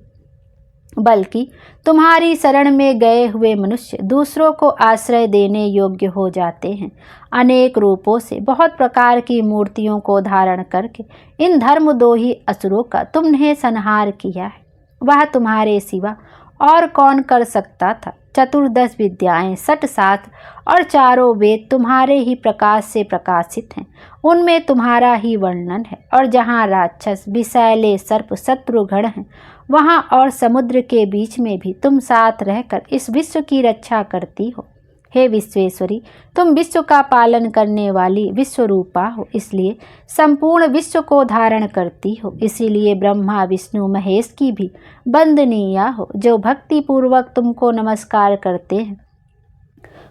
बल्कि तुम्हारी शरण में गए हुए मनुष्य दूसरों को आश्रय देने योग्य हो जाते हैं। अनेक रूपों से बहुत प्रकार की मूर्तियों को धारण करके इन धर्मद्रोही असुरों का तुमने संहार किया है, वह तुम्हारे सिवा और कौन कर सकता था। चतुर्दश विद्याएं, 6 शास्त्र और 4 वेद तुम्हारे ही प्रकाश से प्रकाशित हैं, उनमें तुम्हारा ही वर्णन है। और जहाँ राक्षस, विषैले सर्प, शत्रुगण हैं, वहाँ और समुद्र के बीच में भी तुम साथ रहकर इस विश्व की रक्षा करती हो। हे विश्वेश्वरी, तुम विश्व का पालन करने वाली विश्वरूपा हो, इसलिए संपूर्ण विश्व को धारण करती हो। इसीलिए ब्रह्मा, विष्णु, महेश की भी वंदनीय हो। जो भक्ति पूर्वक तुमको नमस्कार करते हैं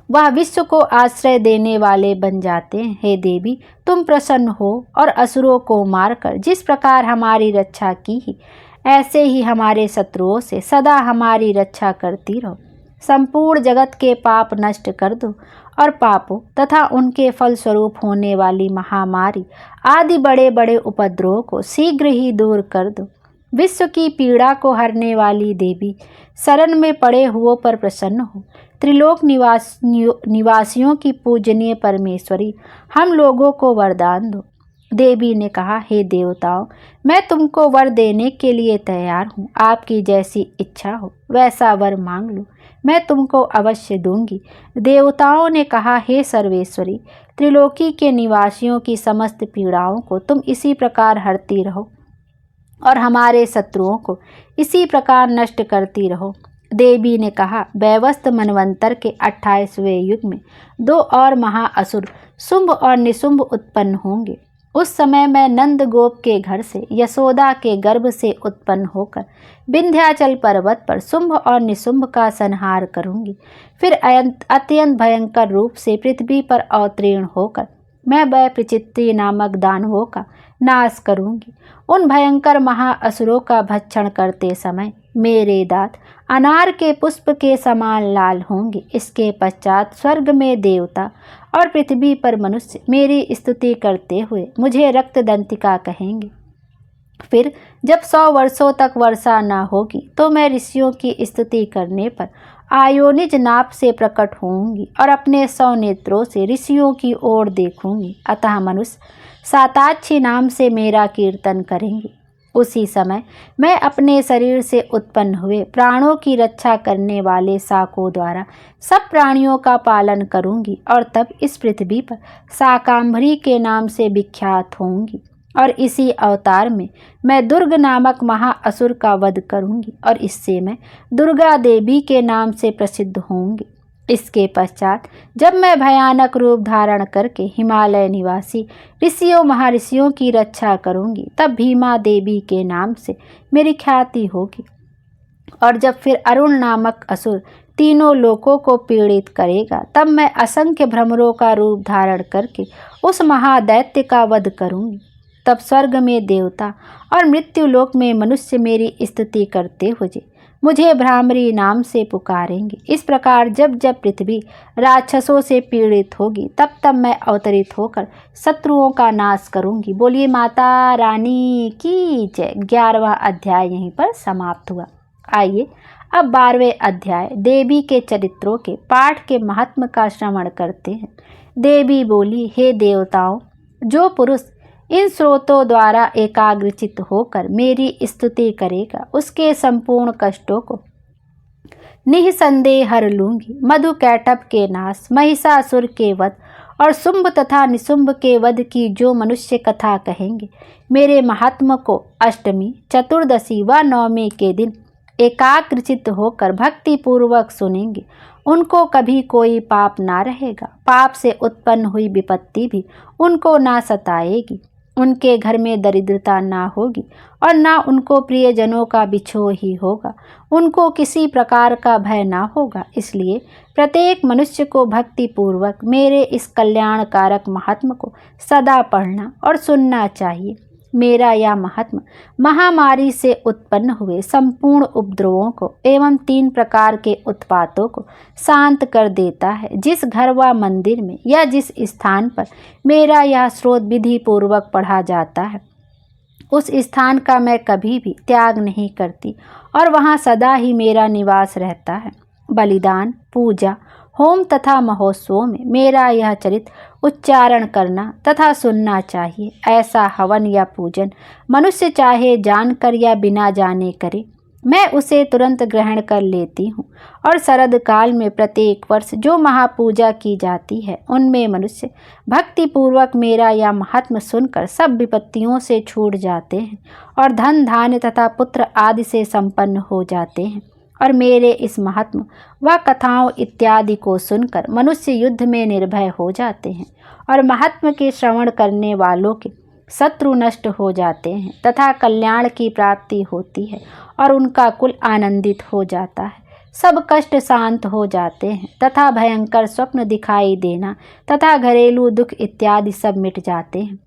वह विश्व को आश्रय देने वाले बन जाते हैं। हे देवी, तुम प्रसन्न हो और असुरों को मारकर जिस प्रकार हमारी रक्षा की ही, ऐसे ही हमारे शत्रुओं से सदा हमारी रक्षा करती रहो। संपूर्ण जगत के पाप नष्ट कर दो और पापों तथा उनके फलस्वरूप होने वाली महामारी आदि बड़े बड़े उपद्रवों को शीघ्र ही दूर कर दो। विश्व की पीड़ा को हरने वाली देवी, शरण में पड़े हुओं पर प्रसन्न हो। त्रिलोक निवासियों की पूजनीय परमेश्वरी, हम लोगों को वरदान दो। देवी ने कहा, हे देवताओं, मैं तुमको वर देने के लिए तैयार हूँ। आपकी जैसी इच्छा हो वैसा वर मांग लो, मैं तुमको अवश्य दूंगी। देवताओं ने कहा, हे सर्वेश्वरी, त्रिलोकी के निवासियों की समस्त पीड़ाओं को तुम इसी प्रकार हरती रहो और हमारे शत्रुओं को इसी प्रकार नष्ट करती रहो। देवी ने कहा, वैवस्वत मनवंतर के 28वें युग में 2 और महाअसुर शुंभ और निशुंभ उत्पन्न होंगे। उस समय मैं नंद गोप के घर से, यशोदा के गर्भ से उत्पन्न होकर विंध्याचल पर्वत पर शुंभ और निशुंभ का संहार करूंगी। फिर अत्यंत भयंकर रूप से पृथ्वी पर अवतीर्ण होकर मैं वह प्रचित्ति नामक दानवों का नाश करूंगी। उन भयंकर महाअसुरों का भक्षण करते समय मेरे दांत अनार के पुष्प के समान लाल होंगे। इसके पश्चात स्वर्ग में देवता और पृथ्वी पर मनुष्य मेरी स्तुति करते हुए मुझे रक्तदंतिका कहेंगे। फिर जब 100 वर्षों तक वर्षा न होगी तो मैं ऋषियों की स्तुति करने पर आयोनिज नाप से प्रकट होंगी और अपने 100 नेत्रों से ऋषियों की ओर देखूंगी। अतः मनुष्य साताक्षी नाम से मेरा कीर्तन करेंगे। उसी समय मैं अपने शरीर से उत्पन्न हुए प्राणों की रक्षा करने वाले शाकों द्वारा सब प्राणियों का पालन करूंगी और तब इस पृथ्वी पर शाकांभरी के नाम से विख्यात होंगी। और इसी अवतार में मैं दुर्ग नामक महाअसुर का वध करूंगी और इससे मैं दुर्गा देवी के नाम से प्रसिद्ध होंगी। इसके पश्चात जब मैं भयानक रूप धारण करके हिमालय निवासी ऋषियों महर्षियों की रक्षा करूंगी, तब भीमा देवी के नाम से मेरी ख्याति होगी। और जब फिर अरुण नामक असुर तीनों लोकों को पीड़ित करेगा, तब मैं असंख्य भ्रमरों का रूप धारण करके उस महादैत्य का वध करूंगी। तब स्वर्ग में देवता और मृत्युलोक में मनुष्य मेरी स्तुति करते हुए मुझे भ्रामरी नाम से पुकारेंगे। इस प्रकार जब जब पृथ्वी राक्षसों से पीड़ित होगी, तब तब मैं अवतरित होकर शत्रुओं का नाश करूंगी। बोलिए माता रानी की जय। 11वां अध्याय यहीं पर समाप्त हुआ। आइए अब 12वें अध्याय देवी के चरित्रों के पाठ के महात्म का श्रवण करते हैं। देवी बोली, हे देवताओं, जो पुरुष इन स्रोतों द्वारा एकाग्रचित होकर मेरी स्तुति करेगा, उसके संपूर्ण कष्टों को निःसंदेह हर लूंगी। मधु कैटभ के नाश, महिषासुर के वध और शुंभ तथा निशुंभ के वध की जो मनुष्य कथा कहेंगे, मेरे महात्म को अष्टमी, चतुर्दशी व नवमी के दिन एकाग्रचित होकर भक्ति पूर्वक सुनेंगे, उनको कभी कोई पाप ना रहेगा। पाप से उत्पन्न हुई विपत्ति भी उनको ना सताएगी। उनके घर में दरिद्रता ना होगी और ना उनको प्रियजनों का बिछोह ही होगा। उनको किसी प्रकार का भय ना होगा। इसलिए प्रत्येक मनुष्य को भक्ति पूर्वक मेरे इस कल्याणकारक महात्म को सदा पढ़ना और सुनना चाहिए। मेरा यह महात्म महामारी से उत्पन्न हुए संपूर्ण उपद्रवों को एवं 3 प्रकार के उत्पातों को शांत कर देता है। जिस घर व मंदिर में या जिस स्थान पर मेरा यह स्रोत विधि पूर्वक पढ़ा जाता है, उस स्थान का मैं कभी भी त्याग नहीं करती और वहाँ सदा ही मेरा निवास रहता है। बलिदान, पूजा, होम तथा महोत्सवों में मेरा यह चरित्र उच्चारण करना तथा सुनना चाहिए। ऐसा हवन या पूजन मनुष्य चाहे जानकर या बिना जाने करे, मैं उसे तुरंत ग्रहण कर लेती हूँ। और शरद काल में प्रत्येक वर्ष जो महापूजा की जाती है, उनमें मनुष्य भक्ति पूर्वक मेरा यह महात्म सुनकर सब विपत्तियों से छूट जाते हैं और धन धान्य तथा पुत्र आदि से संपन्न हो जाते हैं। और मेरे इस महात्म व कथाओं इत्यादि को सुनकर मनुष्य युद्ध में निर्भय हो जाते हैं और महात्म के श्रवण करने वालों के शत्रु नष्ट हो जाते हैं तथा कल्याण की प्राप्ति होती है और उनका कुल आनंदित हो जाता है। सब कष्ट शांत हो जाते हैं तथा भयंकर स्वप्न दिखाई देना तथा घरेलू दुख इत्यादि सब मिट जाते हैं।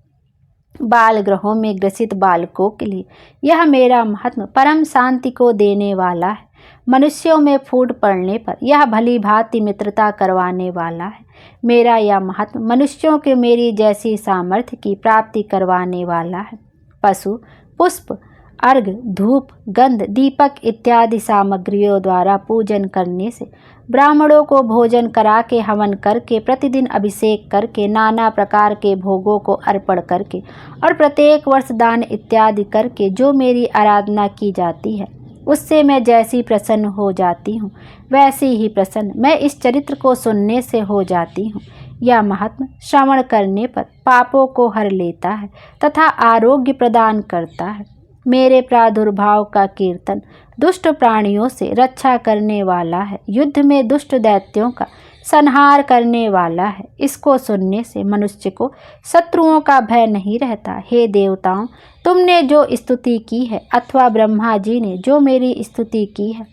बाल ग्रहों में ग्रसित बालकों के लिए यह मेरा महात्म परम शांति को देने वाला है। मनुष्यों में फूट पड़ने पर यह भली भांति मित्रता करवाने वाला है। मेरा यह महात्म मनुष्यों के मेरी जैसी सामर्थ्य की प्राप्ति करवाने वाला है। पशु, पुष्प अर्घ, धूप, गंध, दीपक इत्यादि सामग्रियों द्वारा पूजन करने से, ब्राह्मणों को भोजन करा के, हवन करके, प्रतिदिन अभिषेक करके, नाना प्रकार के भोगों को अर्पण करके और प्रत्येक वर्ष दान इत्यादि करके जो मेरी आराधना की जाती है, उससे मैं जैसी प्रसन्न हो जाती हूँ वैसी ही प्रसन्न मैं इस चरित्र को सुनने से हो जाती हूँ। यह महात्मा श्रवण करने पर पापों को हर लेता है तथा आरोग्य प्रदान करता है। मेरे प्रादुर्भाव का कीर्तन दुष्ट प्राणियों से रक्षा करने वाला है, युद्ध में दुष्ट दैत्यों का संहार करने वाला है। इसको सुनने से मनुष्य को शत्रुओं का भय नहीं रहता। हे देवताओं, तुमने जो स्तुति की है अथवा ब्रह्मा जी ने जो मेरी स्तुति की है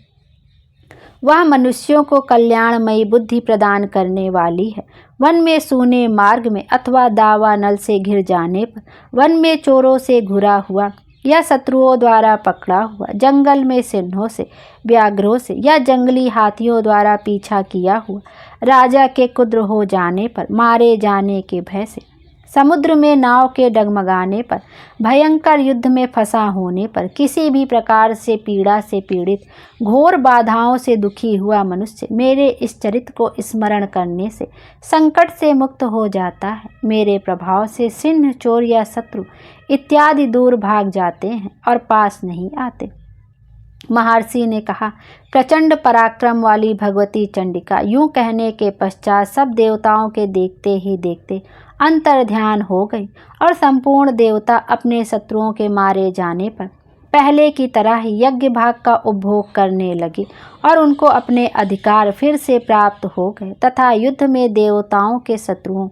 वह मनुष्यों को कल्याणमयी बुद्धि प्रदान करने वाली है। वन में सूने मार्ग में अथवा दावानल से घिर जाने पर, वन में चोरों से घुरा हुआ या शत्रुओं द्वारा पकड़ा हुआ, जंगल में सिंहों से, व्याघ्रों से या जंगली हाथियों द्वारा पीछा किया हुआ, राजा के कुद्र हो जाने पर, मारे जाने के भय से, समुद्र में नाव के डगमगाने पर, भयंकर युद्ध में फंसा होने पर, किसी भी प्रकार से पीड़ा से पीड़ित, घोर बाधाओं से दुखी हुआ मनुष्य मेरे इस चरित्र को स्मरण करने से संकट से मुक्त हो जाता है। मेरे प्रभाव से सिंह, चोर या शत्रु इत्यादि दूर भाग जाते हैं और पास नहीं आते। महर्षि ने कहा, प्रचंड पराक्रम वाली भगवती चंडिका यूं कहने के पश्चात सब देवताओं के देखते ही देखते अंतर ध्यान हो गई और संपूर्ण देवता अपने शत्रुओं के मारे जाने पर पहले की तरह ही यज्ञ भाग का उपभोग करने लगे और उनको अपने अधिकार फिर से प्राप्त हो गए तथा युद्ध में देवताओं के शत्रुओं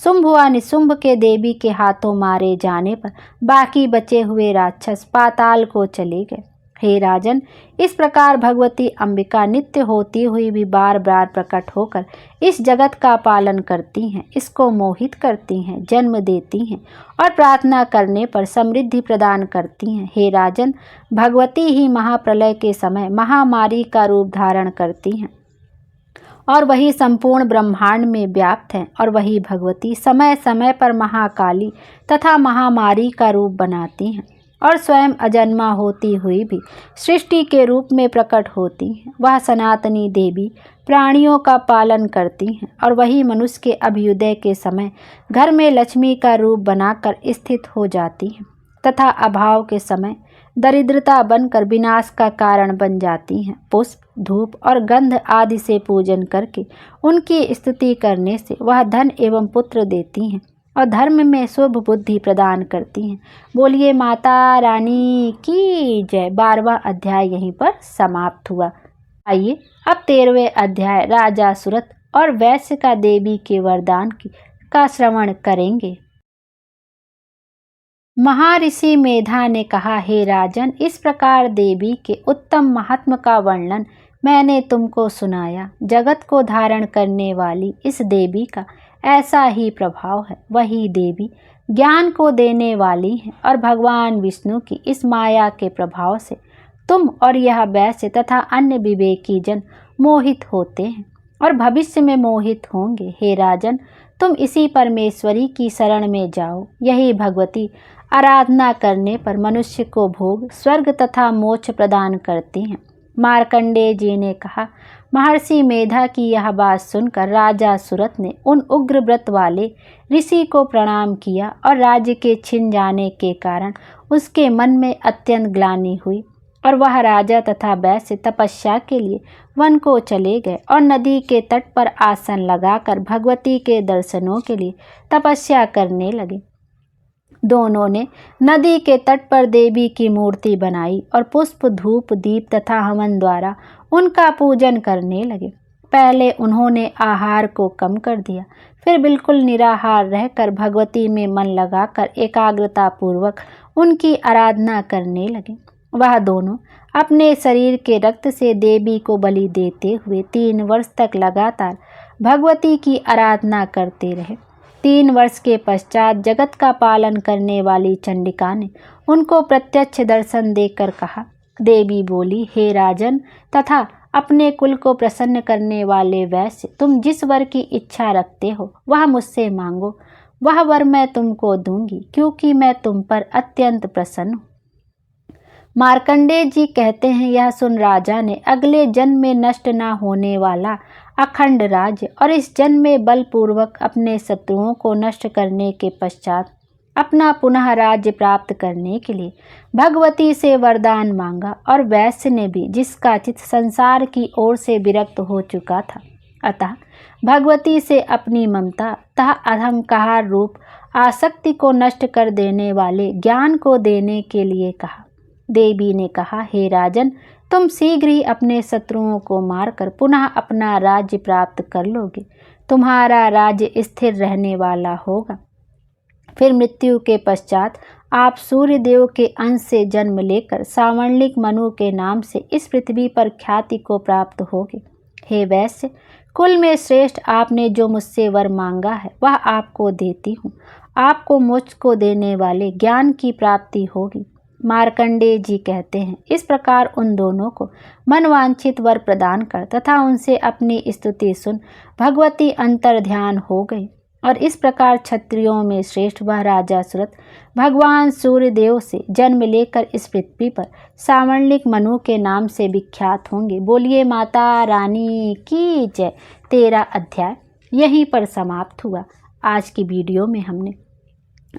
शुंभ व निशुंभ के देवी के हाथों मारे जाने पर बाकी बचे हुए राक्षस पाताल को चले गए। हे राजन, इस प्रकार भगवती अंबिका नित्य होती हुई भी बार बार प्रकट होकर इस जगत का पालन करती हैं, इसको मोहित करती हैं, जन्म देती हैं और प्रार्थना करने पर समृद्धि प्रदान करती हैं। हे राजन, भगवती ही महाप्रलय के समय महामारी का रूप धारण करती हैं और वही संपूर्ण ब्रह्मांड में व्याप्त हैं और वही भगवती समय समय पर महाकाली तथा महामारी का रूप बनाती हैं और स्वयं अजन्मा होती हुई भी सृष्टि के रूप में प्रकट होती हैं। वह सनातनी देवी प्राणियों का पालन करती हैं और वही मनुष्य के अभ्युदय के समय घर में लक्ष्मी का रूप बनाकर स्थित हो जाती हैं तथा अभाव के समय दरिद्रता बनकर विनाश का कारण बन जाती हैं। पुष्प, धूप और गंध आदि से पूजन करके उनकी स्तुति करने से वह धन एवं पुत्र देती हैं और धर्म में शुभ बुद्धि प्रदान करती हैं। बोलिए माता रानी की जय। 12वां अध्याय यहीं पर समाप्त हुआ। आइए अब 13वें अध्याय राजा सुरथ और वैश्य का देवी के वरदान का श्रवण करेंगे। महर्षि मेधा ने कहा, हे राजन, इस प्रकार देवी के उत्तम महात्म का वर्णन मैंने तुमको सुनाया। जगत को धारण करने वाली इस देवी का ऐसा ही प्रभाव है। वही देवी ज्ञान को देने वाली है और भगवान विष्णु की इस माया के प्रभाव से तुम और यह वैश्य तथा अन्य विवेकी जन मोहित होते हैं और भविष्य में मोहित होंगे। हे राजन, तुम इसी परमेश्वरी की शरण में जाओ। यही भगवती आराधना करने पर मनुष्य को भोग, स्वर्ग तथा मोक्ष प्रदान करती हैं। मार्कंडेय जी ने कहा, महर्षि मेधा की यह बात सुनकर राजा सुरथ ने उन उग्र व्रत वाले ऋषि को प्रणाम किया और राज्य के छिन जाने के कारण उसके मन में अत्यंत ग्लानि हुई और वह राजा तथा वैश्य तपस्या के लिए वन को चले गए और नदी के तट पर आसन लगाकर भगवती के दर्शनों के लिए तपस्या करने लगे। दोनों ने नदी के तट पर देवी की मूर्ति बनाई और पुष्प, धूप, दीप तथा हवन द्वारा उनका पूजन करने लगे। पहले उन्होंने आहार को कम कर दिया, फिर बिल्कुल निराहार रहकर भगवती में मन लगाकर एकाग्रता पूर्वक उनकी आराधना करने लगे। वह दोनों अपने शरीर के रक्त से देवी को बलि देते हुए 3 वर्ष तक लगातार भगवती की आराधना करते रहे। 3 वर्ष के पश्चात जगत का पालन करने वाली चंडिका ने उनको प्रत्यक्ष दर्शन देकर कहा। देवी बोली, हे राजन तथा अपने कुल को प्रसन्न करने वाले वैश्य, तुम जिस वर की इच्छा रखते हो वह मुझसे मांगो, वह वर मैं तुमको दूंगी, क्योंकि मैं तुम पर अत्यंत प्रसन्न हूँ। मार्कंडेय जी कहते हैं, यह सुन राजा ने अगले जन्म में नष्ट न होने वाला अखंड राज्य और इस जन्म में बलपूर्वक अपने शत्रुओं को नष्ट करने के पश्चात अपना पुनः राज्य प्राप्त करने के लिए भगवती से वरदान मांगा। और वैश्य ने भी, जिसका चित्त संसार की ओर से विरक्त हो चुका था, अतः भगवती से अपनी ममता तथा अहंकार रूप आसक्ति को नष्ट कर देने वाले ज्ञान को देने के लिए कहा। देवी ने कहा, हे राजन, तुम शीघ्र ही अपने शत्रुओं को मारकर पुनः अपना राज्य प्राप्त कर लोगे। तुम्हारा राज्य स्थिर रहने वाला होगा। फिर मृत्यु के पश्चात आप सूर्य देव के अंश से जन्म लेकर सावर्णिक मनु के नाम से इस पृथ्वी पर ख्याति को प्राप्त होगे। हे वैश्य, कुल में श्रेष्ठ, आपने जो मुझसे वर मांगा है वह आपको देती हूँ। आपको मोक्ष को देने वाले ज्ञान की प्राप्ति होगी। मार्कंडेय जी कहते हैं, इस प्रकार उन दोनों को मनवांछित वर प्रदान कर तथा उनसे अपनी स्तुति सुन भगवती अंतर ध्यान हो गई। और इस प्रकार क्षत्रियों में श्रेष्ठ वह राजा सुरथ भगवान सूर्य देव से जन्म लेकर इस पृथ्वी पर सावर्णिक मनु के नाम से विख्यात होंगे। बोलिए माता रानी की जय। 13 अध्याय यहीं पर समाप्त हुआ। आज की वीडियो में हमने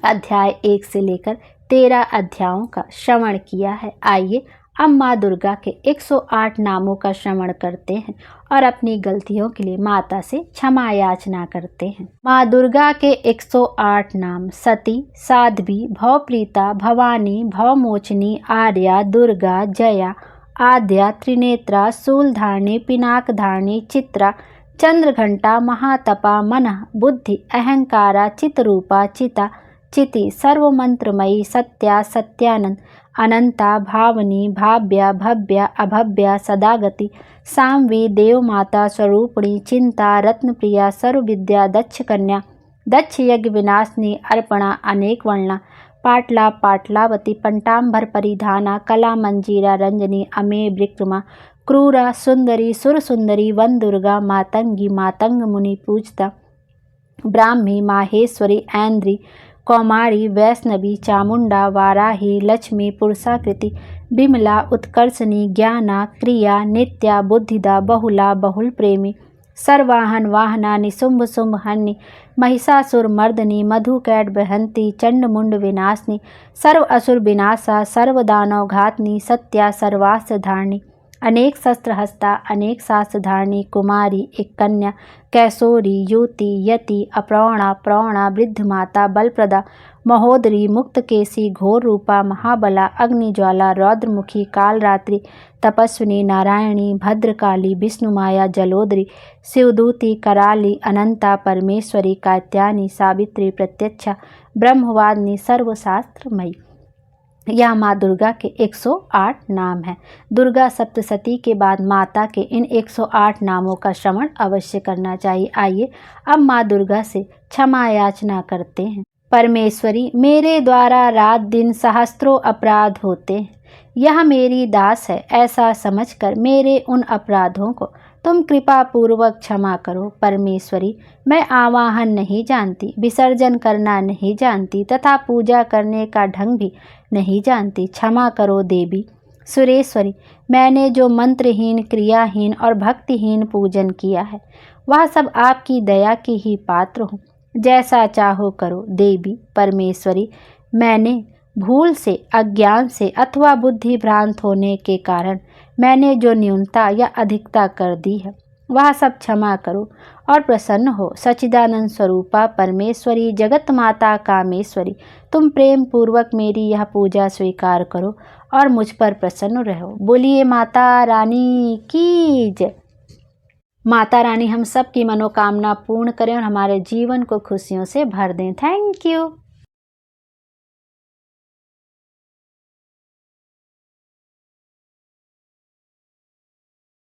अध्याय 1 से लेकर 13 अध्यायों का श्रवण किया है। आइए अब माँ दुर्गा के 108 नामों का श्रवण करते हैं और अपनी गलतियों के लिए माता से क्षमा याचना करते हैं। माँ दुर्गा के 108 नाम: सती, साध्वी, भवप्रीता, भवानी, भवमोचनी, आर्या, दुर्गा, जया, आद्या, त्रिनेत्रा, शूलधारिणी, पिनाकधारिणी, चित्रा, चंद्रघंटा, महातपा, मनः, बुद्धि, अहंकारा, चितरूपा, चिता, चिति, सर्वमंत्रमयी, सत्या, सत्यानंद, अनंता, भावनी, भाव्या, भव्या, अभव्या, सदागति, साम्वी, देवमाता स्वरूपिणी, चिंता, रत्नप्रिया, सर्वविद्या, दक्ष कन्या, दक्ष यज्ञ विनाशिनी, अर्पणा, अनेक वर्णा, पाटला, पाटलावती, पंटांबर परिधाना, कला मंजीरा, रंजनी, अमे, विक्रमा, क्रूरा, सुंदरी, सुर सुंदरी, वन दुर्गा, मातंगी, मातंग मुनि पूजता, ब्राह्मी, माहेश्वरी, ऐन्द्री, कौमारी, वैष्णवी, चामुंडा, वाराही, लक्ष्मी, पुरुषाकृति, बिमला, उत्कर्षणी, ज्ञाना, क्रिया, नित्या, बुद्धिदा, बहुला, बहुल प्रेमी, सर्वाहन, वाहना, निशुंभ शुंभ हन्नी, महिषासुर मर्दनी, मधुकैट बहंती, चंडमुंड विनाशनी, सर्व असुर विनाशा, सर्वदानव घातनी, सत्या, सर्वास्त्र धारणी, अनेक शस्त्र हस्ता, अनेक शास्त्र धारणी, कुमारी, एक कन्या, कैशोरी, युति, यति, अप्रौणा, प्रौणा, वृद्ध माता, बलप्रदा, महोदरी, मुक्तकेशी, घोर रूपा, महाबला, अग्निज्वाला, रौद्रमुखी, कालरात्रि, तपस्विनी, नारायणी, भद्रकाली, विष्णुमाया, जलोदरी, शिवदूती, कराली, अनंता, परमेश्वरी, कात्यायनी, सावित्री, प्रत्यक्षा, ब्रह्मवादिनी, सर्वशास्त्रमयी। यह माँ दुर्गा के 108 नाम है। दुर्गा सप्तशती के बाद माता के इन 108 नामों का श्रवण अवश्य करना चाहिए। आइए अब माँ दुर्गा से क्षमा याचना करते हैं। परमेश्वरी, मेरे द्वारा रात दिन सहस्त्रों अपराध होते हैं। यह मेरी दास है, ऐसा समझकर मेरे उन अपराधों को तुम कृपा पूर्वक क्षमा करो। परमेश्वरी, मैं आवाहन नहीं जानती, विसर्जन करना नहीं जानती तथा पूजा करने का ढंग भी नहीं जानती। क्षमा करो देवी। सुरेश्वरी, मैंने जो मंत्रहीन, क्रियाहीन और भक्तिहीन पूजन किया है वह सब आपकी दया की ही पात्र हूँ। जैसा चाहो करो। देवी परमेश्वरी, मैंने भूल से, अज्ञान से अथवा बुद्धि भ्रांत होने के कारण मैंने जो न्यूनता या अधिकता कर दी है वह सब क्षमा करो और प्रसन्न हो। सच्चिदानंद स्वरूपा परमेश्वरी, जगत माता कामेश्वरी, तुम प्रेम पूर्वक मेरी यह पूजा स्वीकार करो और मुझ पर प्रसन्न रहो। बोलिए माता रानी की जय। माता रानी हम सब की मनोकामना पूर्ण करें और हमारे जीवन को खुशियों से भर दें। Thank you.